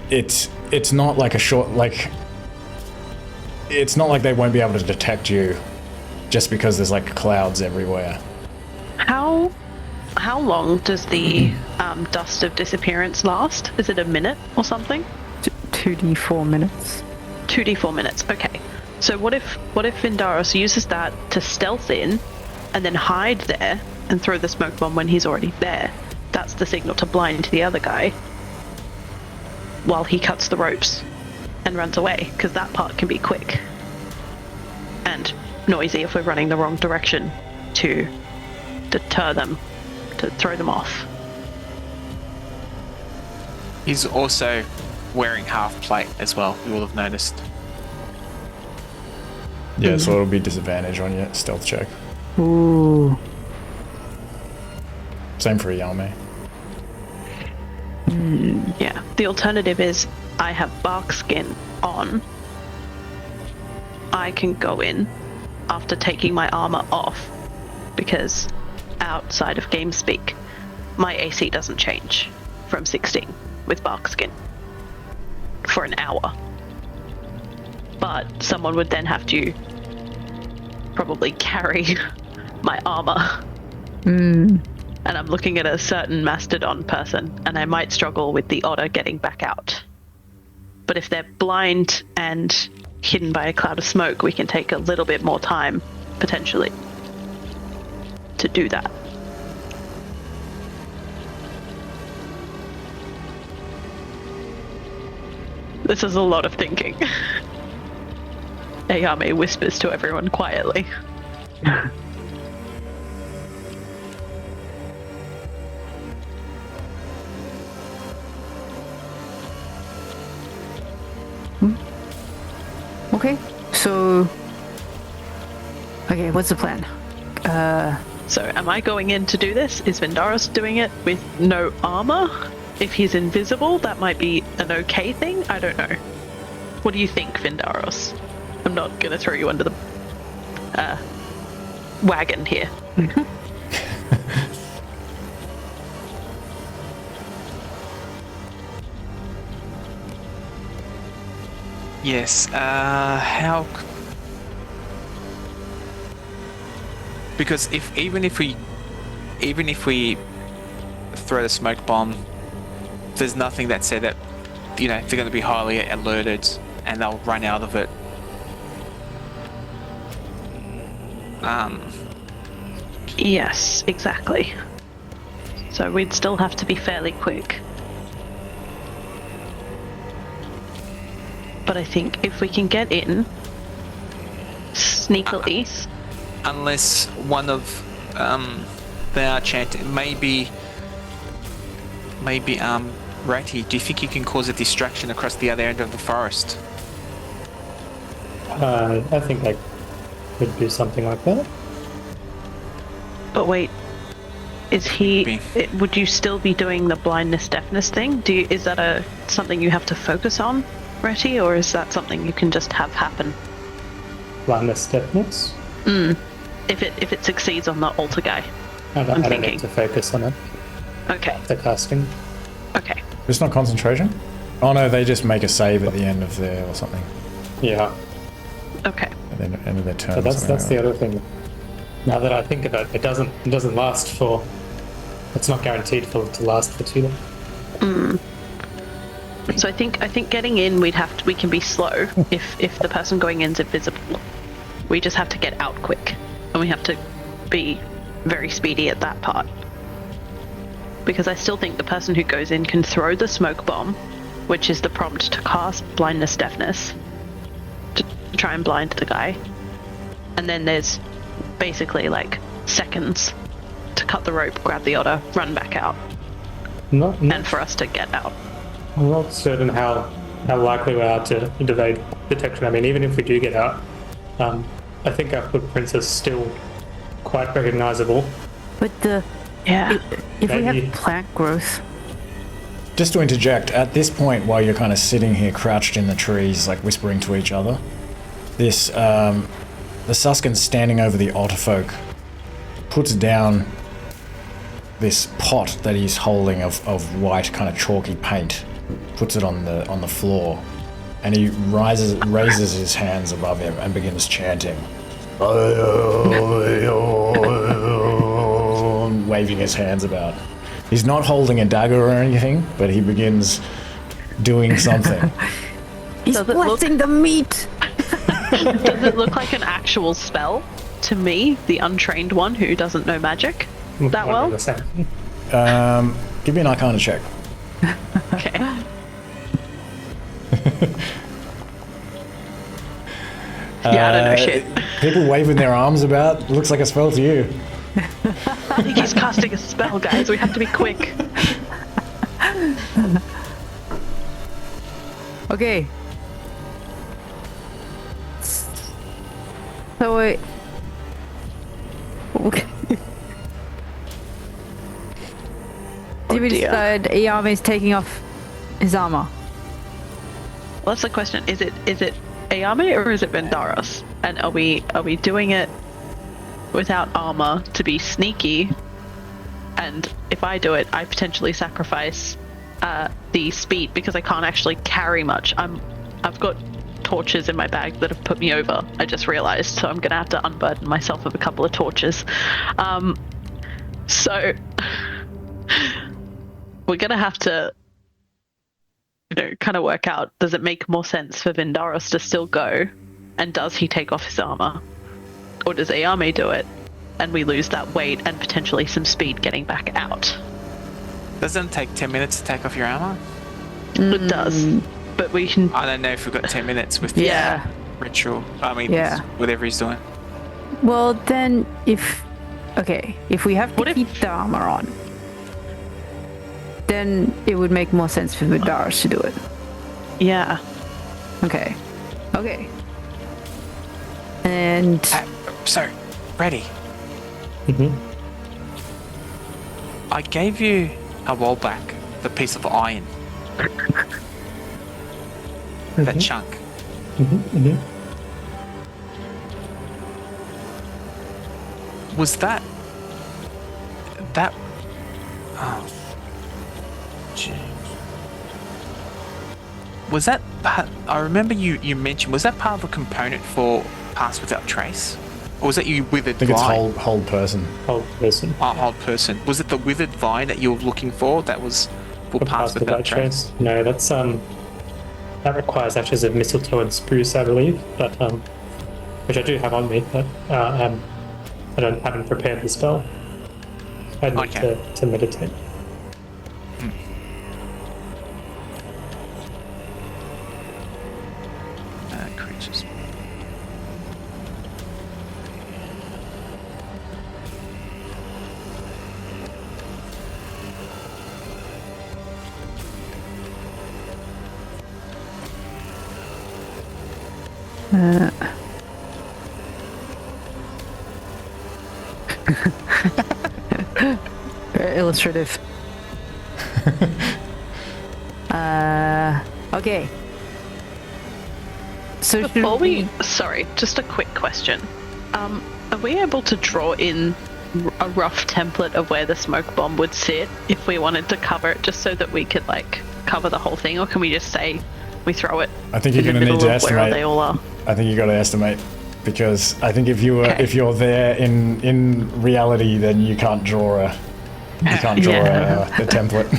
it's not like it's not like they won't be able to detect you just because there's like clouds everywhere. How long does the dust of disappearance last? Is it a minute or something? 2d4 minutes. 2d4 minutes. Okay. So what if Vindaros uses that to stealth in, and then hide there and throw the smoke bomb when he's already there? That's the signal to blind the other guy while he cuts the ropes and runs away, because that part can be quick and noisy if we're running the wrong direction to deter them, to throw them off. he's also wearing half plate as well, you will have noticed. Yeah, so it'll be disadvantage on your stealth check. Ooh. Same for Yao Mei. Yeah, the alternative is I have bark skin on. I can go in after taking my armor off, because outside of game speak, my AC doesn't change from 16 with bark skin for an hour. But someone would then have to probably carry my armor. And I'm looking at a certain mastodon person, and I might struggle with the otter getting back out. But if they're blind and hidden by a cloud of smoke, we can take a little bit more time, potentially, to do that. This is a lot of thinking. Eyame whispers to everyone quietly. Okay, so... Okay, what's the plan? So am I going in to do this? Is Vindaros doing it with no armor? If he's invisible, that might be an okay thing. I don't know. What do you think, Vindaros? I'm not gonna throw you under the wagon here. Yes. How? Because even if we throw the smoke bomb, there's nothing that said that they're going to be highly alerted and they'll run out of it. Yes, exactly. So we'd still have to be fairly quick. But I think if we can get in sneakily, unless one of they are chanting, maybe Reti, do you think you can cause a distraction across the other end of the forest? I think I could do something like that. But wait, is he? Would you still be doing the blindness deafness thing? Is that something you have to focus on, Reti, or is that something you can just have happen? Blindness deafness? If it succeeds on the altar guy. I don't need to focus on it. Okay. The casting. Okay. It's not concentration? Oh no, they just make a save at the end of their or something. Yeah. Okay. At the end of their turn. But that's the other thing. Now that I think about it, it doesn't last for. It's not guaranteed for it to last for too long. So I think getting in, we can be slow if the person going in is invisible. We just have to get out quick, and we have to be very speedy at that part. Because I still think the person who goes in can throw the smoke bomb, which is the prompt to cast blindness deafness, to try and blind the guy. And then there's basically like seconds to cut the rope, grab the otter, run back out, and for us to get out. I'm not certain how likely we are to evade detection. I mean, even if we do get out, I think our footprints are still quite recognizable. But if we have plant growth. Just to interject, at this point, while you're kind of sitting here crouched in the trees, like whispering to each other, the Suskin standing over the Otterfolk puts down this pot that he's holding of white kind of chalky paint, puts it on the floor, and he raises his hands above him and begins chanting, waving his hands about. He's not holding a dagger or anything, but he begins doing something. He's blessing the meat. Does it look like an actual spell to me, the untrained one who doesn't know magic that well? Give me an Arcana check. Okay. Yeah, I don't know shit. People waving their arms about, looks like a spell to you. I think he's casting a spell, guys. We have to be quick. Okay. So wait. Okay. Did we decide Eyame is taking off his armor? Well, that's the question. Is it Eyame or is it Vindaros? And are we doing it without armor to be sneaky? And if I do it, I potentially sacrifice the speed because I can't actually carry much. I've got torches in my bag that have put me over. I just realized, so I'm gonna have to unburden myself of a couple of torches. So we're gonna have to, kind of work out, does it make more sense for Vindaros to still go, and does he take off his armor, or does Eyame do it, and we lose that weight and potentially some speed getting back out? Doesn't it take 10 minutes to take off your armor? It does, but we can. I don't know if we've got 10 minutes with the ritual. I mean, whatever he's doing. Well, then if we have to keep the armor on, then it would make more sense for Vindaros to do it. Yeah. Okay. And So, Reti. I gave you a while back the piece of iron. That chunk. Was that? Oh. Jeez. Was that part? I remember you mentioned. Was that part of a component for Pass Without Trace? Or was that you withered I think it's vine? hold person. Hold person. Oh, hold person. Was it the withered vine that you were looking for? That was for Pass Without Trace. No, that's that requires ashes of mistletoe and spruce, I believe. But which I do have on me, but I haven't prepared the spell. I need to meditate. Creatures. Very illustrative. Okay. So Sorry, just a quick question. Are we able to draw in a rough template of where the smoke bomb would sit if we wanted to cover it, just so that we could like cover the whole thing, or can we just say we throw it? I think you're going to need to estimate. Where they all are. I think you got to estimate, because I think if you're there in reality, then you can't draw a template.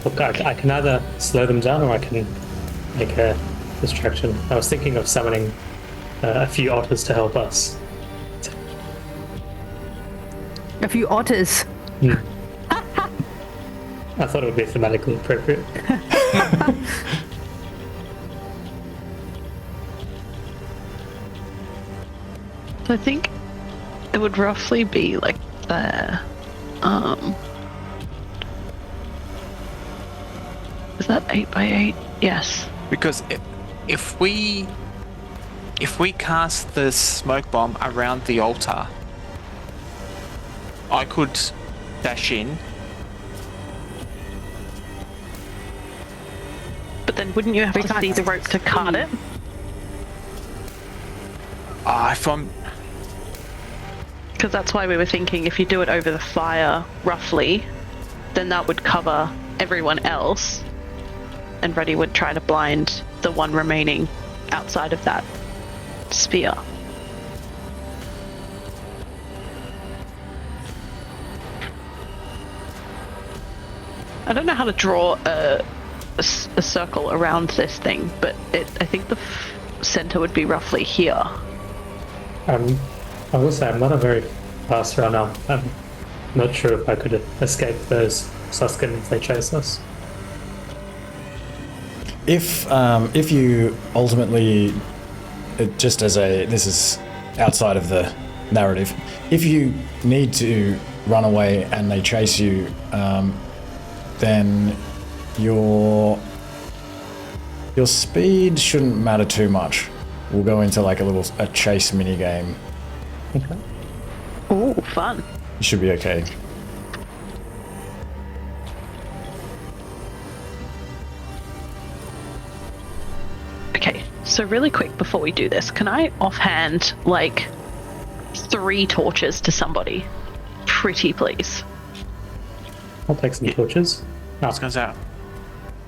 Look, I can either slow them down or I can make a distraction. I was thinking of summoning a few otters to help us. a few otters. I thought it would be thematically appropriate. So I think it would roughly be like there. Is that 8 by 8? Yes. Because if we cast the smoke bomb around the altar, I could dash in. But then wouldn't you have to see the rope to cut it? If I'm... Because that's why we were thinking if you do it over the fire, roughly, then that would cover everyone else, and Reti would try to blind the one remaining outside of that sphere. I don't know how to draw a circle around this thing, but I think the center would be roughly here. I will say I'm not a very fast runner. I'm not sure if I could escape those Suskin if they chase us. If you ultimately, just as this is outside of the narrative, if you need to run away and they chase you, then your speed shouldn't matter too much. We'll go into like a chase mini game. Okay. Oh, fun. You should be okay. Okay, so really quick before we do this, can I offhand like 3 torches to somebody? Pretty please. I'll take some torches. What's goes out?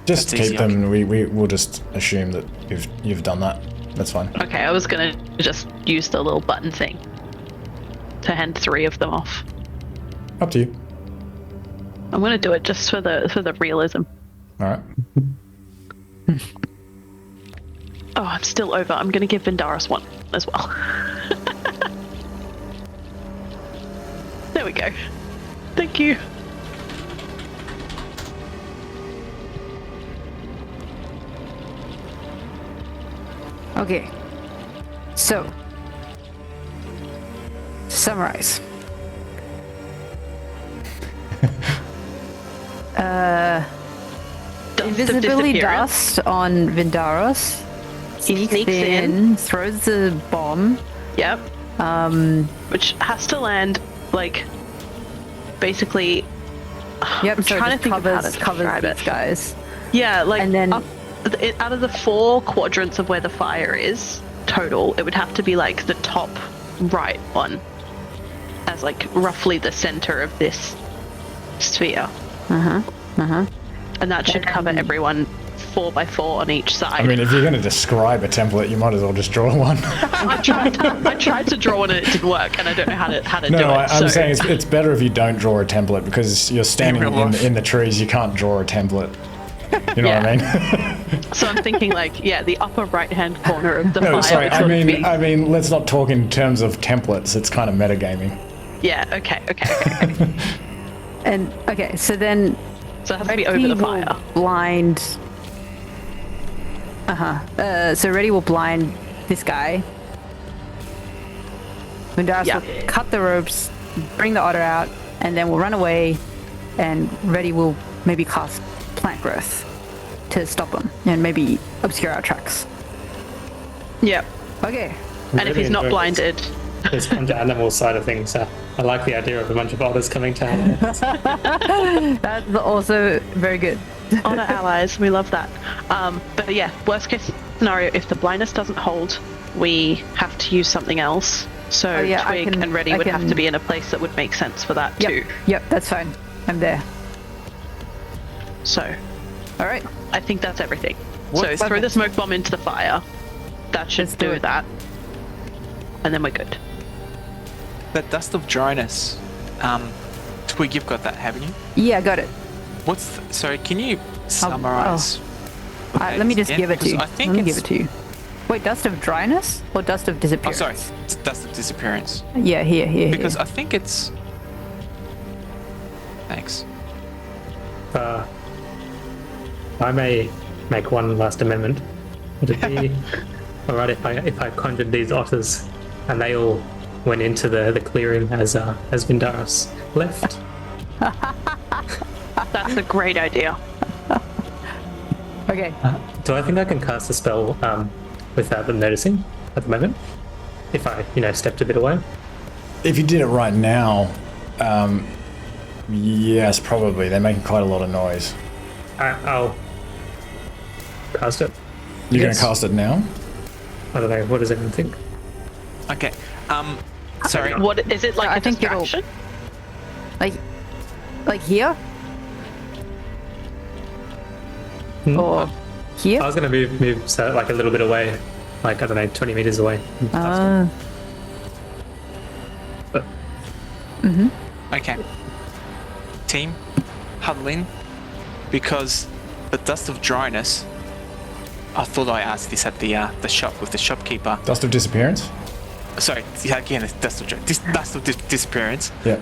Just That's keep easy, them. We'll just assume that you've done that. That's fine. Okay, I was gonna just use the little button thing to hand 3 of them off. Up to you. I'm gonna do it just for the realism. All right. Oh, I'm still over. I'm gonna give Vindaros 1 as well. There we go. Thank you. Okay. So, to summarize. Invisibility dust on Vindaros. He sneaks in, throws the bomb. Yep. Which has to land like basically. Yep. I'm So trying it to think of how to covers describe these it. guys. Yeah, like And then- out of the 4 quadrants of where the fire is total, it would have to be like the top right one, as like roughly the center of this sphere. And that should cover everyone 4 by 4 on each side. I mean, if you're going to describe a template, you might as well just draw one. I tried to draw one and it didn't work, and I don't know how to No, do it. I'm saying it's better if you don't draw a template because you're standing in the trees. You can't draw a template. You know what I mean? So I'm thinking like, yeah, the upper right-hand corner of the No, fire. sorry. would I sort of mean, be- let's not talk in terms of templates. It's kind of metagaming. Yeah. Okay. And okay, so then So it has to be over Reti the will fire. blind. So Reti will blind this guy. Vindaros Yeah. will cut the ropes, bring the otter out, and then we'll run away. And Reti will maybe cast plant growth to stop him and maybe obscure our tracks. Yeah. Okay. And if Really he's not enjoy blinded, this animal side of things. I like the idea of a bunch of otters coming to animals. That's also very good. honor allies, we love that. But yeah, worst case scenario, if the blindness doesn't hold, we have to use something else. So Oh, yeah, I Twig can- and Reti I would have can- to be in a place that would make sense for that Yep. too. Yep, that's fine. I'm there. So All right. I think that's everything. What- So throw the smoke bomb into the fire. That should Let's do do it. that. And then we're good. The dust of dryness. Twig, you've got that, haven't you? Yeah, got it. Sorry, can you summarize? what that Let me is just again? give it to Because you. I think Let me give it's- it to you. Wait, dust of dryness or dust of Oh, disappearance? sorry, it's dust of disappearance. Yeah, here. Because I think it's. Thanks. I may make one last amendment. Would it be alright if I conjured these otters and they all went into the clearing as Vindaros left? That's a great idea. Okay. Do I think I can cast a spell without them noticing at the moment? If I, stepped a bit away? If you did it right now, yes, probably. They're making quite a lot of noise. I'll cast it. You're going Yes. to cast it now? I don't know. What does everyone think? Okay. Sorry. What is it like? I a think it'll- distraction? Like here? Hmm. Or here? I was going to move so like a little bit away, like I don't know, 20 meters away. and cast it. But Okay. Team, huddle in, because the dust of dryness. I thought I asked this at the shop with the shopkeeper. Dust of disappearance? Sorry, yeah, again, it's dust of disappearance. Yeah.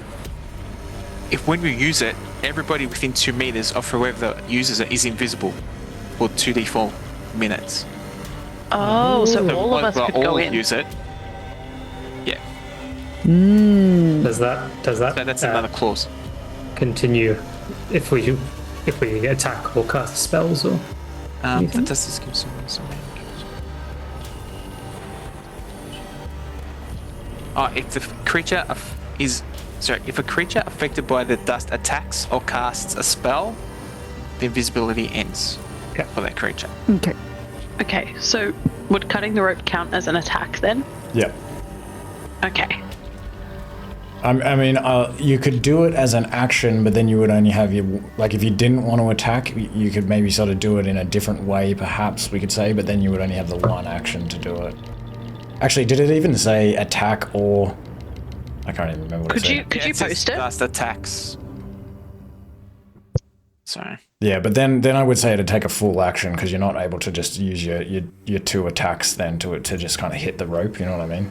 If when we use it, everybody within 2 meters of whoever uses it is invisible for 2d4 minutes. Oh, so So all of us we'll could go all in. use it. Yeah, does that so that's another clause. continue if we attack or cast spells or? That does this give some range. If the creature if a creature affected by the dust attacks or casts a spell, the invisibility ends for that creature. Okay. Okay, so would cutting the rope count as an attack then? Yeah. Okay. I mean, you could do it as an action, but then you would only have your... Like, if you didn't want to attack, you could maybe sort of do it in a different way, perhaps, we could say, but then you would only have the one action to do it. Actually, did it even say attack or... I can't even remember what it said. Could you it says post it? Dust attacks. Sorry. Yeah, but then I would say to take a full action, because you're not able to just use your 2 attacks then to just kind of hit the rope, you know what I mean?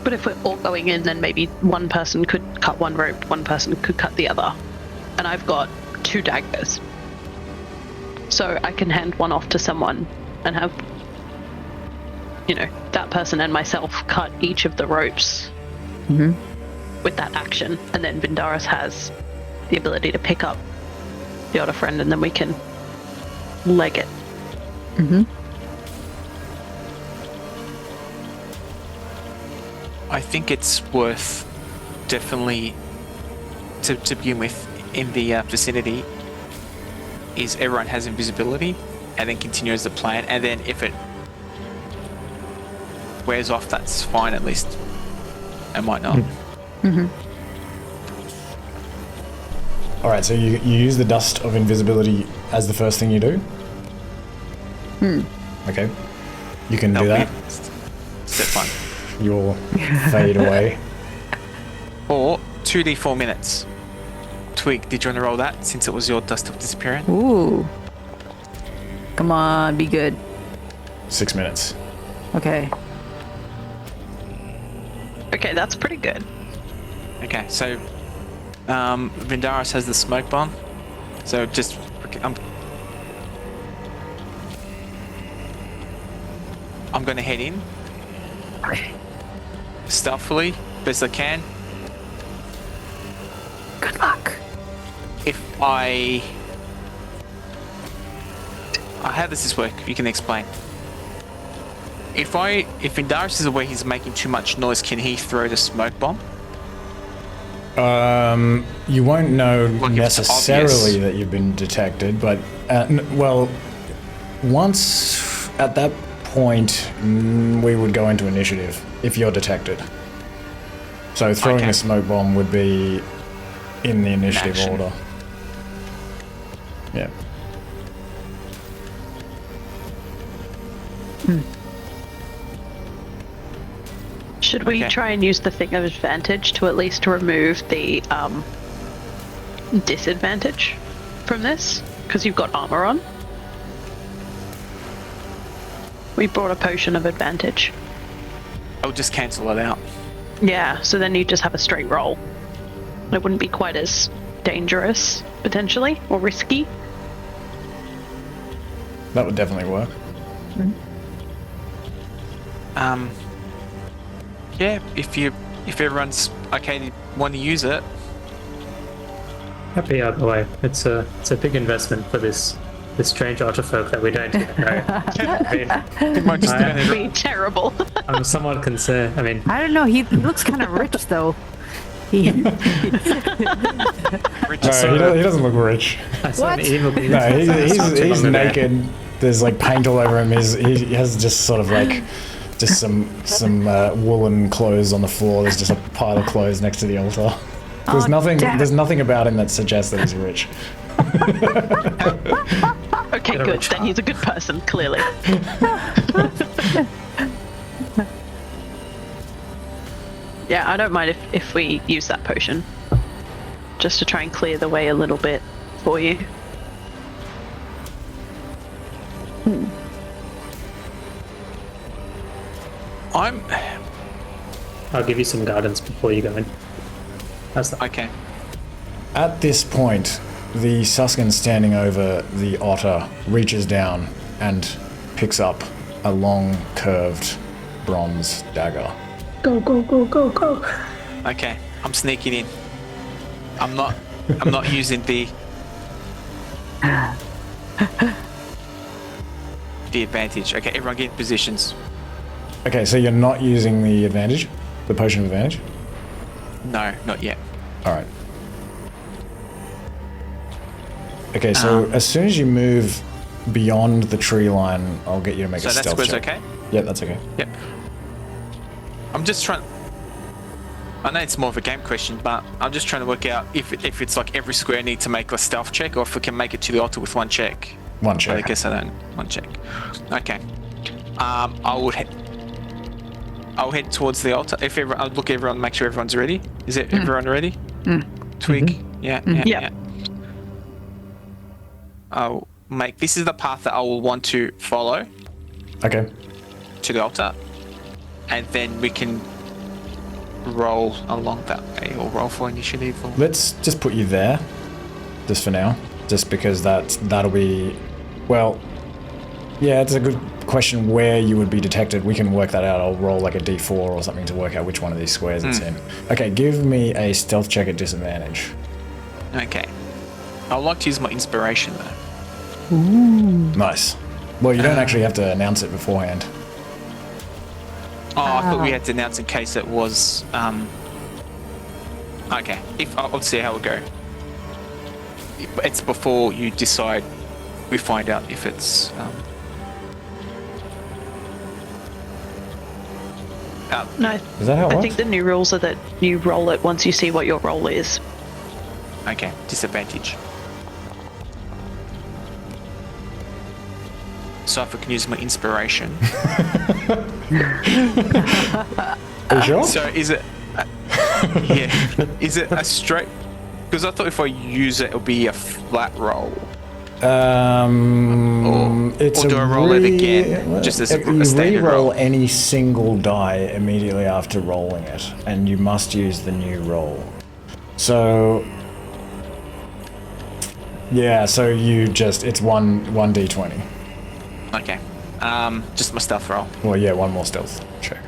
But if we're all going in, then maybe one person could cut one rope, one person could cut the other. And I've got 2 daggers. So I can hand one off to someone and have, that person and myself cut each of the ropes with that action. And then Vindaros has the ability to pick up the Otter friend and then we can leg it. I think it's worth definitely to begin with in the vicinity is everyone has invisibility, and then continue as the plan. And then if it wears off, that's fine. At least it might not. All right, so you use the dust of invisibility as the first thing you do. Okay, you can do that. Step 1. You'll fade away. Or 2d4 minutes. Twig, did you want to roll that since it was your dust of disappearance? Ooh. Come on, be good. 6 minutes. Okay. Okay, that's pretty good. Okay, so Vindaros has the smoke bomb. So just I'm going to head in stealthily, best I can. Good luck. How does this work? You can explain. If Vindaros is aware he's making too much noise, can he throw the smoke bomb? You won't know Like if it's necessarily obvious. that you've been detected, but well, once at that point, we would go into initiative if you're detected. So throwing Okay. a smoke bomb would be in the initiative Action. order. Yeah. Should we Okay. try and use the thing of advantage to at least remove the disadvantage from this? Because you've got armor on. We brought a potion of advantage. I'll just cancel it out. Yeah, so then you just have a straight roll. It wouldn't be quite as dangerous, potentially, or risky. That would definitely work. Yeah, if everyone's okay to want to use it. Happy either way. It's a big investment for this strange otter folk that we don't even know. It might just It'd be terrible. I'm somewhat concerned. I mean, I don't know. He looks kind of rich though. He, No, he doesn't look rich. I saw an What? evil No, he's naked. There's like paint all over him. He has just sort of like just some woolen clothes on the floor. There's just a pile of clothes next to the altar. There's nothing about him that suggests that he's rich. Okay, Get a good. rich Then he's a good person, clearly. Yeah, I don't mind if we use that potion. Just to try and clear the way a little bit for you. I'll give you some guidance before you go in. How's that? Okay. At this point, the Suskin standing over the otter reaches down and picks up a long, curved bronze dagger. Go, go, go, go, go. Okay, I'm sneaking in. I'm not using the advantage. Okay, everyone get in positions. Okay, so you're not using the advantage? The potion of advantage? No, not yet. Alright. Okay, so as soon as you move beyond the tree line, I'll get you to make So a that stealth square's check. okay? Yeah, that's okay. Yep. I'm just trying. I know it's more of a game question, but I'm just trying to work out if it's like every square need to make a stealth check, or if we can make it to the altar with one check. One But I check. guess I don't. One check. Okay. I'll head towards the altar. I'll look at everyone, make sure everyone's ready. Is it everyone ready? Twig. Yeah. Yeah. I'll make. This is the path that I will want to follow Okay. to the altar, and then we can roll along that way, or roll for initiative. Or... Let's just put you there, just for now. Just because that'll be... Well, yeah, it's a good question where you would be detected. We can work that out. I'll roll like a d4 or something to work out which one of these squares it's in. Okay, give me a stealth check at disadvantage. Okay. I'd like to use my inspiration though. Nice. Well, you don't actually have to announce it beforehand. Oh, I thought we had to announce in case it was Okay, if I'll see how it go. It's before you decide. We find out if it's. No, Is that how it I works? think the new rules are that you roll it once you see what your roll is. Okay, disadvantage. So if I can use my inspiration. Are you sure? So is it? Yeah. Is it a straight? Because I thought if I use it, it'll be a flat roll. It's or do I roll it again? Just as a you standard re-roll roll? any single die immediately after rolling it, and you must use the new roll. So, yeah, so you just it's one d20. Okay. Just my stealth roll. Well, yeah, one more stealth check.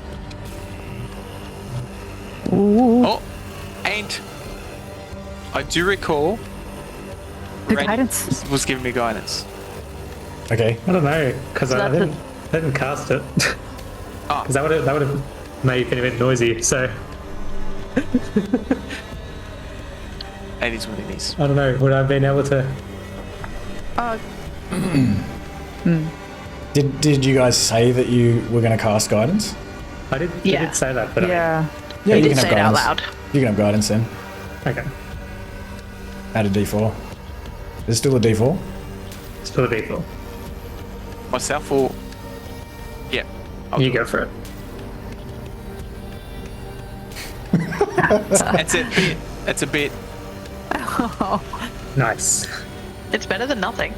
Oh, and I do recall. The Ren guidance. was giving me guidance. Okay. I don't know, because So I that's didn't cast it. Ah. Because that would have made it a bit noisy, so It is what it is. I don't know, would I have been able to... Did you guys say that you were going to cast guidance? I did say that, but Yeah. Yeah, You you did can say have it out guidance. loud. You can have guidance then. okay. Add a d4. There's still a d4. Still a d4. Myself or yeah. I'll You do go it. for it. It's a bit. It's a bit. Nice. It's better than nothing.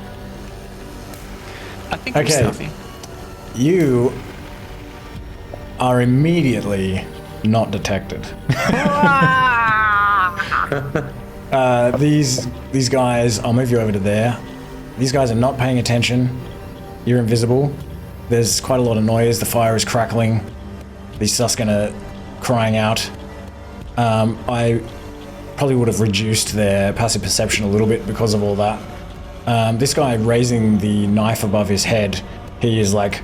I think I'm Okay. stealthy. You are immediately not detected. These guys, I'll move you over to there. These guys are not paying attention. You're invisible. There's quite a lot of noise. The fire is crackling. These Suskin are crying out. I probably would have reduced their passive perception a little bit because of all that. This guy raising the knife above his head, he is like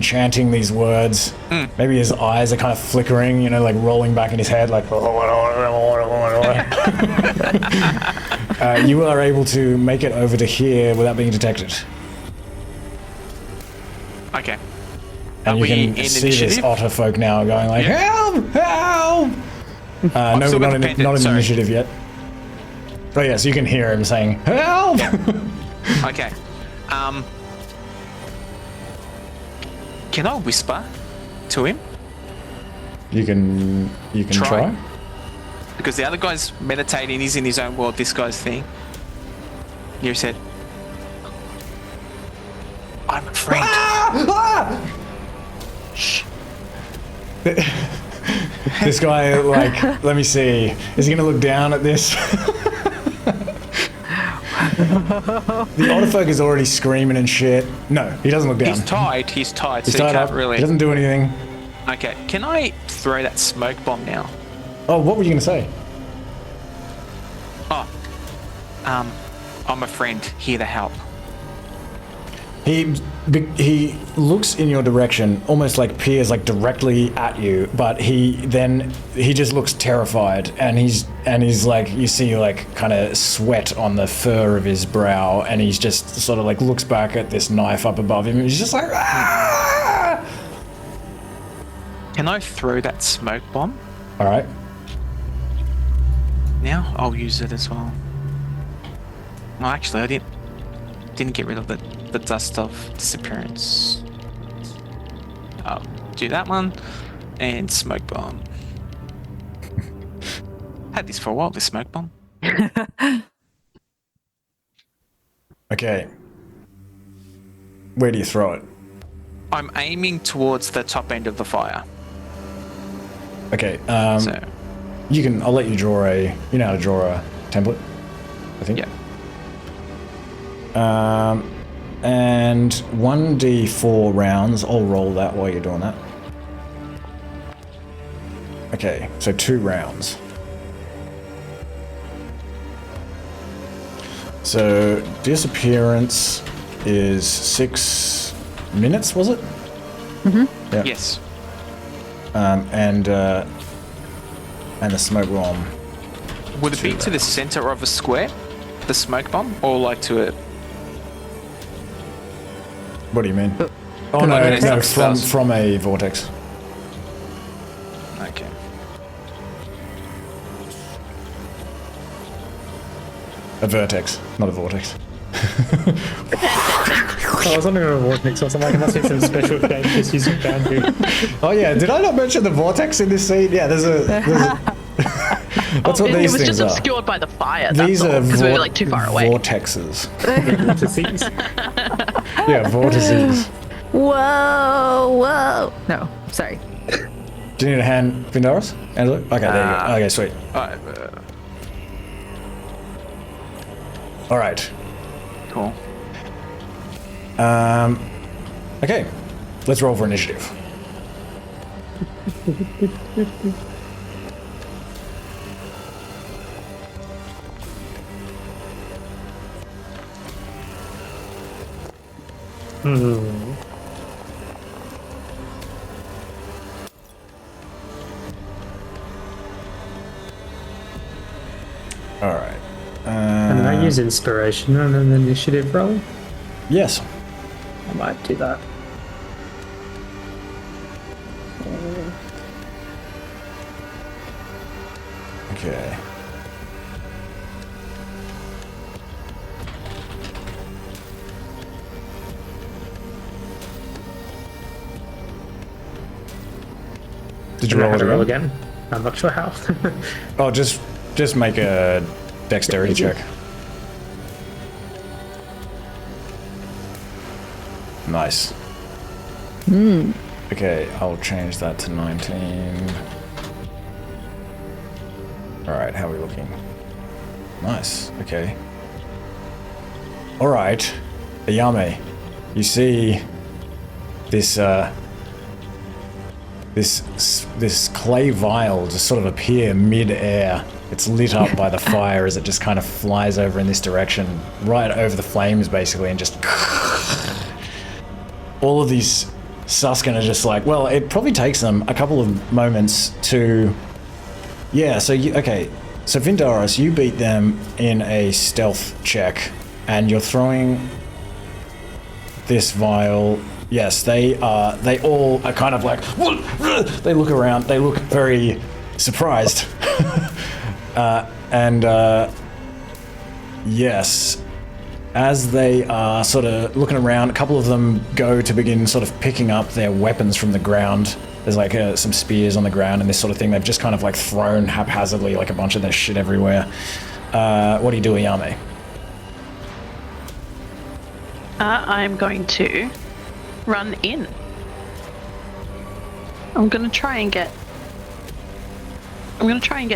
chanting these words. Maybe his eyes are kind of flickering, you know, like rolling back in his head, like. You are able to make it over to here without being detected. Okay. And Are you we can in see this initiative? Otter folk now going like, Yeah. help, help! No, still we're got not the in pendant, sorry. initiative yet. Oh yeah, so you can hear him saying, help! Okay. Can I whisper to him? You can try. Because the other guy's meditating, he's in his own world, this guy's thing. You said, I'm a friend. Shh. This guy, like, let me see. Is he gonna look down at this? The Otter folk is already screaming and shit. No, he doesn't look down. He's tied, He's so tied he can't up. really. He doesn't do anything. Okay, can I throw that smoke bomb now? Oh, what were you gonna say? Oh, I'm a friend, here to help. He looks in your direction, almost like peers like directly at you, but he just looks terrified, and he's like, you see like kind of sweat on the fur of his brow, and he's just sort of like looks back at this knife up above him, and he's just like, ah! Can I throw that smoke bomb? All right. Now I'll use it as well. Well, actually, I didn't get rid of the dust of disappearance. I'll do that one and smoke bomb. Had this for a while, this smoke bomb. Okay. Where do you throw it? I'm aiming towards the top end of the fire. Okay. So I'll let you draw you know how to draw a template, I think. yeah. And 1d4 rounds. I'll roll that while you're doing that. Okay, so 2 rounds. So disappearance is 6 minutes, was it? Yes. And And the smoke bomb. Would it be to the center of a square, the smoke bomb, or like to it? What do you mean? Oh Like no, it's no, like spells. from a vortex. Okay. A vertex, not a vortex. I was wondering what vortex was. I'm like, it must be some special changes using boundary. Oh yeah, did I not mention the vortex in this scene? Yeah, there's a that's what it these was things just are. obscured by the fire. These are because we were like too far away. vortexes. Disease. Yeah, vortices. Whoa. No, sorry. Do you need a hand, Vindaros? Angelo? Okay, there you go. Okay, sweet. All right. Cool. Okay, let's roll for initiative. All right. And I use inspiration on an initiative roll. Yes. I might do that. Okay. Did you I roll have it to roll again? again. I'm not sure how. Oh, just make a dexterity check. Nice. Okay, I'll change that to 19. Alright, how are we looking? Nice, okay. Alright, Eyame, you see this, this clay vial just sort of appear mid-air. It's lit up by the fire as it just kind of flies over in this direction, right over the flames basically, and just... All of these Suskin are just like, well, it probably takes them a couple of moments to... Yeah, so okay. So Vindaros, you beat them in a stealth check, and you're throwing this vial. Yes, they all are kind of like... They look around, they look very surprised. Yes, as they are sort of looking around, a couple of them go to begin sort of picking up their weapons from the ground. There's like some spears on the ground and this sort of thing. They've just kind of like thrown haphazardly like a bunch of their shit everywhere. What do you do, Eyame? I'm going to run in. I'm going to try and get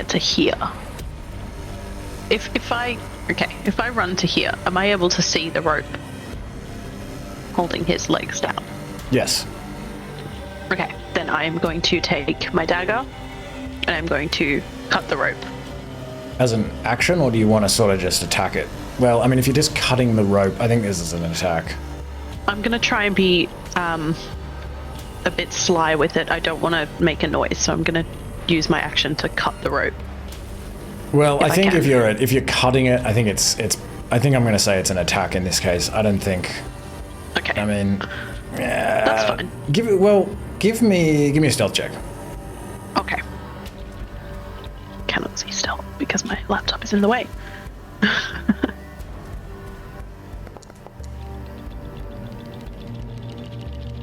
to here. If I run to here, am I able to see the rope holding his legs down? Yes. Okay, then I am going to take my dagger and I'm going to cut the rope. As an action, or do you want to sort of just attack it? Well, I mean, if you're just cutting the rope, I think this is an attack. I'm going to try and be a bit sly with it. I don't want to make a noise, so I'm going to use my action to cut the rope. Well, I think can. if you're cutting it, I think I think I'm going to say it's an attack in this case. I don't think. Okay. I mean, yeah. That's fine. Give me a stealth check. Okay. Cannot see stealth because my laptop is in the way.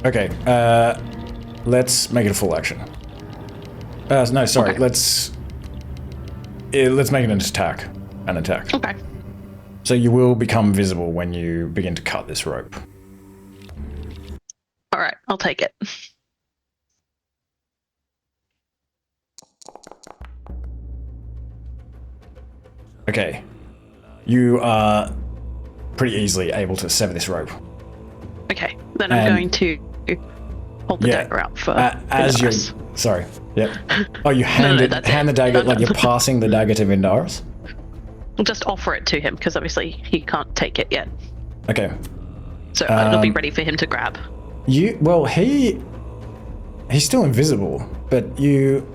Okay. Let's make it a full action. No, sorry. Okay. Let's make it an attack. An attack. Okay. So you will become visible when you begin to cut this rope. All right, I'll take it. Okay. You are pretty easily able to sever this rope. Okay, then I'm going to hold the dagger out for as you. Vindaros. Sorry. Yep. Oh, you hand the dagger like you're passing the dagger to Vindaros. I'll just offer it to him because obviously he can't take it yet. Okay. So it'll be ready for him to grab. He's still invisible, but you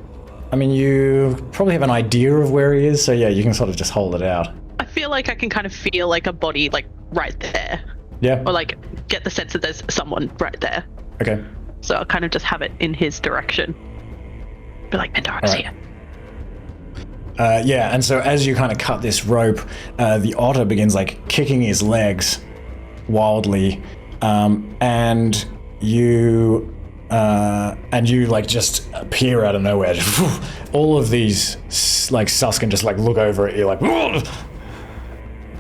I mean, you probably have an idea of where he is, so yeah, you can sort of just hold it out. I feel like I can kind of feel like a body like right there, Yeah. or like get the sense that there's someone right there. Okay. So I'll kind of just have it in his direction. Be like, Vindaros All right. here. Yeah, and so as you kind of cut this rope, the otter begins like kicking his legs wildly, and you like just appear out of nowhere. All of these like Suskin just like look over at you like,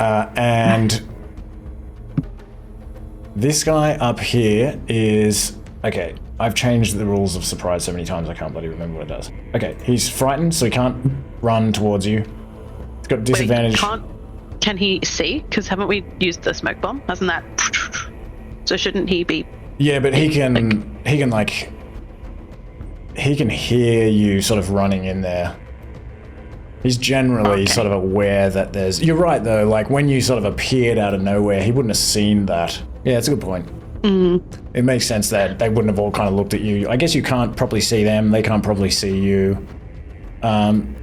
and this guy up here is okay. I've changed the rules of surprise so many times I can't bloody remember what it does. Okay, he's frightened, so he can't run towards you. He's got disadvantage. Can he see? Because haven't we used the smoke bomb? Hasn't that? So shouldn't he be? Yeah, but he can hear you sort of running in there. He's generally sort of aware that there's... You're right, though. Like, when you sort of appeared out of nowhere, he wouldn't have seen that. Yeah, that's a good point. It makes sense that they wouldn't have all kind of looked at you. I guess you can't properly see them. They can't probably see you. And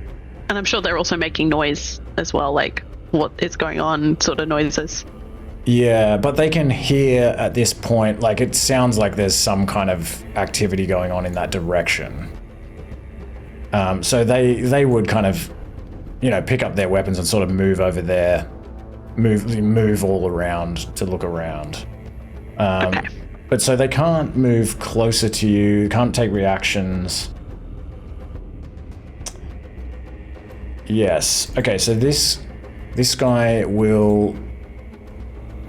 I'm sure they're also making noise as well, like what is going on, sort of noises. Yeah, but they can hear at this point, like it sounds like there's some kind of activity going on in that direction. So they would kind of, pick up their weapons and sort of move over there, move all around to look around. Okay. But so they can't move closer to you, can't take reactions. Yes. Okay, so this guy will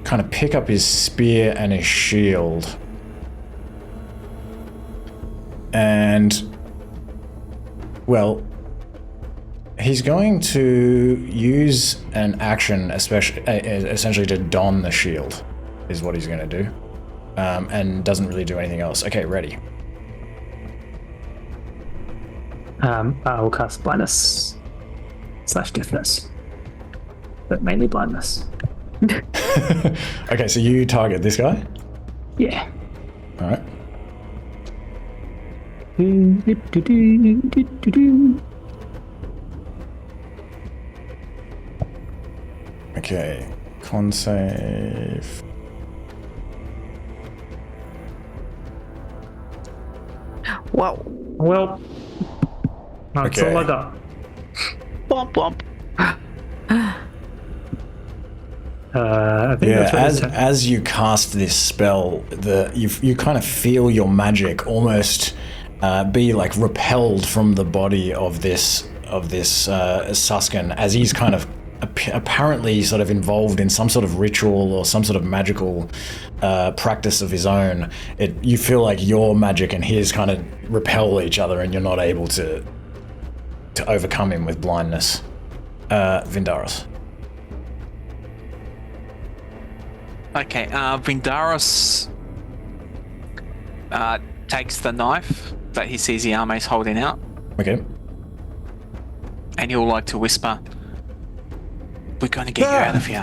kind of pick up his spear and his shield. And, well, he's going to use an action, essentially to don the shield, is what he's going to do. And doesn't really do anything else. Okay, ready. I will cast blindness / deafness, but mainly blindness. Okay, so you target this guy? Yeah. All right. Okay, con save. Wow. Well, that's all I got. Womp womp. I think Yeah, that's really as you cast this spell, you kind of feel your magic almost be like repelled from the body of this Suskin, as he's kind of apparently sort of involved in some sort of ritual or some sort of magical practice of his own. You feel like your magic and his kind of repel each other, and you're not able to overcome him with blindness. Vindaros. Okay, Vindaros takes the knife that he sees Yame's holding out, Okay. and he'll like to whisper, "We're going to get you out of here.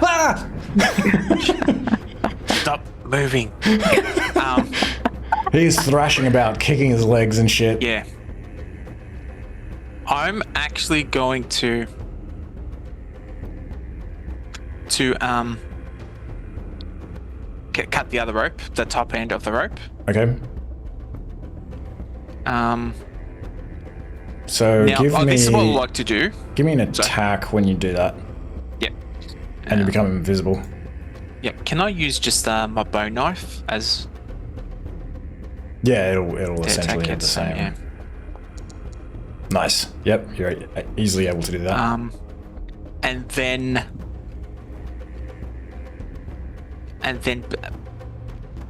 Stop moving." He's thrashing about, kicking his legs and shit. Yeah. I'm actually going to cut the other rope, the top end of the rope. Okay. So Now, this is what I like to do. give me an attack when you do that, Yep. and you become invisible. Yeah. Can I use just my bow knife as Yeah, it'll the essentially attack? hit the same. Yeah. Nice. Yep, you're easily able to do that. And then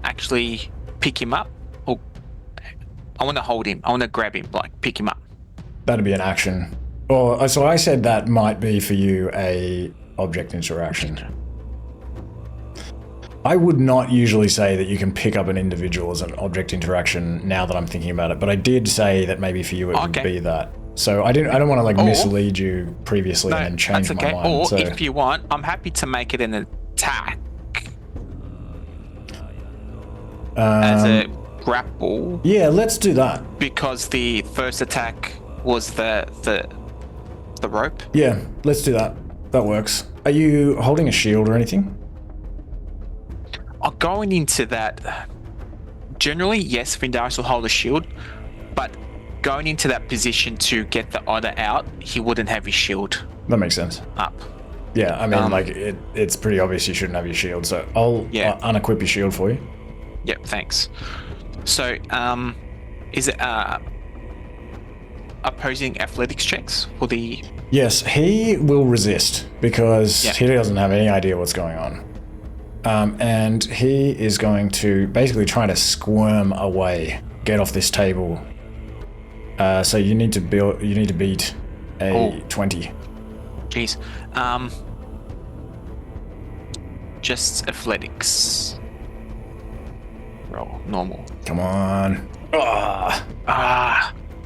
actually pick him up. Or I want to hold him. I want to grab him, like pick him up. That'd be an action. Or so I said that might be for you a object interaction. I would not usually say that you can pick up an individual as an object interaction now that I'm thinking about it, but I did say that maybe for you it would be that. So I don't want to like mislead you previously and then change that's my okay. mind. Or So if you want, I'm happy to make it an attack as a grapple, yeah, let's do that. because the first attack was the rope. Yeah, let's do that. That works. Are you holding a shield or anything? Going into that, generally, yes, Vindaros will hold a shield, but going into that position to get the Otter out, he wouldn't have his shield That makes sense. up. Yeah, I mean, like, it's pretty obvious you shouldn't have your shield, so I'll unequip your shield for you. Yep, thanks. So, is it opposing athletics checks for the... Yes, he will resist because he doesn't have any idea what's going on. And he is going to basically try to squirm away, get off this table. So you need to beat a 20. Jeez. Just athletics. Roll normal. Come on.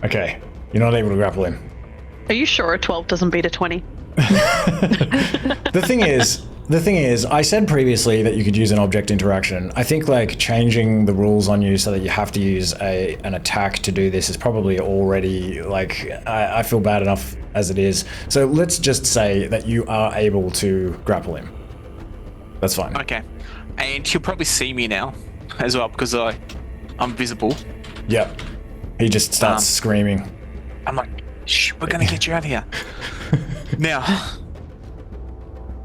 Okay, you're not able to grapple him. Are you sure a 12 doesn't beat a 20? The thing is, I said previously that you could use an object interaction. I think like changing the rules on you so that you have to use an attack to do this is probably already like, I feel bad enough as it is. So let's just say that you are able to grapple him. That's fine. Okay. And he'll probably see me now as well because I'm visible. Yep. He just starts screaming. I'm like, shh, we're gonna get you out of here. Now,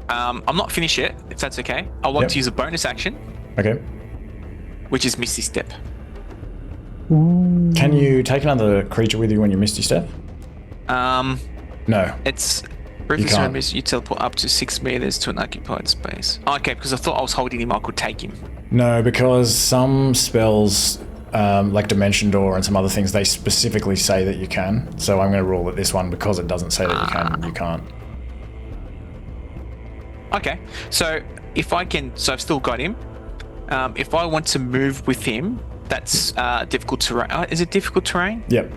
I'm not finished yet, if that's okay. I'd like to use a bonus action. Okay. Which is Misty Step. Can you take another creature with you when you Misty Step? No. It's... You can't. You teleport up to 6 meters to an occupied space. Okay, because I thought I was holding him, I could take him. No, because some spells, like Dimension Door and some other things, they specifically say that you can. So I'm going to rule that this one, because it doesn't say that you can, you can't. Okay, so if I can... So I've still got him. If I want to move with him, that's difficult terrain. Is it difficult terrain? Yep.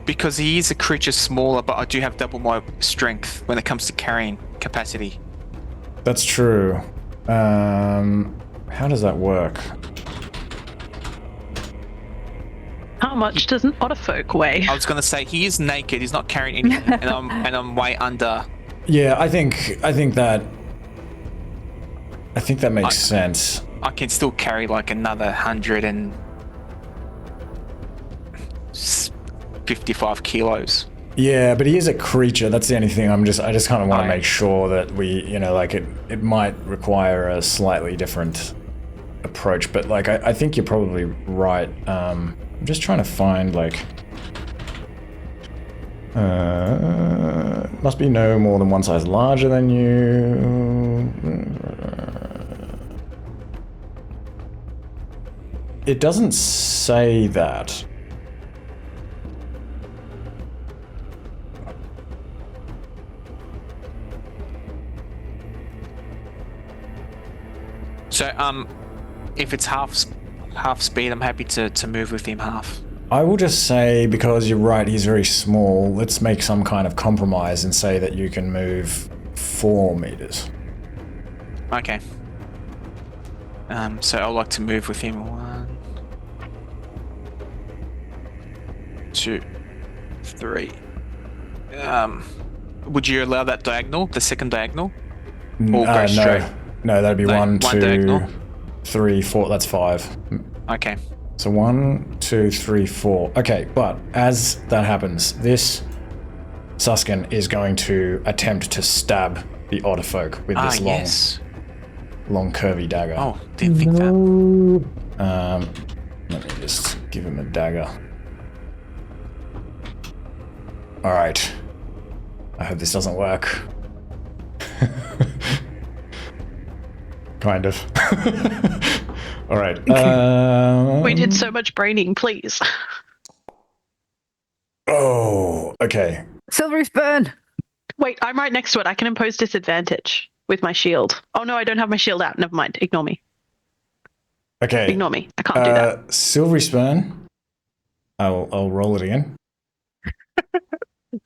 Because he is a creature smaller, but I do have double my strength when it comes to carrying capacity. That's true. How does that work? How much does an Otterfolk weigh? I was going to say he is naked. He's not carrying anything, and I'm way under. Yeah, I think that makes sense. I can still carry like another 155 kilos. Yeah, but he is a creature. That's the only thing. I just kind of want to make sure that we, like it might require a slightly different approach. But like, I think you're probably right. I'm just trying to find like. Must be no more than one size larger than you. It doesn't say that. So if it's half speed, I'm happy to move with him half. I will just say, because you're right, he's very small, let's make some kind of compromise and say that you can move 4 meters. Okay. So I'd like to move with him 1, 2, 3. Would you allow that diagonal, the second diagonal? Or go straight? No, that'd be No, 1, one 2, diagonal. 3, 4. That's 5. Okay. So 1, 2, 3, 4. Okay, but as that happens, this Suskin is going to attempt to stab the Otterfolk with this long curvy dagger. Oh, didn't think that. Let me just give him a dagger. All right. I hope this doesn't work. Kind of. All right. We did so much braining, please. Oh, okay. Silvery Spoon! Wait, I'm right next to it. I can impose disadvantage with my shield. Oh no, I don't have my shield out. Never mind. Ignore me. Okay. Ignore me. I can't do that. Silvery Spoon. I'll roll it again.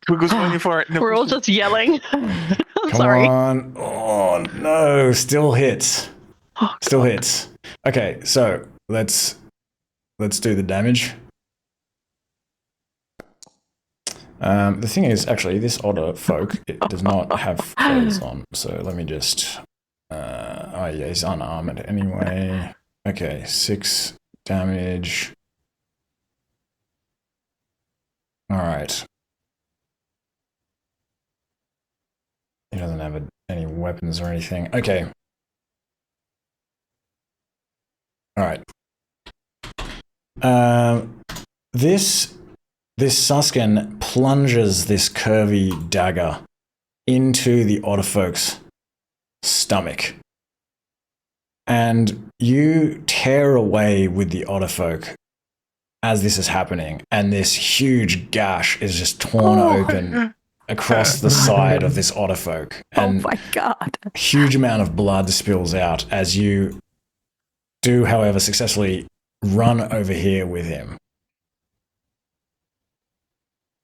Wiggles waiting for it. We're all just yelling. I'm Come sorry. on. Oh no, still hits. Oh, Still hits. Okay, so let's do the damage. The thing is, actually, this Otter folk, it does not have clothes on. So let me just... oh yeah, he's unarmored anyway. Okay, 6 damage. Alright. He doesn't have any weapons or anything. Okay. Alright. This Suskin plunges this curvy dagger into the Otterfolk's stomach. And you tear away with the Otterfolk as this is happening, and this huge gash is just torn open across the side of this Otterfolk. And my god. a huge amount of blood spills out as you do, however, successfully run over here with him.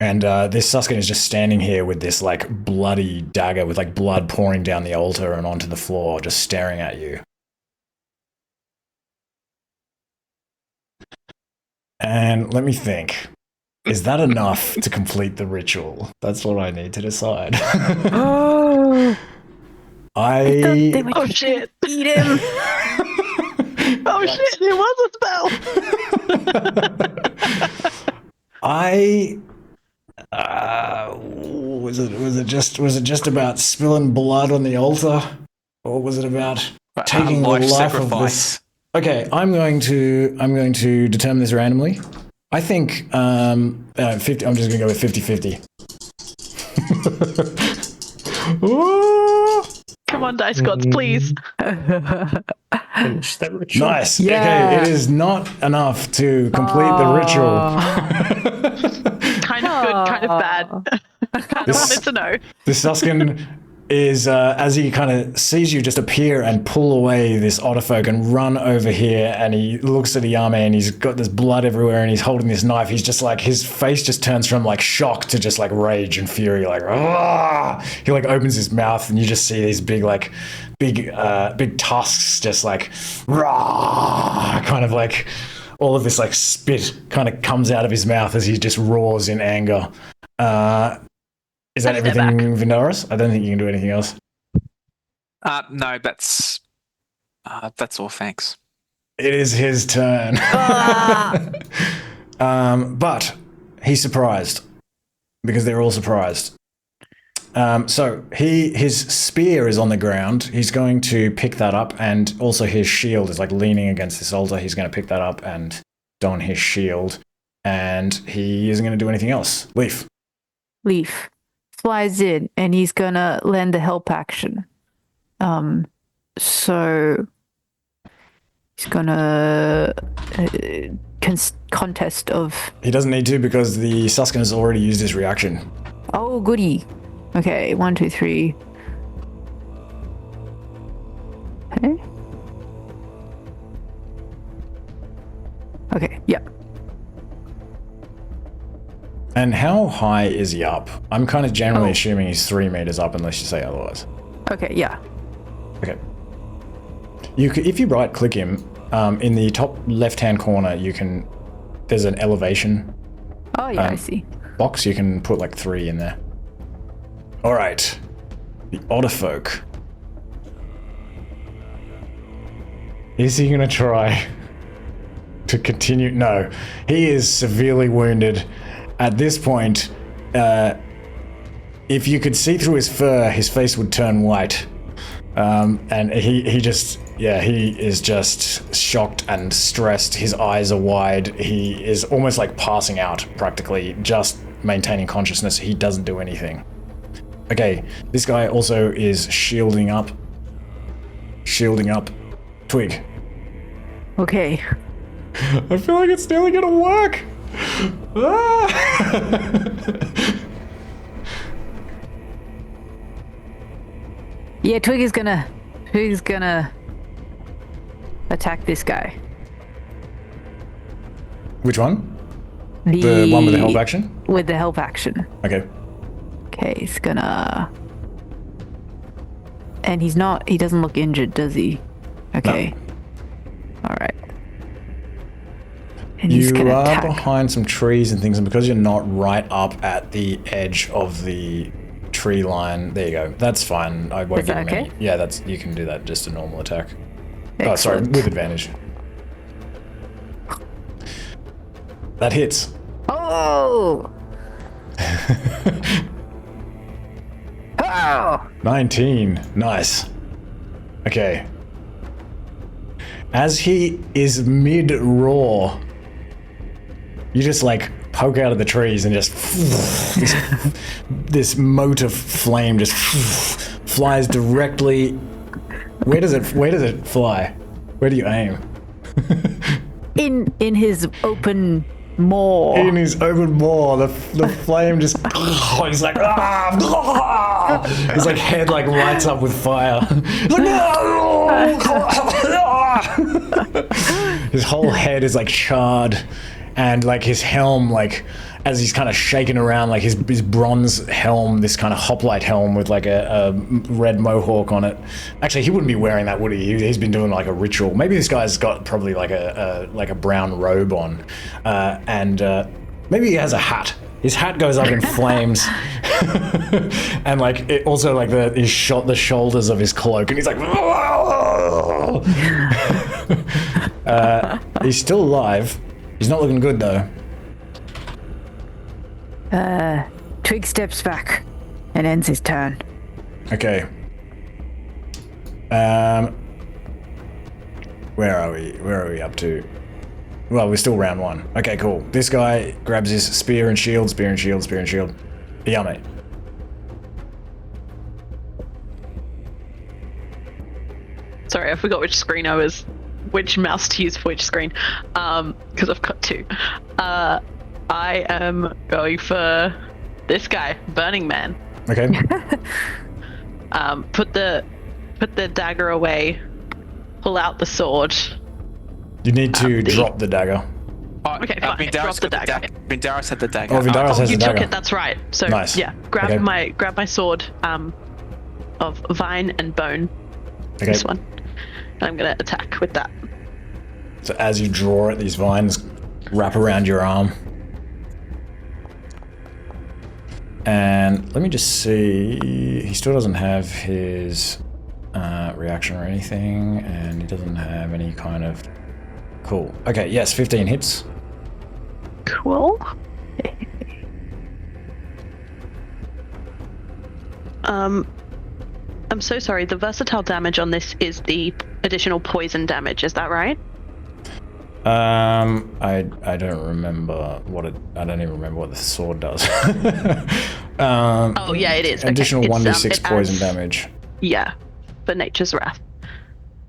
And this Suskin is just standing here with this like bloody dagger with like blood pouring down the altar and onto the floor, just staring at you. And let me think. Is that enough to complete the ritual? That's what I need to decide. Oh, Oh shit! eat him. Oh shit! It was a spell. Was it just about spilling blood on the altar, or was it about taking the life sacrifice. of this? Okay, I'm going to determine this randomly. I think 50. I'm just going to go with 50-50. Come on, dice gods, please. Finish that ritual. Nice. Yeah. Okay, it is not enough to complete the ritual. Kind of good, kind of bad. Kind of wanted to know. The Suskin is, as he kind of sees you just appear and pull away this Otterfolk and run over here, and he looks at Eyame and he's got this blood everywhere and he's holding this knife. He's just like, his face just turns from like shock to just like rage and fury, like, ah! He like opens his mouth and you just see these big tusks just like, rah! Kind of like all of this like spit kind of comes out of his mouth as he just roars in anger. Is that everything, Vindaros? I don't think you can do anything else. No, that's all. Thanks. It is his turn. But he's surprised because they're all surprised. So his spear is on the ground. He's going to pick that up, and also his shield is like leaning against this altar. He's going to pick that up and don his shield, and he isn't going to do anything else. Leaf Flies in, and he's gonna land the help action. So he's gonna contest of. He doesn't need to because the Suskin has already used his reaction. Oh, goody. Okay, 1, 2, 3. Okay. Okay. Yep. And how high is he up? I'm kind of generally assuming he's 3 meters up unless you say otherwise. Okay. Yeah. Okay. You could, if you right click him, in the top left-hand corner, there's an elevation. Oh yeah, I see. Box. You can put like 3 in there. All right. The Otterfolk. Is he going to try to continue? No. He is severely wounded. At this point, if you could see through his fur, his face would turn white. And he is just shocked and stressed. His eyes are wide. He is almost like passing out, practically, just maintaining consciousness. He doesn't do anything. Okay, this guy also is shielding up. Twig. Okay. I feel like it's nearly gonna work. Yeah, Twig is gonna attack this guy. Which one? The one with the help action? With the help action. Okay. Okay, he's gonna. And he doesn't look injured, does he? Okay. No. Alright. And And he's You gonna are attack. behind some trees and things, and because you're not right up at the edge of the tree line, there you go. That's fine. I won't Is give that him any. okay? Yeah, that's, you can do that. Just a normal attack. Oh, sorry, Excellent. with advantage. That hits. Oh! Oh! 19. Nice. Okay. As he is mid-roar, you just like poke out of the trees and just this mote of flame just flies directly. Where does it fly? Where do you aim? In his open maw. In his open maw, the flame just he's like his like head like lights up with fire. He's like, his whole head is like charred, and like his helm, like as he's kind of shaking around, like his bronze helm, this kind of hoplite helm with like a red mohawk on it. Actually, he wouldn't be wearing that, would he? He's been doing like a ritual. Maybe this guy's got probably like a brown robe on, and maybe he has a hat. His hat goes up in flames, and like it also like the shoulders of his cloak, and he's like, he's still alive. He's not looking good though. Twig steps back and ends his turn. Okay. Where are we? Where are we up to? Well, we're still round one. Okay, cool. This guy grabs his spear and shield, spear and shield, spear and shield. Eyame. Sorry, I forgot which screen I was, which mouse to use for which screen, because I've got two. I am going for this guy, Burning Man. Okay. Put the dagger away, pull out the sword. You need to drop the dagger. Oh, Okay, fine. Vindaros Drop the got dagger. Vindaros had the dagger. Oh, Vindaros has You the took dagger. it. That's right. So Nice. yeah, grab Okay. my sword of vine and bone. Okay. This one. And I'm gonna attack with that. So as you draw it, these vines wrap around your arm. And let me just see. He still doesn't have his reaction or anything, and he doesn't have any kind of. Cool. Okay. Yes, 15 hits. Cool. I'm so sorry. The versatile damage on this is the additional poison damage. Is that right? I don't remember what it. I don't even remember what the sword does. Oh yeah, it is. Okay. Additional It's, 1d6 it poison adds- damage. Yeah, for Nature's Wrath.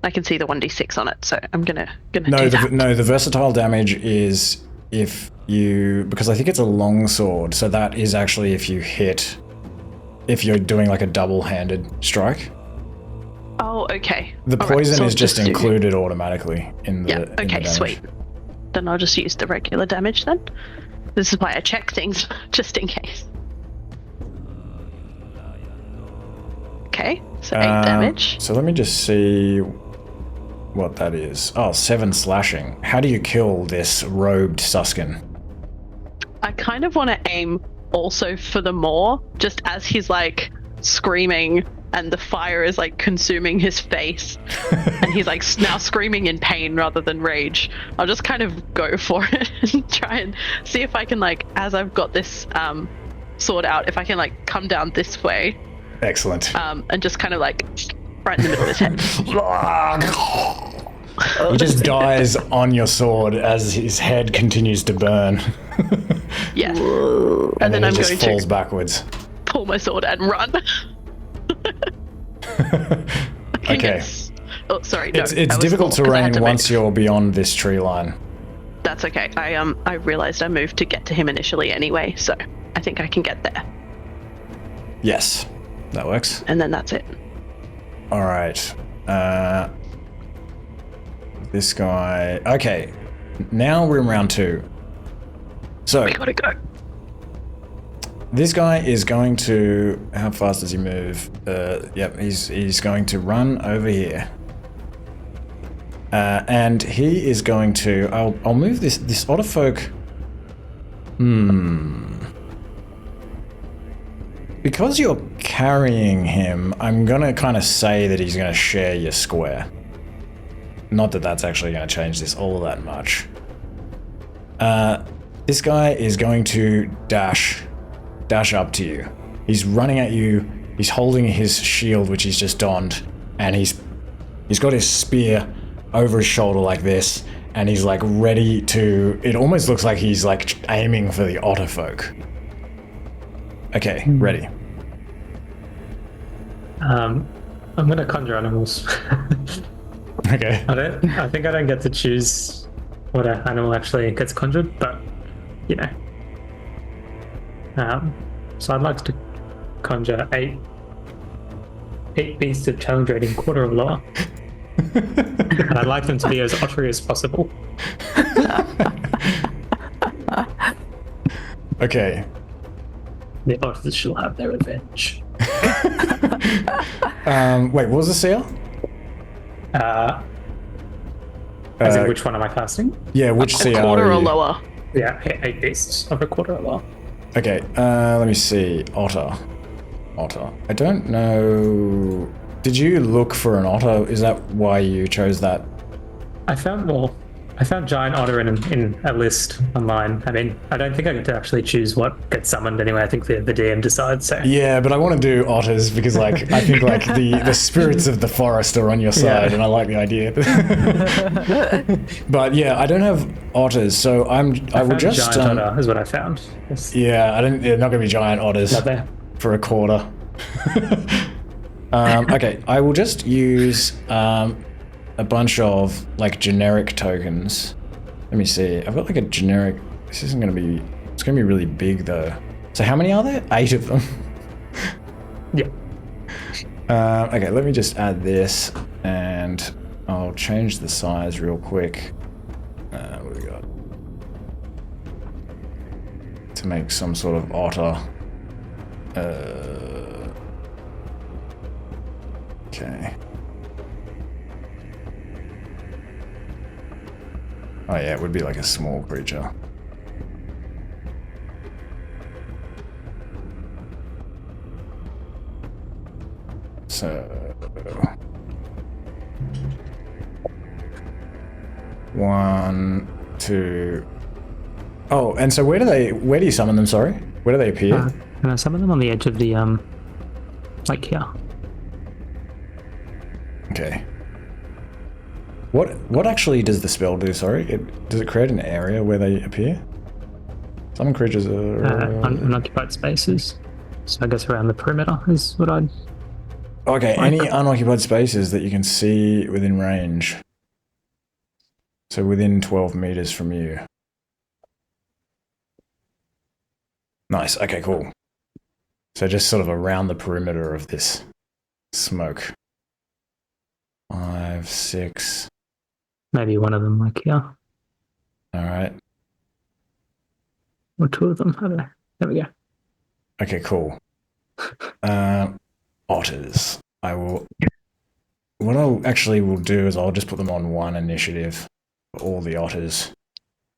I can see the 1d6 on it, so I'm gonna No, do that. the versatile damage is if you, because I think it's a long sword, so that is actually if you hit, if you're doing like a double-handed strike. Oh, okay. The All right, poison so is I'll just do- included automatically in the. Yeah. in the Okay. damage. Sweet. Then I'll just use the regular damage then. This is why I check things just in case. Okay. So 8 damage. So let me just see what that is. Oh, 7 slashing. How do you kill this robed Suskin? I kind of want to aim also for the maw, just as he's like screaming and the fire is like consuming his face and he's like now screaming in pain rather than rage. I'll just kind of go for it and try and see if I can, like, as I've got this sword out, if I can like come down this way Excellent. and just kind of like right in the middle of his head. He just dies on your sword as his head continues to burn. Yes. And then I'm he just going falls to backwards. pull my sword and run. Okay. Oh, sorry. No, It's that was difficult cool, 'cause I had terrain to once move. you're beyond this tree line. That's okay. I realized I moved to get to him initially anyway, so I think I can get there. Yes, that works. And then that's it. All right. This guy. Okay. Now we're in round 2. So We gotta go. this guy is going to. How fast does he move? Yep. He's going to run over here. And he is going to. I'll move this Otterfolk. Because you're carrying him, I'm gonna kind of say that he's gonna share your square. Not that that's actually gonna change this all that much. This guy is going to dash up to you. He's running at you. He's holding his shield, which he's just donned, and he's got his spear over his shoulder like this, and he's like ready to. It almost looks like he's like aiming for the Otterfolk. Okay, ready. I'm gonna conjure animals. Okay. I think I don't get to choose what animal actually gets conjured, but you know. So I'd like to conjure eight beasts of challenge rating quarter of lower. And I'd like them to be as ottery as possible. Okay. The otters shall have their revenge. Wait, what was the CL? As in which one am I casting? Yeah, which CL? A quarter are or you? lower. Yeah, 8 beasts of a quarter or lower. Okay, let me see. Otter. I don't know. Did you look for an otter? Is that why you chose that? I found giant otter in a list online. I mean, I don't think I get to actually choose what gets summoned anyway. I think the DM decides. So Yeah, but I want to do otters because, like, I think like the spirits of the forest are on your side, and I like the idea. But yeah, I don't have otters, so I will just. Giant otter is what I found. Yes. Yeah, I don't. They're not going to be giant otters Not there. for a quarter. Okay, I will just use a bunch of like generic tokens. Let me see. I've got like a generic. This isn't going to be. It's going to be really big though. So how many are there? 8 of them. Yeah. Okay, let me just add this, and I'll change the size real quick. What do we got? To make some sort of otter. Okay. Oh yeah, it would be like a small creature. So 1, 2. Oh, and so where do you summon them? Sorry, where do they appear? Can I summon them on the edge of the like here? Okay. What actually does the spell do? Sorry, does it create an area where they appear? Some creatures are Unoccupied spaces. So I guess around the perimeter is what I'd. Okay, any unoccupied spaces that you can see within range. So within 12 meters from you. Nice. Okay, cool. So just sort of around the perimeter of this smoke. 5, 6. Maybe one of them, like here. All right. Or 2 of them. I don't know. There we go. Okay, cool. Otters. What I actually will do is I'll just put them on 1 initiative for all the otters.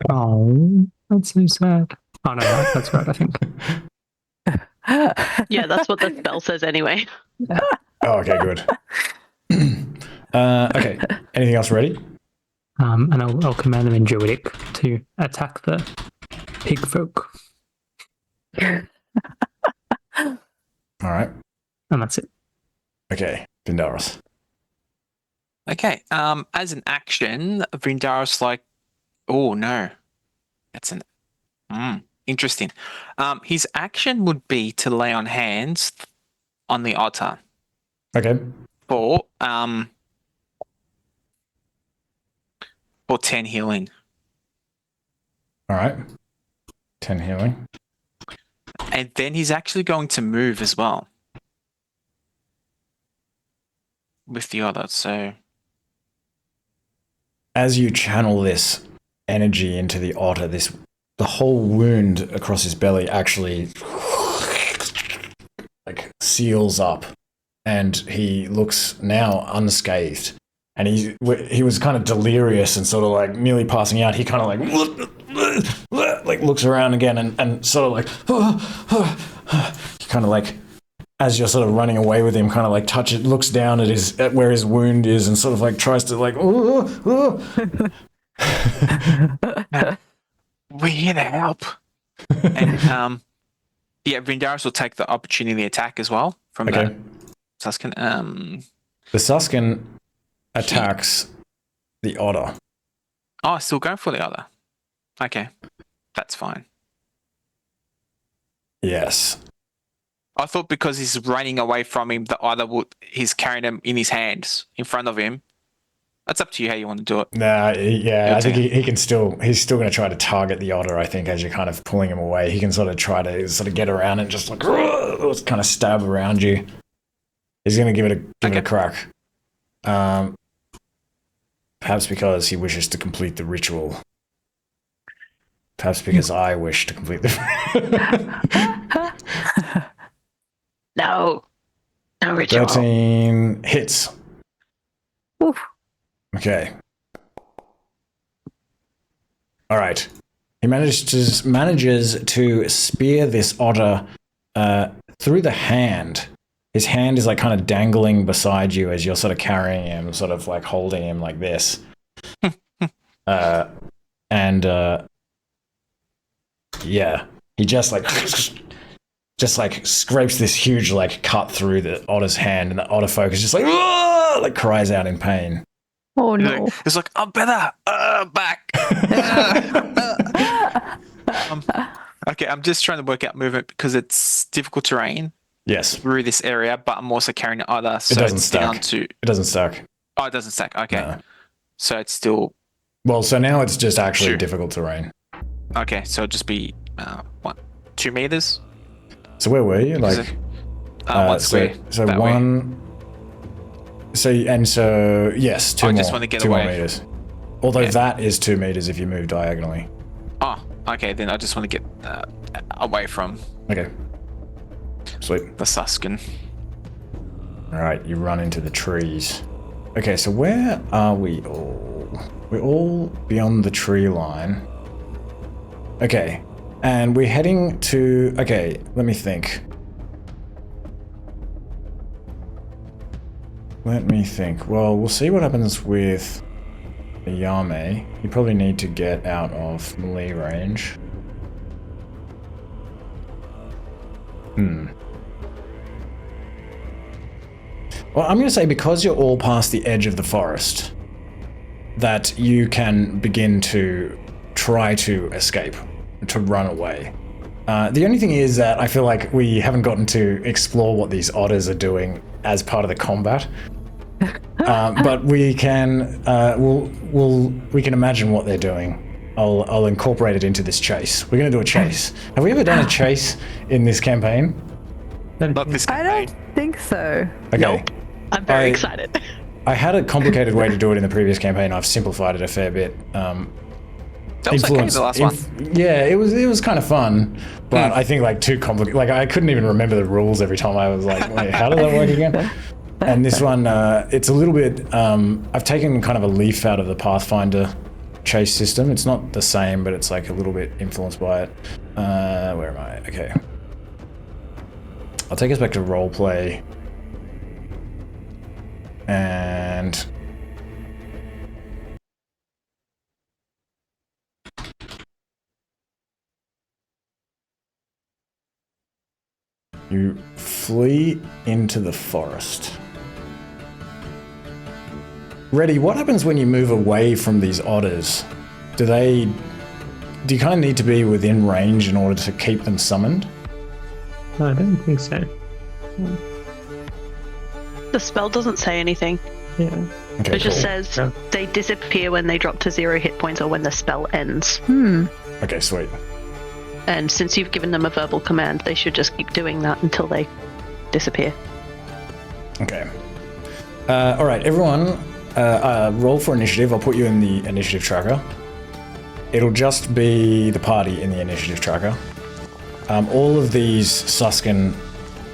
Oh, that's so sad. Oh no, that's right, I think. Yeah, that's what the spell says anyway. Oh, okay, good. Okay, anything else ready? And I'll command them in Druidic to attack the pig folk. All right. And that's it. Okay, Vindaros. Okay. As an action, Vindaros oh no, that's an interesting. His action would be to lay on hands on the otter. Okay. For 10 healing. All right. 10 healing. And then he's actually going to move as well. With the other, so. As you channel this energy into the otter, the whole wound across his belly actually like seals up, and he looks now unscathed. and he was kind of delirious and sort of like nearly passing out. He kind of like looks around again and sort of like kind of like, as you're sort of running away with him, kind of like looks down at where his wound is and sort of like tries to like We're here to help. And Vindaros will take the opportunity attack as well from the Suskin. The Suskin attacks the Otter. Oh, still going for the Otter. Okay, that's fine. Yes. I thought because he's running away from him, the Otter he's carrying him in his hands in front of him. That's up to you how you want to do it. Nah, I think he's still going to try to target the Otter, I think, as you're kind of pulling him away. He can sort of try to sort of get around and just like kind of stab around you. He's going to give it a crack. Perhaps because he wishes to complete the ritual. Perhaps because I wish to complete the No ritual. 13 hits. Oof. Okay. All right. He manages to spear this Otter through the hand. His hand is like kind of dangling beside you as you're sort of carrying him, sort of like holding him like this. He just like scrapes this huge like cut through the Otter's hand, and the Otter folk is just like cries out in pain. Oh no! It's like, I'm better. Back. Okay, I'm just trying to work out movement because it's difficult terrain. Yes. Through this area, but I'm also carrying the Otter, so it doesn't it's stack. down to. It doesn't stack. Oh, it doesn't stack. Okay. No. So it's still. Well, so now it's just actually difficult terrain. Okay, so it'll just be 2 meters. So where were you? Like, one square. So one. Way. So yes, two I more. just want to get 2 away. more meters. Although that is 2 meters if you move diagonally. Oh, okay. Then I just want to get away from. Okay. Sweet. The Suskin. All right, you run into the trees. Okay, so where are we all? We're all beyond the tree line. Okay, and we're heading to... Okay, let me think. Well, we'll see what happens with Eyame. You probably need to get out of melee range. Well, I'm going to say because you're all past the edge of the forest, that you can begin to try to escape, to run away. The only thing is that I feel like we haven't gotten to explore what these otters are doing as part of the combat. But we can, we can imagine what they're doing. I'll incorporate it into this chase. We're going to do a chase. Have we ever done a chase in this campaign? Not this I campaign. don't think so. Okay. Nope. I'm very excited. I had a complicated way to do it in the previous campaign. I've simplified it a fair bit. That was okay, the last one. Yeah, it was kind of fun, but I think like too complicated. Like I couldn't even remember the rules every time. I was like, wait, how does that work again? And this one, it's a little bit. I've taken kind of a leaf out of the Pathfinder chase system. It's not the same, but it's like a little bit influenced by it. Where am I? Okay. I'll take us back to roleplay. And you flee into the forest. Reti, what happens when you move away from these otters? Do you kind of need to be within range in order to keep them summoned? I don't think so. The spell doesn't say anything. Yeah. Okay, It just cool. says Yeah. they disappear when they drop to 0 hit points or when the spell ends. Okay, sweet. And since you've given them a verbal command, they should just keep doing that until they disappear. Okay. All right, everyone, roll for initiative. I'll put you in the initiative tracker. It'll just be the party in the initiative tracker. All of these Suskin,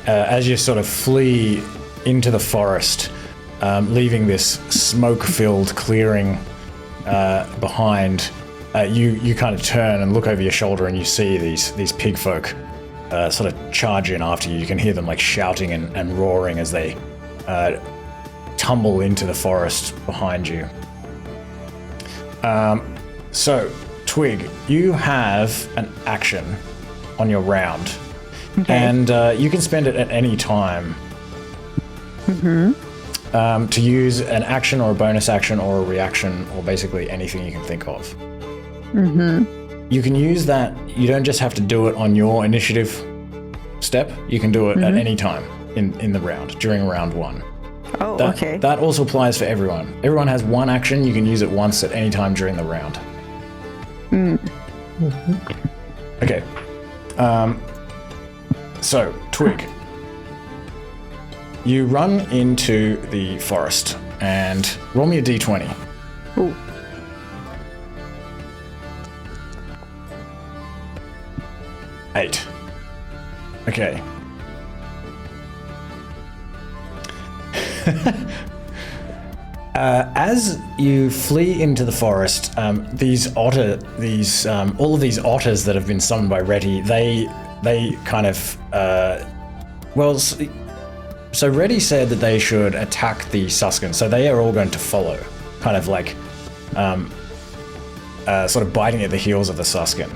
as you sort of flee into the forest, leaving this smoke-filled clearing behind, you kind of turn and look over your shoulder and you see these pig folk sort of charge in after you. You can hear them like shouting and roaring as they tumble into the forest behind you. So, Twig, you have an action on your round, and you can spend it at any time to use an action or a bonus action or a reaction or basically anything you can think of. You can use that. You don't just have to do it on your initiative step. You can do it at any time in the round, during round one. Oh, okay. That also applies for everyone. Everyone has one action. You can use it once at any time during the round. Okay. So, Twig, you run into the forest and roll me a d20. Ooh. Eight. Okay. As you flee into the forest, all of these otters that have been summoned by Reti, they kind of, so Reti said that they should attack the Suskin, so they are all going to follow, kind of like, sort of biting at the heels of the Suskin.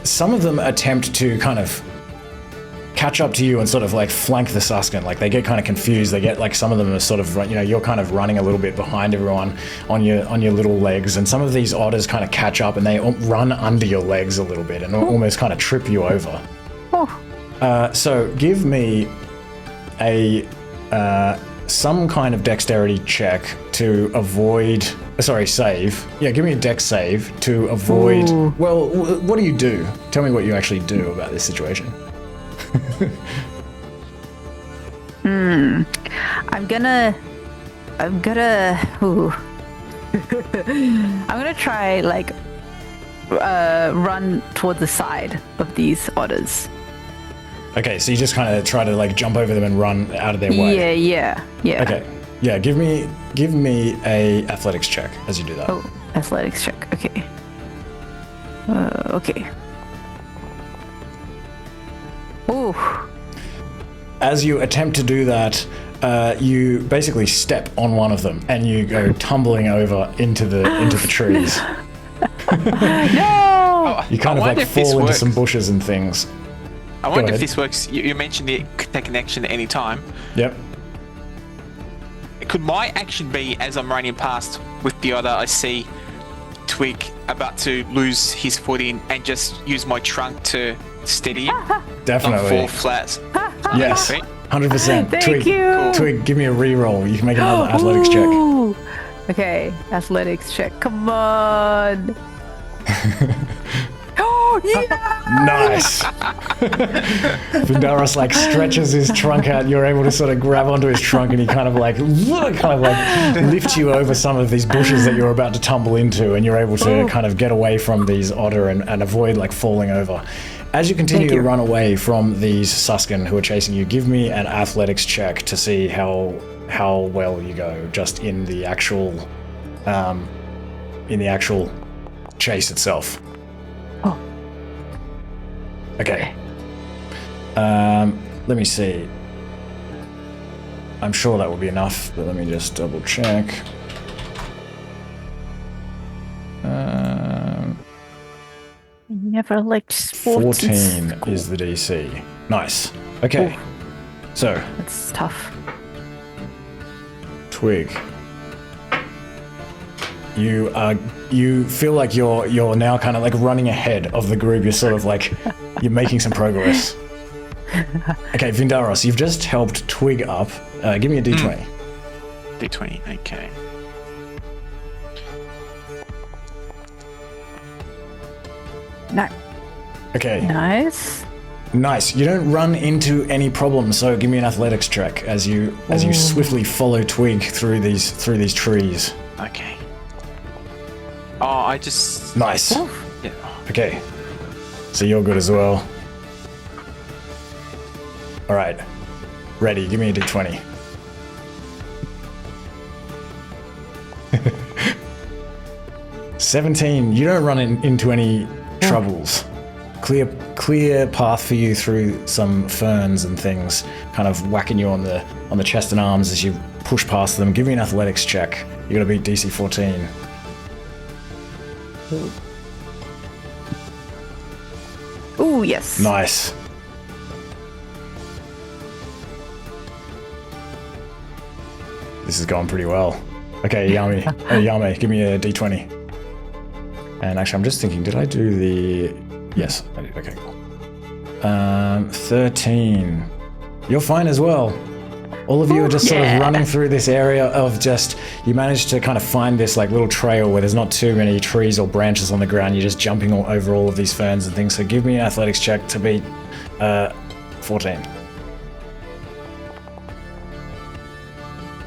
Some of them attempt to kind of catch up to you and sort of like flank the Suskin. Like they get kind of confused. They get like, some of them are sort of, you're kind of running a little bit behind everyone on your little legs, and some of these otters kind of catch up and they run under your legs a little bit and almost kind of trip you over. So give me some kind of dexterity check to avoid. Save. Yeah, give me a dex save to avoid. Ooh. Well, what do you do? Tell me what you actually do about this situation. I'm gonna try like run toward the side of these otters. Okay, so you just kind of try to like jump over them and run out of their way. Yeah. Okay. Yeah, give me a athletics check as you do that. Oh, athletics check. Okay. Okay. Ooh. As you attempt to do that, you basically step on one of them and you go tumbling over into the trees. No! You kind of like fall into some bushes and things. I wonder if this works. You mentioned it could take an action at any time. Yep. Could my action be, as I'm running past with the otter, I see Twig about to lose his footing and just use my trunk to steady him? Definitely. Not fall flat. Yes. 100%. Thank Twig, you. Twig, give me a re-roll. You can make another athletics check. Ooh. Okay, athletics check. Come on. Oh, yeah! Nice. Vindaros like stretches his trunk out. You're able to sort of grab onto his trunk, and he kind of like lifts you over some of these bushes that you're about to tumble into, and you're able to kind of get away from these otter and avoid like falling over. As you continue to run away from these Suskin who are chasing you, give me an athletics check to see how well you go just in the actual chase itself. Oh. Okay. Let me see. I'm sure that will be enough, but let me just double check. Never liked sports. 14 is the DC. Nice. Okay. Ooh. So, That's tough. Twig. You feel like you're now kind of like running ahead of the group. You're sort of like you're making some progress. Okay, Vindaros, you've just helped Twig up. Give me a d20. D20, okay. No. Okay. Nice. Nice. You don't run into any problems, so give me an athletics check as you swiftly follow Twig through these trees. Okay. Oh, I just... Nice. Yeah. Okay. So you're good as well. All right. Reti, give me a d20. $17. You don't run into any troubles. Clear path for you through some ferns and things, kind of whacking you on the chest and arms as you push past them. Give me an athletics check. You gotta beat DC 14. Ooh, yes. Nice. This is going pretty well. Okay, Yame, give me a d20. And actually, I'm just thinking, did I do the... Yes, I did. Okay, cool. 13. You're fine as well. All of you are just sort of running through this area of just... You managed to kind of find this like little trail where there's not too many trees or branches on the ground. You're just jumping over all of these ferns and things. So give me an athletics check to beat 14.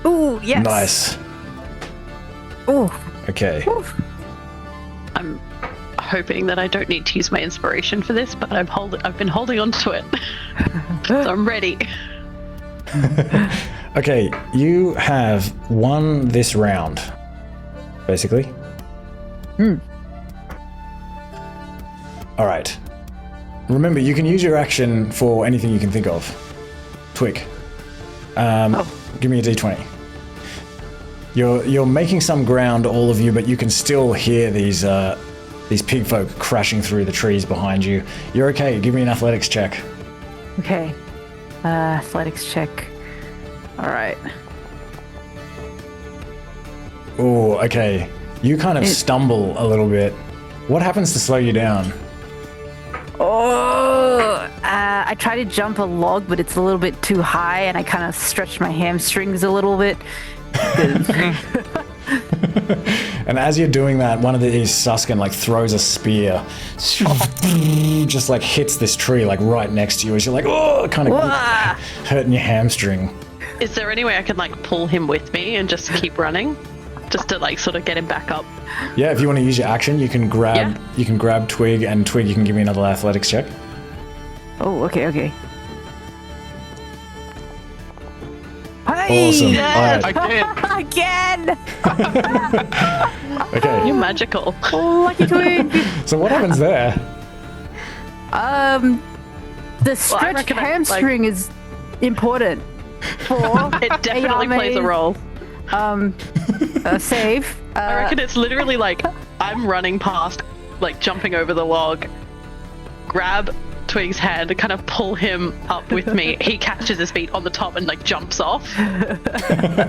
Ooh, yes. Nice. Ooh. Okay. Ooh. I'm hoping that I don't need to use my inspiration for this, but I've been holding on to it. So I'm ready. Okay, you have won this round, basically. All right. Remember, you can use your action for anything you can think of. Twig. Give me a d20. You're making some ground, all of you, but you can still hear these pig folk crashing through the trees behind you. You're okay. Give me an athletics check. Okay. Athletics check. All right. Oh, okay. You kind of stumble a little bit. What happens to slow you down? I try to jump a log, but it's a little bit too high, and I kind of stretch my hamstrings a little bit. And as you're doing that, one of these Suskin like throws a spear, just like hits this tree like right next to you as you're like, oh, kind of hurting your hamstring. Is there any way I can like pull him with me and just keep running? Just to like sort of get him back up? Yeah, if you want to use your action, you can grab Twig, and Twig, you can give me another athletics check. Oh, okay. Awesome. Yes! All I Again! Okay. You're magical. Oh, lucky Twig! So what happens there? The stretched hamstring is important for It definitely plays a role. Save. I reckon it's literally like I'm running past, like jumping over the log, grab Twig's hand and kind of pull him up with me. He catches his feet on the top and like jumps off,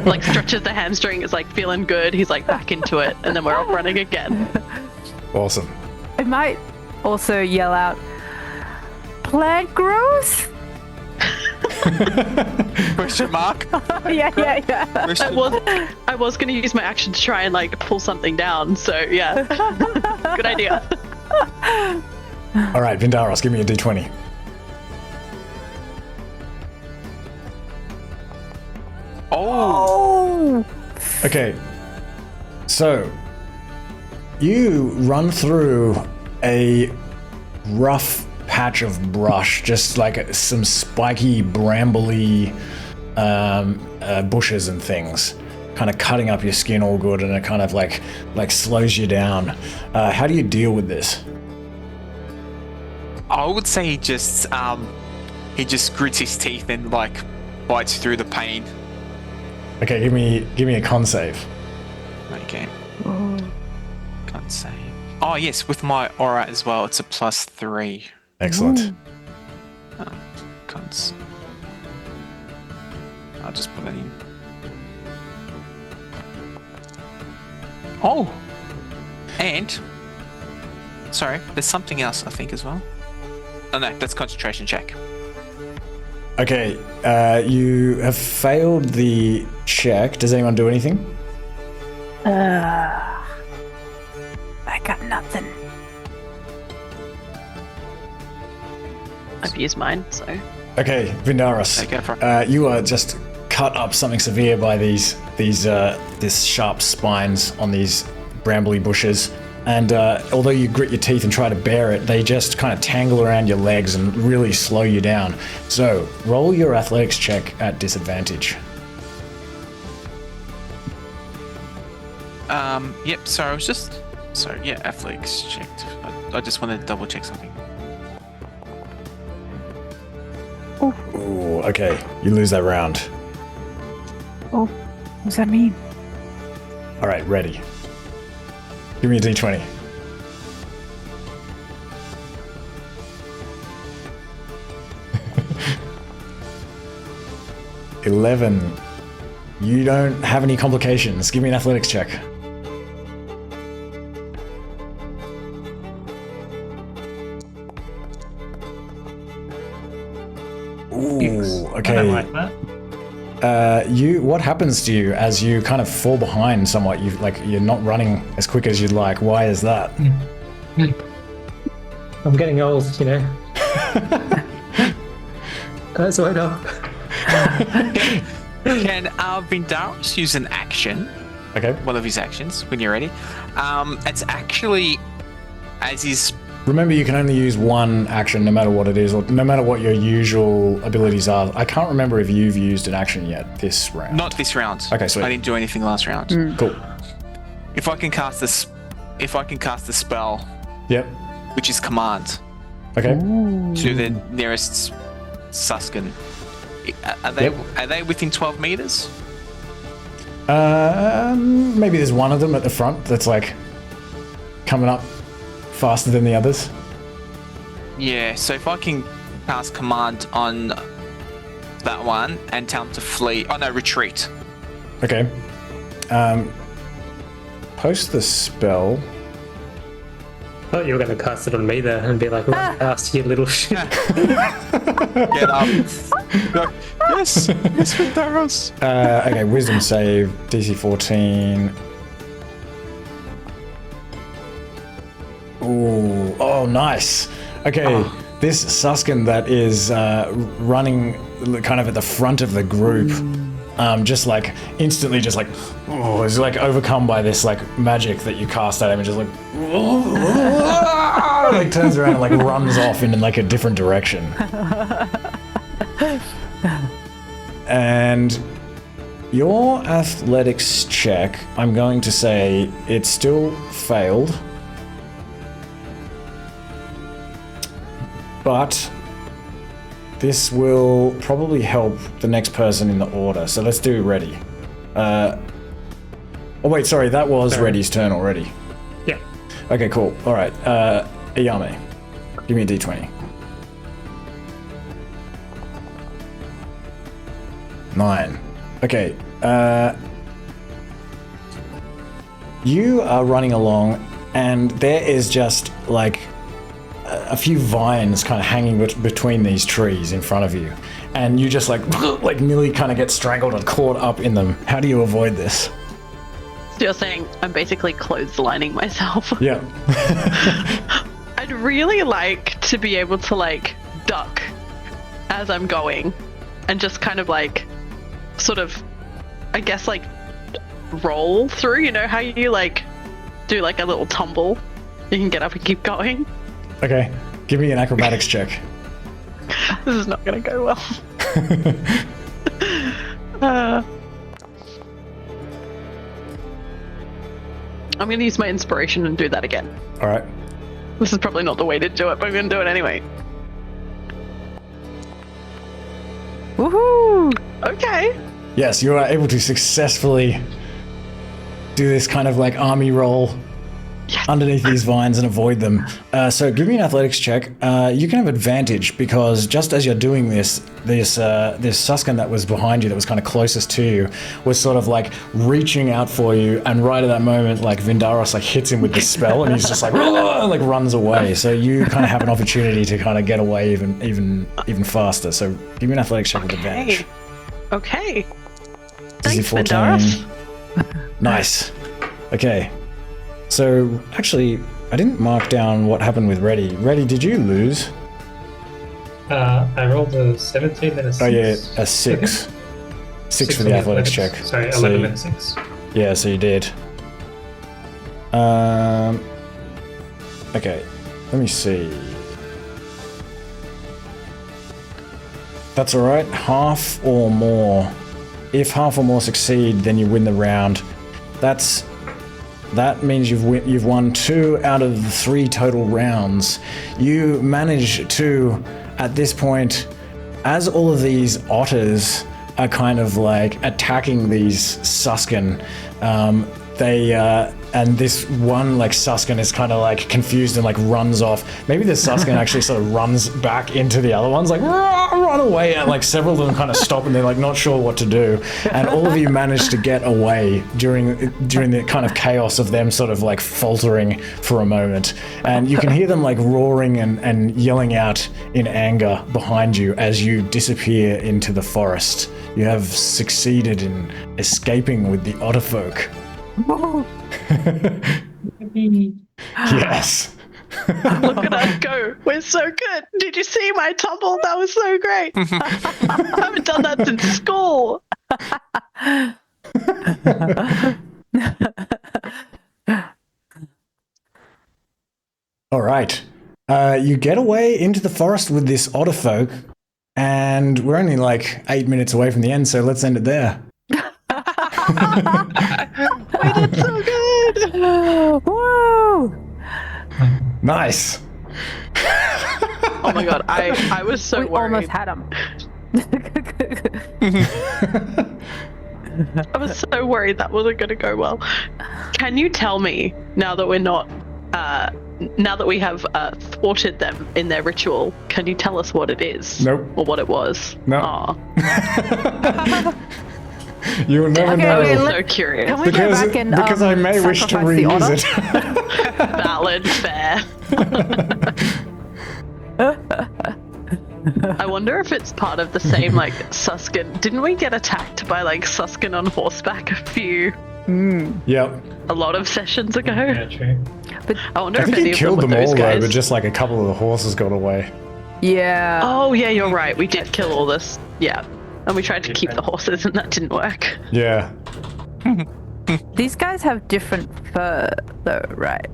like stretches the hamstring. It's like feeling good. He's like back into it, and then we're off running again. Awesome. I might also yell out, plant growth? Question mark? Yeah. I was going to use my action to try and like pull something down. So yeah, good idea. All right, Vindaros, give me a d20. Oh. Okay. So, you run through a rough patch of brush, just like some spiky, brambly bushes and things, kind of cutting up your skin all good, and it kind of like slows you down. How do you deal with this? I would say he just grits his teeth and like bites through the pain. Okay, give me a con save. Okay. Can't save. Oh yes, with my aura as well, it's a +3. Excellent. Cons. I'll just put that in. Oh! And... Sorry, there's something else I think as well. Oh no, that's concentration check. Okay, you have failed the check. Does anyone do anything? I got nothing. I've used mine, so. Okay, Vindaros, Okay, go for it. you are just cut up something severe by these sharp spines on these brambly bushes. And although you grit your teeth and try to bear it, they just kind of tangle around your legs and really slow you down. So roll your athletics check at disadvantage. Yep, sorry, athletics checked. I just wanted to double check something. Ooh, okay. You lose that round. Oh, what's that mean? All right, ready. Give me a d20. $11. You don't have any complications. Give me an athletics check. Ooh, okay. I don't like that. What happens to you as you kind of fall behind somewhat? You're not running as quick as you'd like. Why is that? I'm getting old, you know. That's right up. Can Vindaros use an action? Okay. One of his actions when you're ready. It's actually as his. Remember, you can only use one action no matter what it is, or no matter what your usual abilities are. I can't remember if you've used an action yet this round. Not this round. Okay, sweet. I didn't do anything last round. Cool. If I can cast this, spell, Yep. which is command, Okay. to the nearest Suskin. Are they within 12 meters? Maybe there's one of them at the front that's like coming up faster than the others. Yeah, so if I can cast command on that one and tell him to flee. Oh no, retreat. Okay. Post the spell. I thought you were going to cast it on me there and be like, run past you little shit. Get up. Yes, Vindaros. Okay, wisdom save, DC 14. Ooh, oh, nice. Okay, this Suskin that is running kind of at the front of the group, just like instantly just like, is like overcome by this like magic that you cast at him and just like, like turns around and like runs off in like a different direction. And your athletics check, I'm going to say it still failed. But this will probably help the next person in the order. So let's do Reti. Oh wait, sorry, that was Reti's turn already. Yeah. Okay, cool. All right, Eyame, give me a d20. 9. Okay. You are running along, and there is just like a few vines kind of hanging between these trees in front of you, and you just like nearly kind of get strangled and caught up in them. How do you avoid this? So you're saying I'm basically clotheslining myself? Yeah. I'd really like to be able to like duck as I'm going and just kind of like sort of, I guess, like roll through, you know how you like do like a little tumble, you can get up and keep going. Okay, give me an acrobatics check. This is not gonna go well. I'm gonna use my inspiration and do that again. All right. This is probably not the way to do it, but I'm gonna do it anyway. Woohoo! Okay. Yes, you are able to successfully do this kind of like army roll underneath these vines and avoid them. So give me an athletics check. You can have advantage because just as you're doing this Suskin that was behind you, that was kind of closest to you, was sort of like reaching out for you, and right at that moment, like Vindaros like hits him with the spell, and he's just like like runs away. So you kind of have an opportunity to kind of get away even faster. So give me an athletics check with advantage. Okay. DC Thanks, 14. Vindaros. Nice. Okay. So, actually, I didn't mark down what happened with Reti. Reti, did you lose? I rolled a 17 and a 6. Oh yeah, a 6. 6 for the athletics check. Sorry, 11 and a 6. Yeah, so you did. Okay, let me see. That's alright, half or more. If half or more succeed, then you win the round. That means you've won 2 out of the 3 total rounds. You manage to, at this point, as all of these otters are kind of like attacking these Suskin, and this one like Suskin is kind of like confused and like runs off. Maybe the Suskin actually sort of runs back into the other ones, like run away, and like several of them kind of stop and they're like not sure what to do. And all of you manage to get away during the kind of chaos of them sort of like faltering for a moment. And you can hear them like roaring and yelling out in anger behind you as you disappear into the forest. You have succeeded in escaping with the Otterfolk. Yes. Look at us go. We're so good. Did you see my tumble? That was so great. I haven't done that since school. All right. You get away into the forest with this Otterfolk, and we're only like 8 minutes away from the end, so let's end it there. We did so good. Woo! Nice. Oh my god, I was so We worried. almost had him. I was so worried that wasn't going to go well. Can you tell me, now that we're not, now that we have thwarted them in their ritual, can you tell us what it is? Nope. Or what it was? No. Aw. You will never know. I'm so curious. Can we go back and because I may wish to sacrifice the reuse otter? it. Valid, fair. I wonder if it's part of the same, like, Suskin. Didn't we get attacked by, like, Suskin on horseback Yep. a lot of sessions ago? Yeah, true. But I wonder I if think any he of killed them them were all those though, guys. but just like a couple of the horses got away. yeah. Oh, yeah, you're right. We did kill all this. Yeah. And we tried to keep the horses, and that didn't work. Yeah. These guys have different fur, though, right?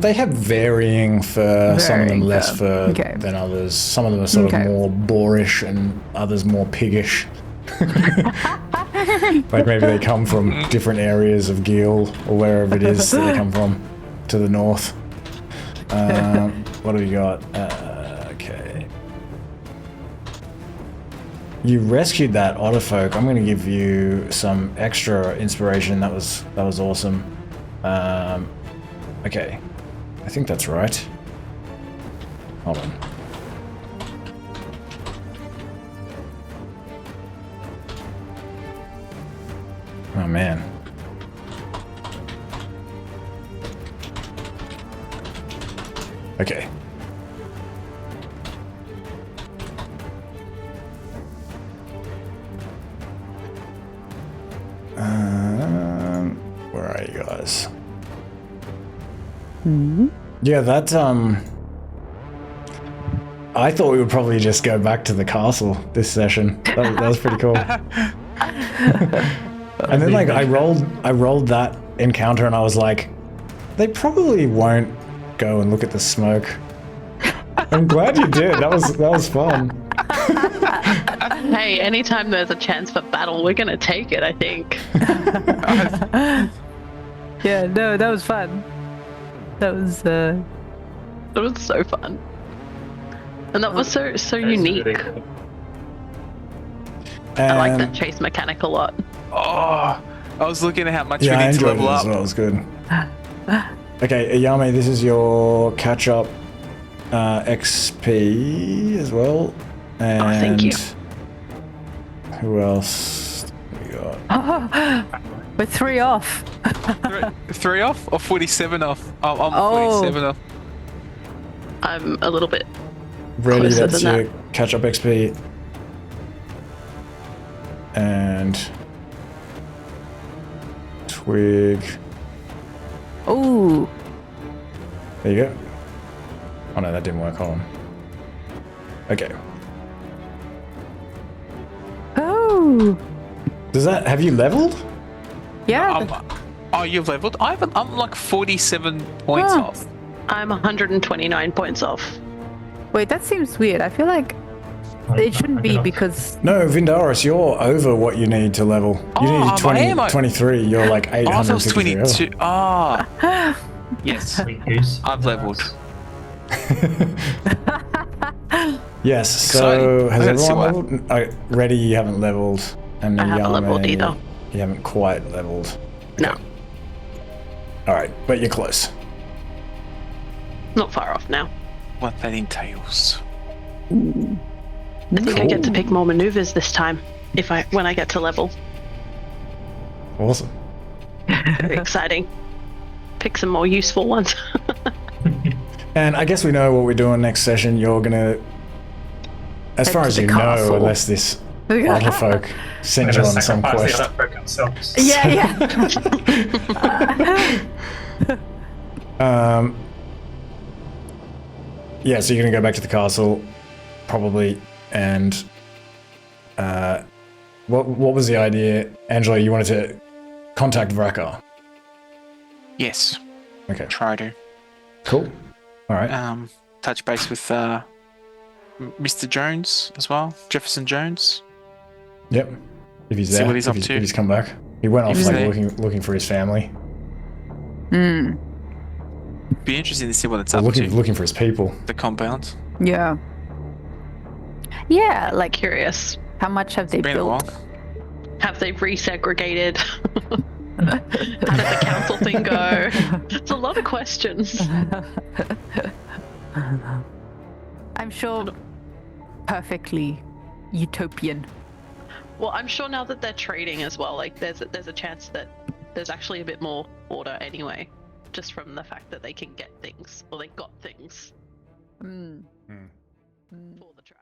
They have varying fur. Some of them Varying less fur. fur Okay. than others. Some of them are sort Okay. of more boorish, and others more piggish. Like maybe they come from different areas of Gil or wherever it is that they come from to the north. What do we got? Okay. You rescued that Otterfolk. I'm going to give you some extra inspiration. That was awesome. Okay. I think that's right. Hold on. Oh man. Okay. Where are you guys? Yeah, that I thought we would probably just go back to the castle this session. That was pretty cool. And then like I rolled that encounter and I was like, they probably won't go and look at the smoke. I'm glad you did. That was fun. Hey, anytime there's a chance for battle, we're gonna take it, I think. Yeah, no, that was fun. That was, It was so fun. And that was so unique. I like that chase mechanic a lot. Oh, I was looking at how much Yeah, we I need to enjoyed it level as up. well. It was good. Okay, Eyame, this is your catch-up XP as well. And thank you. Who else we got? we're 3 off. Three off or 47 off? Oh, I'm Oh. 47 off. I'm a little bit Reti, closer that's than your catch-up XP. And Twig. Ooh. There you go. Oh no, that didn't work. Hold on. Okay. Oh. Does that have you leveled? Yeah. Oh, you've leveled? I'm like 47 points Oh. off. I'm 129 points off. Wait, that seems weird. I feel like it shouldn't be because No, Vindaros, you're over what you need to level. You Oh, need but 20, am I? 23. You're like Oh, I thought it was 853. 22. Ah. Yes, Sweet goose. I've leveled. Yes, so Exciting. has I gotta see everyone what- leveled? Reti, you haven't leveled. And I haven't Yao leveled Mei, either. You haven't quite leveled. No, Alright, but you're close. not far off now. What that entails. I think I get to pick more maneuvers this time when I get to level. Awesome. Very exciting. Pick some more useful ones. And I guess we know what we're doing next session. You're gonna, as Head far to as the you castle. know, unless this Otter folk send We're you gonna on some sacrifice quest. the other folk ourselves. yeah. Yeah, so you're gonna go back to the castle, probably, and what was the idea, Angelo? You wanted to contact Vrakar. Yes, Okay, try to. cool. All right. Touch base with Mr. Jones as well, Jefferson Jones. Yep. If he's see there, what he's if up he's, to. if he's come back, he went off he's like there. looking for his family, Hmm. Be interesting to see what it's or up looking to. for his people. The compound. Yeah. Yeah, like Curious. how much have they Been a while. built? Have they resegregated? How did the council thing go? It's a lot of questions. I'm sure perfectly utopian. Well, I'm sure now that they're trading as well, like there's a chance that there's actually a bit more order anyway, just from the fact that they can get things, or they got things Mm. for the trade.